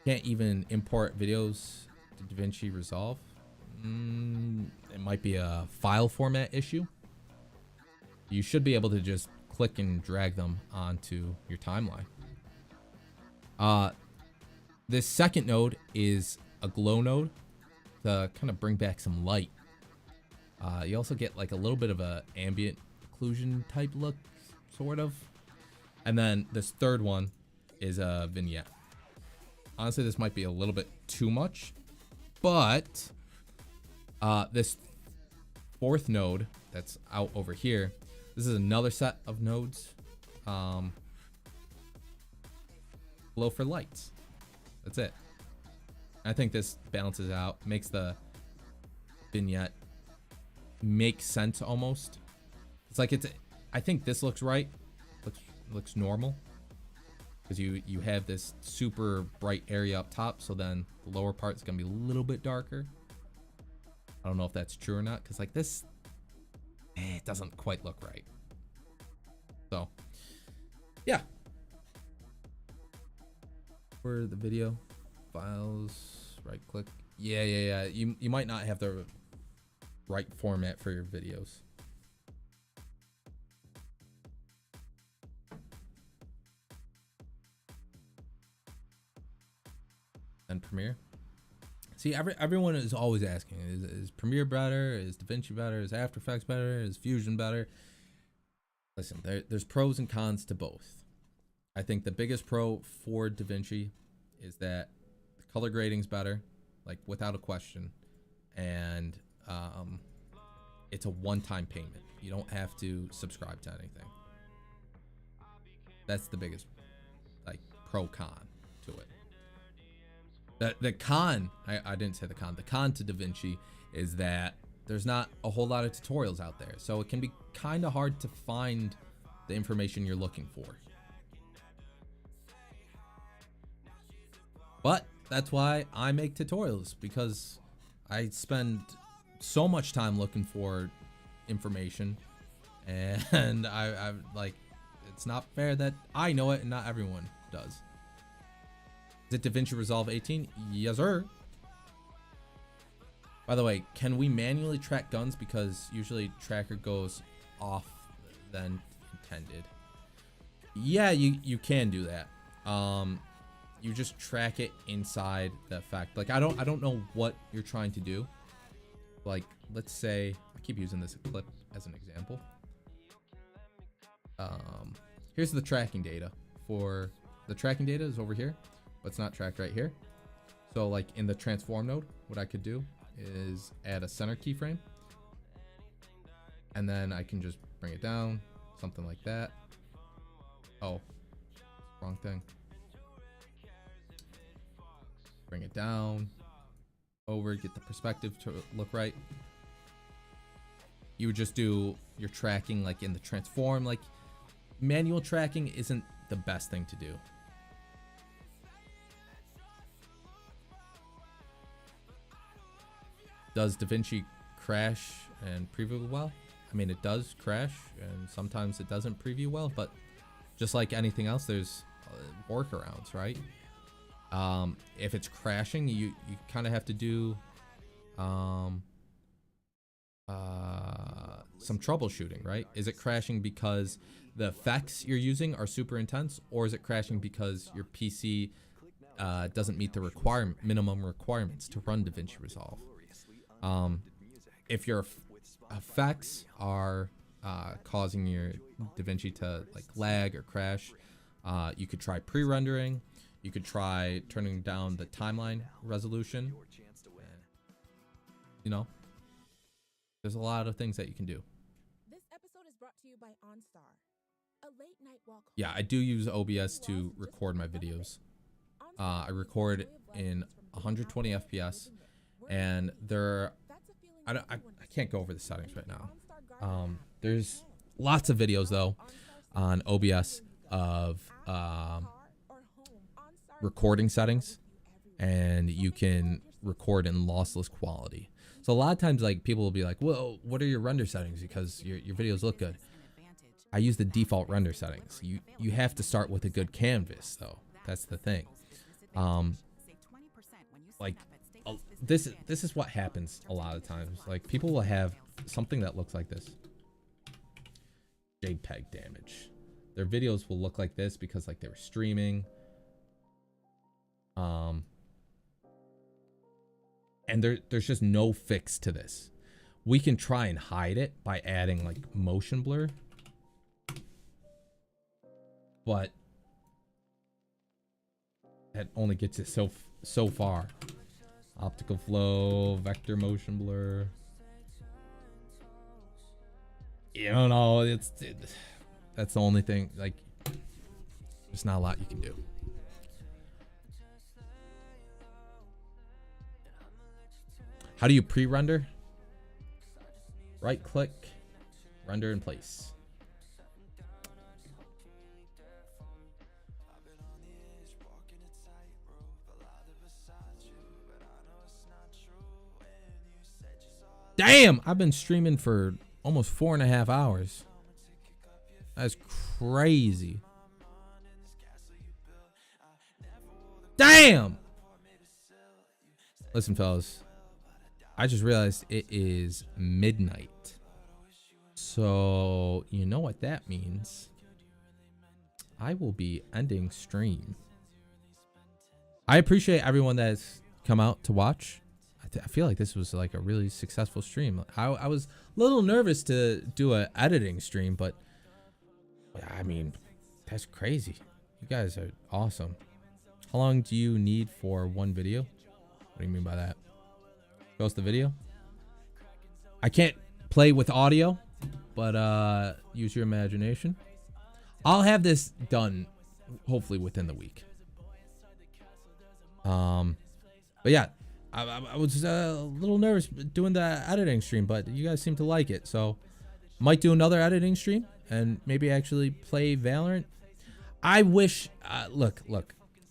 Can't even import videos to DaVinci Resolve. It might be a file format issue. You should be able to just click and drag them onto your timeline. This second node is a glow node to kind of bring back some light. You also get like a little bit of a ambient occlusion type look, sort of. And then this third one is a vignette. Honestly, this might be a little bit too much, but this fourth node that's out over here, this is another set of nodes. Glow for lights. That's it. I think this balances out, makes the vignette make sense almost. It's like I think this looks right. Looks normal. Because you have this super bright area up top, so then the lower part is gonna be a little bit darker. I don't know if that's true or not, because like this, it doesn't quite look right. So, yeah. For the video files, right click. Yeah. You might not have the right format for your videos. And Premiere. See, everyone is always asking, is Premiere better? Is DaVinci better? Is After Effects better? Is Fusion better? Listen, there's pros and cons to both. I think the biggest pro for Davinci is that the color grading's better, like without a question, and it's a one-time payment. You don't have to subscribe to anything. That's the biggest, like, pro-con to it. The con, I didn't say the con. The con to Davinci is that there's not a whole lot of tutorials out there, so it can be kind of hard to find the information you're looking for. But that's why I make tutorials, because I spend so much time looking for information, and I like, it's not fair that I know it and not everyone does. Is it DaVinci Resolve 18? Yes, sir. By the way, can we manually track guns? Because usually tracker goes off than intended. Yeah, you can do that. You just track it inside the effect. Like, I don't know what you're trying to do. Like, let's say, I keep using this clip as an example. Here's the tracking data. For the tracking data is over here, but it's not tracked right here. So like in the transform node, what I could do is add a center keyframe, and then I can just bring it down, something like that. Oh, wrong thing. Bring it down, over, get the perspective to look right. You would just do your tracking like in the transform. Like, manual tracking isn't the best thing to do. Does DaVinci crash and preview well? I mean, it does crash, and sometimes it doesn't preview well, but just like anything else, there's workarounds, right? If it's crashing, you kind of have to do some troubleshooting, right? Is it crashing because the effects you're using are super intense, or is it crashing because your PC doesn't meet the minimum requirements to run DaVinci Resolve? If your effects are causing your DaVinci to like lag or crash, you could try pre-rendering. You could try turning down the timeline resolution. You know, there's a lot of things that you can do. This episode is brought to you by OnStar. A late night walk. Yeah, I do use OBS to record my videos. I record in 120 FPS, and I can't go over the settings right now. There's lots of videos though on OBS of recording settings, and you can record in lossless quality. So a lot of times, like, people will be like, well, what are your render settings, because your videos look good. I use the default render settings. You have to start with a good canvas though. That's the thing. Like, this is what happens a lot of times. Like, people will have something that looks like this. JPEG damage. Their videos will look like this because like they were streaming. And there's just no fix to this. We can try and hide it by adding like motion blur, but that only gets it so far. Optical flow, vector motion blur. You don't know, that's the only thing. Like, there's not a lot you can do. How do you pre-render? Right click, render in place. Damn, I've been streaming for almost 4.5 hours. That's crazy. Damn. Listen, fellas, I just realized it is midnight. So, you know what that means. I will be ending stream. I appreciate everyone that has come out to watch. I feel like this was like a really successful stream. I was a little nervous to do an editing stream, but I mean, that's crazy. You guys are awesome. How long do you need for one video? What do you mean by that? Post the video? I can't play with audio, but use your imagination. I'll have this done hopefully within the week. But yeah, I was a little nervous doing the editing stream, but you guys seem to like it, so might do another editing stream and maybe actually play Valorant. I wish, look,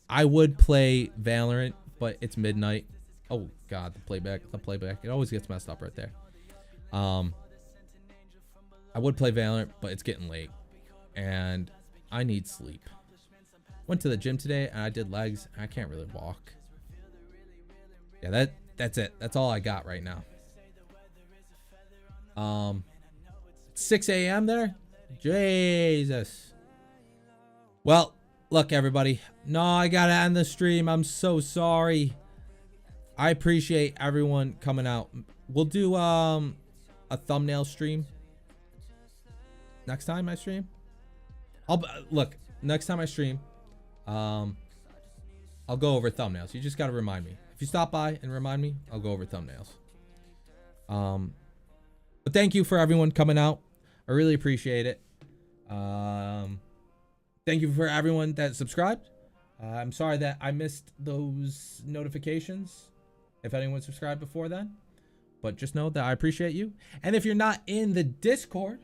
I would play Valorant, but it's midnight. Oh God, the playback, it always gets messed up right there. I would play Valorant, but it's getting late and I need sleep. Went to the gym today and I did legs. I can't really walk. Yeah, that's it. That's all I got right now. 6 a.m. there? Jesus. Well, look, everybody. No, I gotta end the stream. I'm so sorry. I appreciate everyone coming out. We'll do a thumbnail stream next time I stream. Look, next time I stream, I'll go over thumbnails. You just gotta remind me. If you stop by and remind me, I'll go over thumbnails. But thank you for everyone coming out. I really appreciate it. Thank you for everyone that subscribed. I'm sorry that I missed those notifications if anyone subscribed before then. But just know that I appreciate you. And if you're not in the Discord,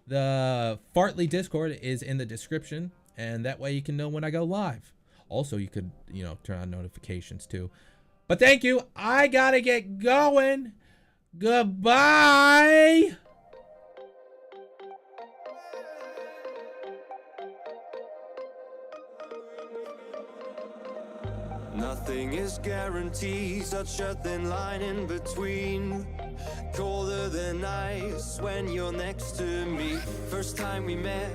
the Fartley Discord is in the description. And that way you can know when I go live. Also, you could, turn on notifications too. But thank you. I gotta get going. Goodbye. Nothing is guaranteed, such a thin line in between. Colder than ice when you're next to me. First time we met,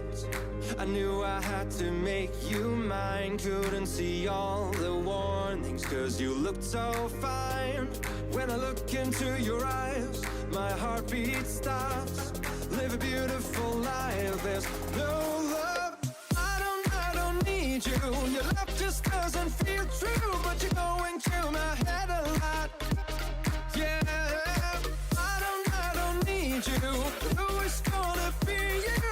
I knew I had to make you mine. Couldn't see all the warnings, cause you looked so fine. When I look into your eyes, my heartbeat stops. Live a beautiful life, there's no love. I don't need you. Your love just doesn't feel true, but you're going to my head a lot. Yeah, I don't need you. Who is gonna be you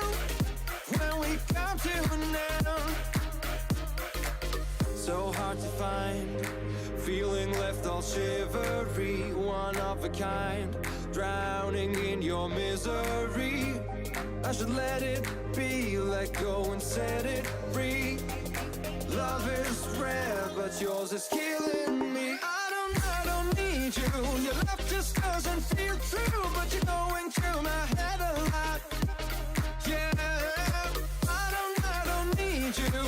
when we come to an end? So hard to find, feeling left all shivery, one of a kind, drowning in your misery. I should let it be, let go and set it free. Love is rare, but yours is killing me. I don't need you. Your love just doesn't feel true, but you're going to my head a lot. Yeah, I don't need you.